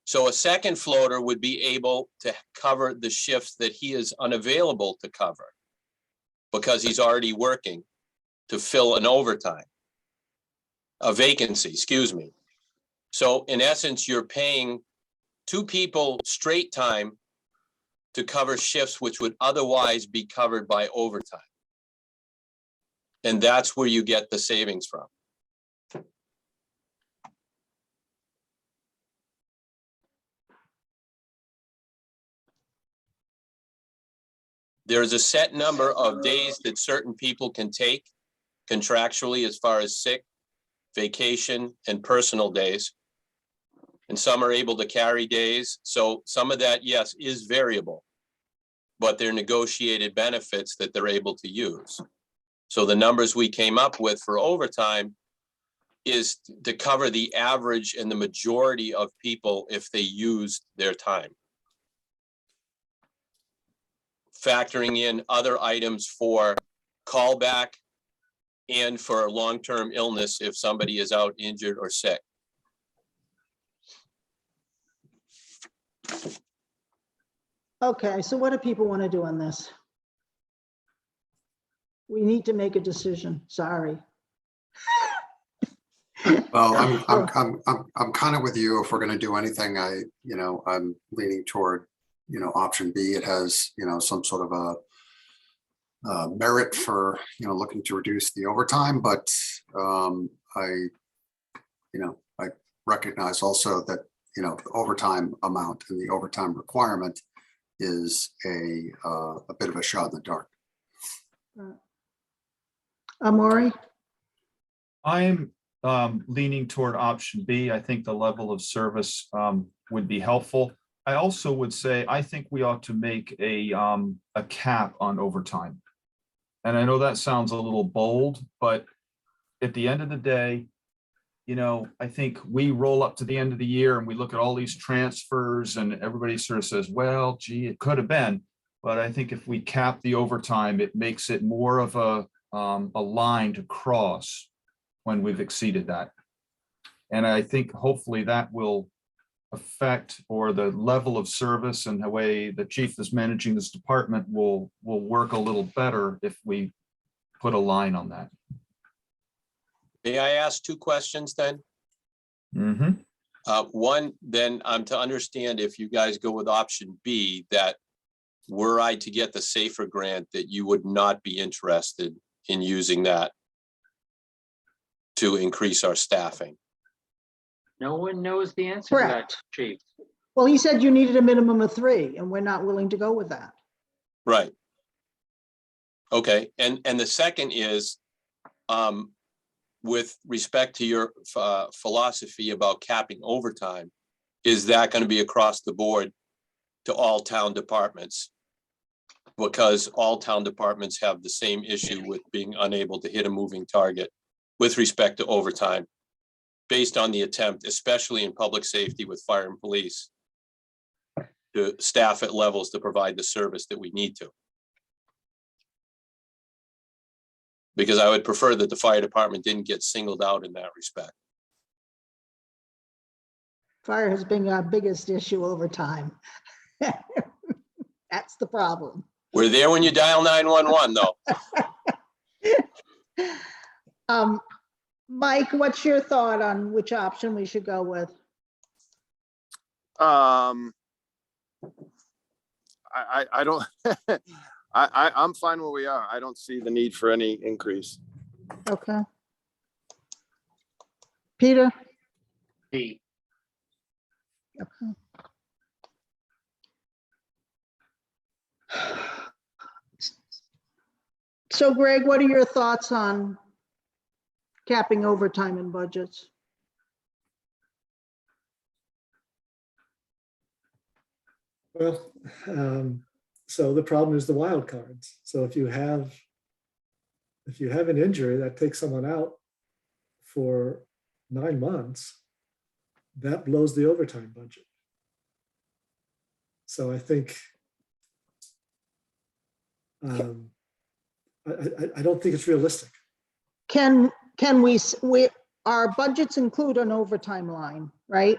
So a second floater would be able to cover the shifts that he is unavailable to cover because he's already working to fill an overtime, a vacancy, excuse me. So in essence, you're paying 2 people straight time to cover shifts which would otherwise be covered by overtime. And that's where you get the savings from. There is a set number of days that certain people can take contractually as far as sick, vacation, and personal days. And some are able to carry days. So some of that, yes, is variable, but they're negotiated benefits that they're able to use. So the numbers we came up with for overtime is to cover the average and the majority of people if they used their time. Factoring in other items for callback and for long-term illness if somebody is out injured or sick.
Okay, so what do people want to do on this? We need to make a decision, sorry.
Well, I'm kind of with you. If we're going to do anything, I'm leaning toward, option B. It has, some sort of a merit for, looking to reduce the overtime, but I recognize also that, the overtime amount and the overtime requirement is a bit of a shot in the dark.
Amori?
I'm leaning toward option B. I think the level of service would be helpful. I also would say, I think we ought to make a cap on overtime. And I know that sounds a little bold, but at the end of the day, I think we roll up to the end of the year and we look at all these transfers and everybody sort of says, well, gee, it could have been. But I think if we cap the overtime, it makes it more of a line to cross when we've exceeded that. And I think hopefully that will affect, or the level of service and the way the chief is managing this department will work a little better if we put a line on that.
May I ask 2 questions then?
Mm-hmm.
One, then I'm to understand if you guys go with option B, that were I to get the SAFER grant, that you would not be interested in using that to increase our staffing.
No one knows the answer to that,
Correct.
Chief.
Well, he said you needed a minimum of 3, and we're not willing to go with that.
Right. Okay, and the second is, with respect to your philosophy about capping overtime, is that going to be across the board to all town departments? Because all town departments have the same issue with being unable to hit a moving target with respect to overtime. based on the attempt, especially in public safety with fire and police, to staff at levels to provide the service that we need to. Because I would prefer that the fire department didn't get singled out in that respect.
Fire has been our biggest issue over time. That's the problem.
We're there when you dial 911 though.
Mike, what's your thought on which option we should go with?
I don't, I'm fine where we are. I don't see the need for any increase.
Okay. Peter?
D.
Okay. So Greg, what are your thoughts on capping overtime in budgets?
Well, so the problem is the wild cards. So if you have an injury that takes someone out for 9 months, that blows the overtime budget. So I think I don't think it's realistic.
Can we, our budgets include an overtime line, right?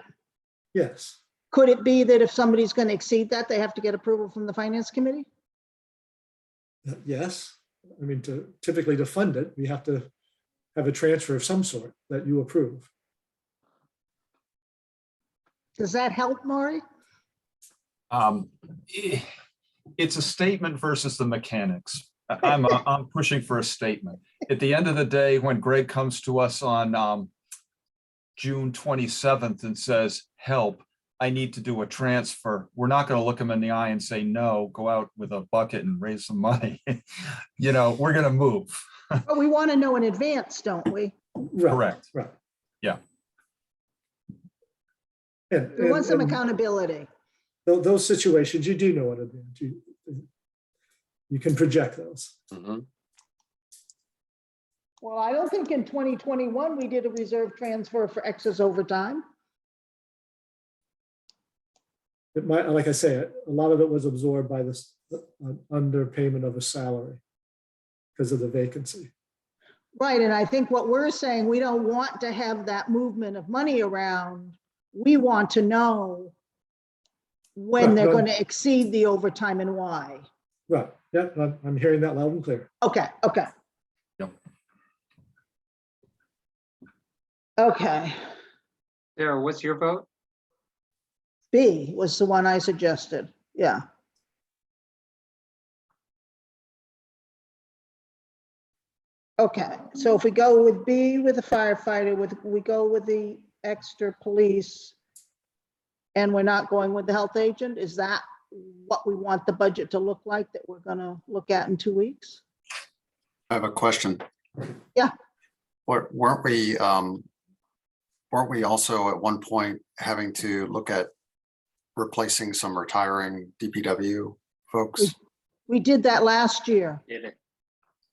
Yes,
Could it be that if somebody's going to exceed that, they have to get approval from the finance committee?
yes. I mean, typically to fund it, we have to have a transfer of some sort that you approve.
Does that help, Maury?
It's a statement versus the mechanics. I'm pushing for a statement. At the end of the day, when Greg comes to us on June 27th and says, help, I need to do a transfer, we're not going to look him in the eye and say, no, go out with a bucket and raise some money. You know, we're going to move.
But we want to know in advance, don't we?
Right,
Correct.
right.
Yeah.
And,
We want some
and
accountability.
those situations, you do know in advance. You can project those.
Mhm.
Well, I don't think in 2021, we did a reserve transfer for excess overtime.
It might, like I say, a lot of it was absorbed by this underpayment of a salary because of the vacancy.
Right, and I think what we're saying, we don't want to have that movement of money around. We want to know when they're going to exceed the overtime and why.
Right. Yeah, I'm hearing that loud and clear.
Okay, okay.
Yep.
Okay,
Sarah, what's your vote?
B was the one I suggested, yeah. Okay, so if we go with B with the firefighter, we go with the extra police, and we're not going with the health agent, is that what we want the budget to look like that we're gonna look at in 2 weeks?
I have a question.
Yeah.
Weren't we also at one point having to look at replacing some retiring DPW folks?
We did that last year.
Did it?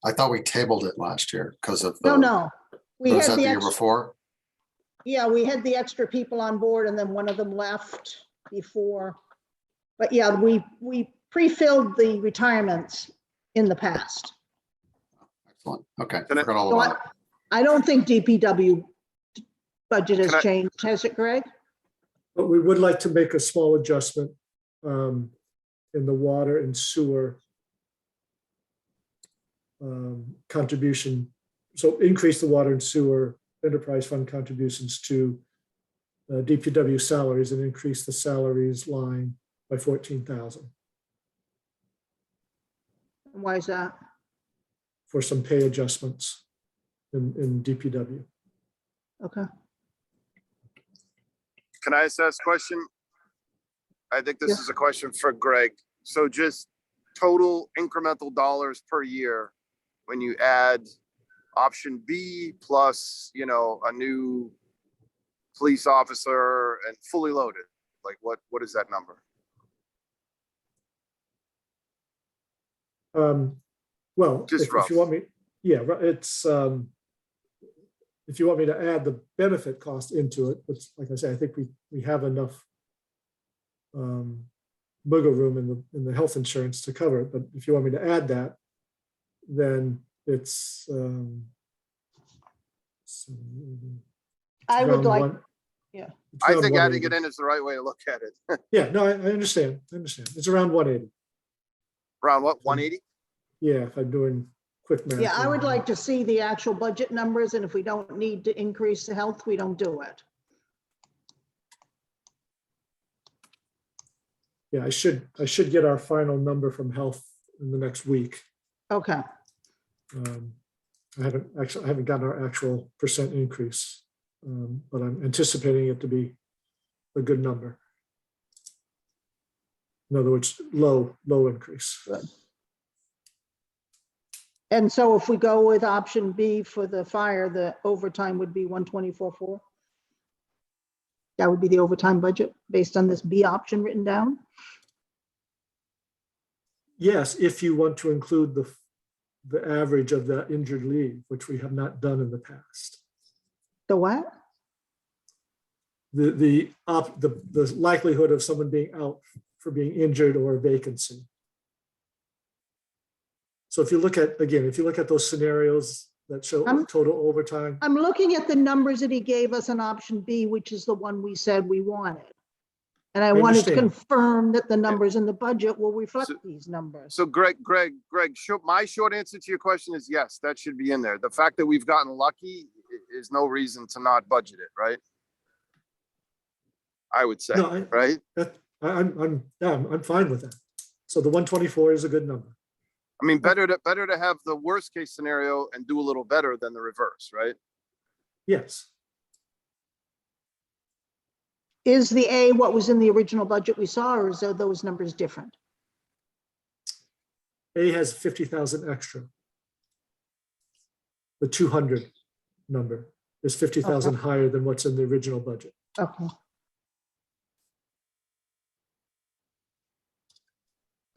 I thought we tabled it last year because of
No,
the,
no. We
was
had
that the
the
year
extra,
before?
yeah, we had the extra people on board and then one of them left before. But yeah, we pre-filled the retirements in the past.
Excellent. Okay,
Can I-
forgot all
So
about it.
I don't think DPW budget has
Can I-
changed, has it, Greg?
But we would like to make a small adjustment in the water and sewer contribution. So increase the water and sewer enterprise fund contributions to DPW salaries and increase the salaries line by 14,000
Why is that?
for some pay adjustments in DPW.
Okay.
Can I ask a question? I think this
Yeah.
is a question for Greg. So just total incremental dollars per year when you add option B plus, you know, a new police officer and fully loaded, like what is that number?
Well,
Just
if you want me, yeah, it's if you want me to add the benefit cost into it, which, like I say, I think we have enough wiggle room in the health insurance to cover it. But if you want me to add that, then it's
I would
around
like,
one-
yeah.
it's
I
around
think adding
180.
it in is the right way to look at it.
Yeah, no, I understand. I understand. It's around 180.
Around what, 180?
Yeah, if I'm doing quick math.
yeah, I would
here.
like to see the actual budget numbers, and if we don't need to increase the health, we don't do it.
Yeah, I should get our final number from health in the next week.
Okay,
I haven't gotten our actual percent increase, but I'm anticipating it to be a good number. In other words, low increase.
and so if we go with option B for the fire, the overtime would be 124.4. That would be the overtime budget based on this B option written down.
Yes, if you want to include the average of the injured leave, which we have not done in the past.
The what?
The likelihood of someone being out for being injured or a vacancy. So if you look at, again, if you look at those scenarios that show
I'm-
total overtime,
I'm looking at the numbers that he gave us on option B, which is the one we said we wanted. And I wanted to
understand.
confirm that the numbers in the budget will reflect these numbers.
So Greg, my short answer to your question is yes, that should be in there. The fact that we've gotten lucky is no reason to not budget it, right? I would say,
No,
right?
I'm fine with that. So the 124 is a good number.
I mean, better to have the worst case scenario and do a little better than the reverse, right?
Yes,
Is the A what was in the original budget we saw, or is those numbers different?
A has 50,000 extra. The 200 number is 50,000 higher than what's in the original budget.
Okay.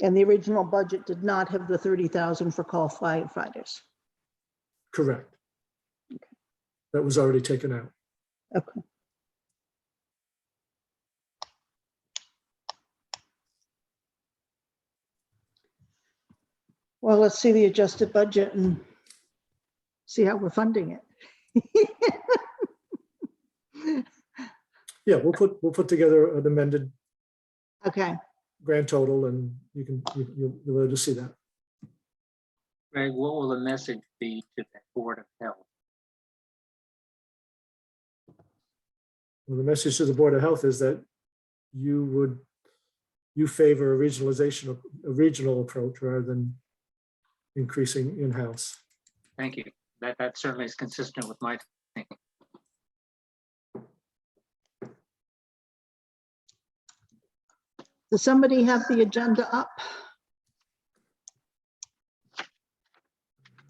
And the original budget did not have the 30,000 for call firefighters.
Correct. That was already taken out.
Okay. Well, let's see the adjusted budget and see how we're funding it.
Yeah, we'll put together an amended
Okay,
grand total and you'll be able to see that.
Greg, what will the message be to the Board of Health?
Well, the message to the Board of Health is that you favor a regional approach rather than increasing in-house.
Thank you. That certainly is consistent with my thinking.
does somebody have the agenda up?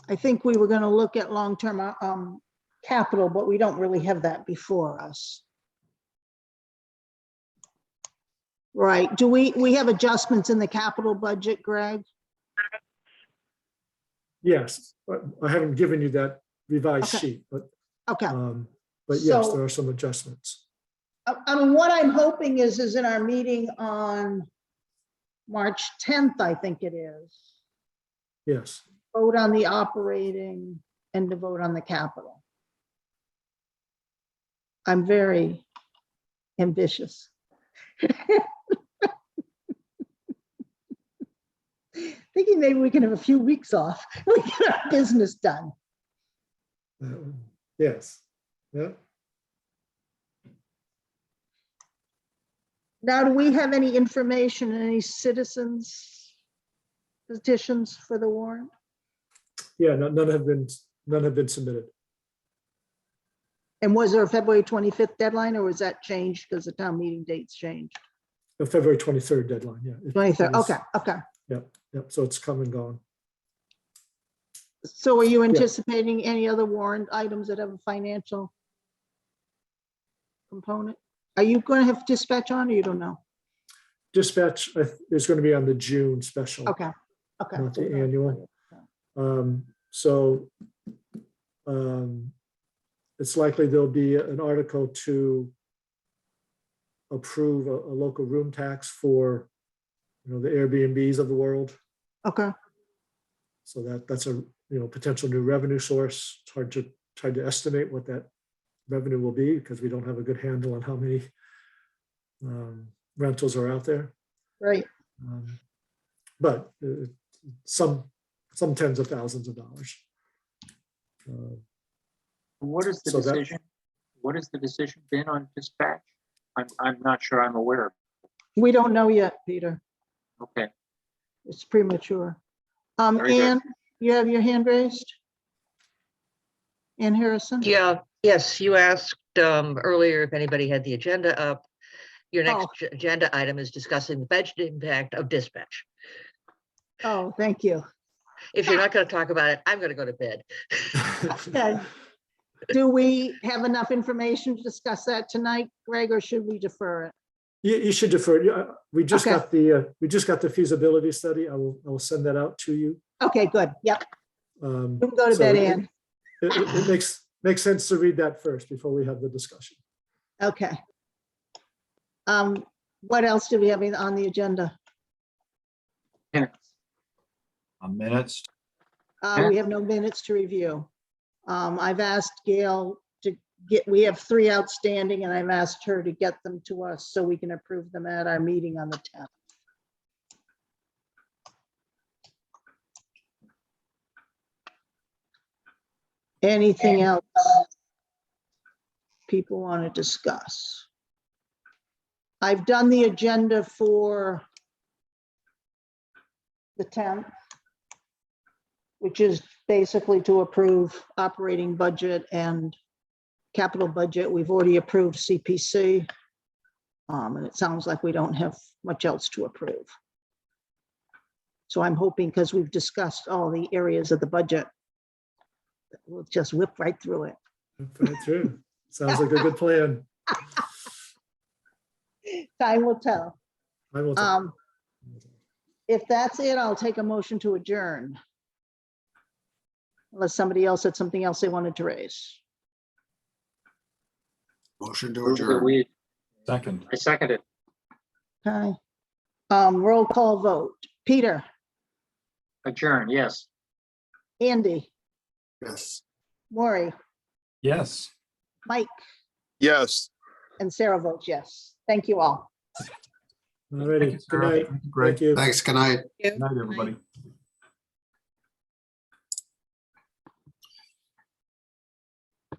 I think we were going to look at long-term capital, but we don't really have that before us. Right, do we have adjustments in the capital budget, Greg?
Yes, but I haven't given you that revised
Okay.
sheet, but
Okay,
yes,
So-
there are some adjustments.
I mean, what I'm hoping is in our meeting on March 10th, I think it is,
Yes,
vote on the operating and to vote on the capital. I'm very ambitious. Thinking maybe we can have a few weeks off. We get our business done.
yes, yeah.
Now, do we have any information, any citizens petitions for the warrant?
Yeah, none have been submitted.
And was there a February 25th deadline, or was that changed because the town meeting dates changed?
The February 23rd deadline, yeah. It
23rd,
was-
okay.
Yep, so it's come and gone.
So are you anticipating any other warrant items that have a financial component? Are you going to have dispatch on, or you don't know?
Dispatch is going to be on the June special.
Okay.
Not the annual. So it's likely there'll be an article to approve a local room tax for, the Airbnbs of the world.
Okay,
So that's a, potential new revenue source. It's hard to estimate what that revenue will be because we don't have a good handle on how many rentals are out there.
right.
But some tens of thousands of dollars.
What is the
So that-
decision? What has the decision been on dispatch? I'm not sure I'm aware.
We don't know yet, Peter.
Okay,
It's premature.
Very good.
Ann, you have your hand raised? Ann Harrison?
Yeah, yes, you asked earlier if anybody had the agenda up. Your next agenda item is discussing the budget impact of dispatch.
Oh, thank you.
If you're not going to talk about it, I'm going to go to bed.
Okay. Do we have enough information to discuss that tonight, Greg, or should we defer it?
You should defer. We just
Okay.
got the feasibility study. I will send that out to you.
Okay, good. Yep. You can go to
So
bed,
it-
Ann.
It makes sense to read that first before we have the discussion.
Okay. What else do we have on the agenda?
Minutes.
We have no minutes to review. I've asked Gail to we have 3 outstanding and I've asked her to get them to us so we can approve them at our meeting on the 10th. Anything else people want to discuss? I've done the agenda for the 10th, which is basically to approve operating budget and capital budget. We've already approved CPC. And it sounds like we don't have much else to approve. So I'm hoping, because we've discussed all the areas of the budget, that we'll just whip right through it.
Right through. Sounds like a good plan.
Time will tell.
I will.
If that's it, I'll take a motion to adjourn. Unless somebody else had something else they wanted to raise.
Motion to
move that
adjourn.
Second.
I second it.
Okay. Roll call vote. Peter,
Adjourn, yes.
Andy,
Yes.
Maury,
Yes.
Mike,
Yes.
and Sarah votes yes. Thank you all.
All righty. Good night.
Great.
Thank you.
Thanks. Good night.
Good night, everybody.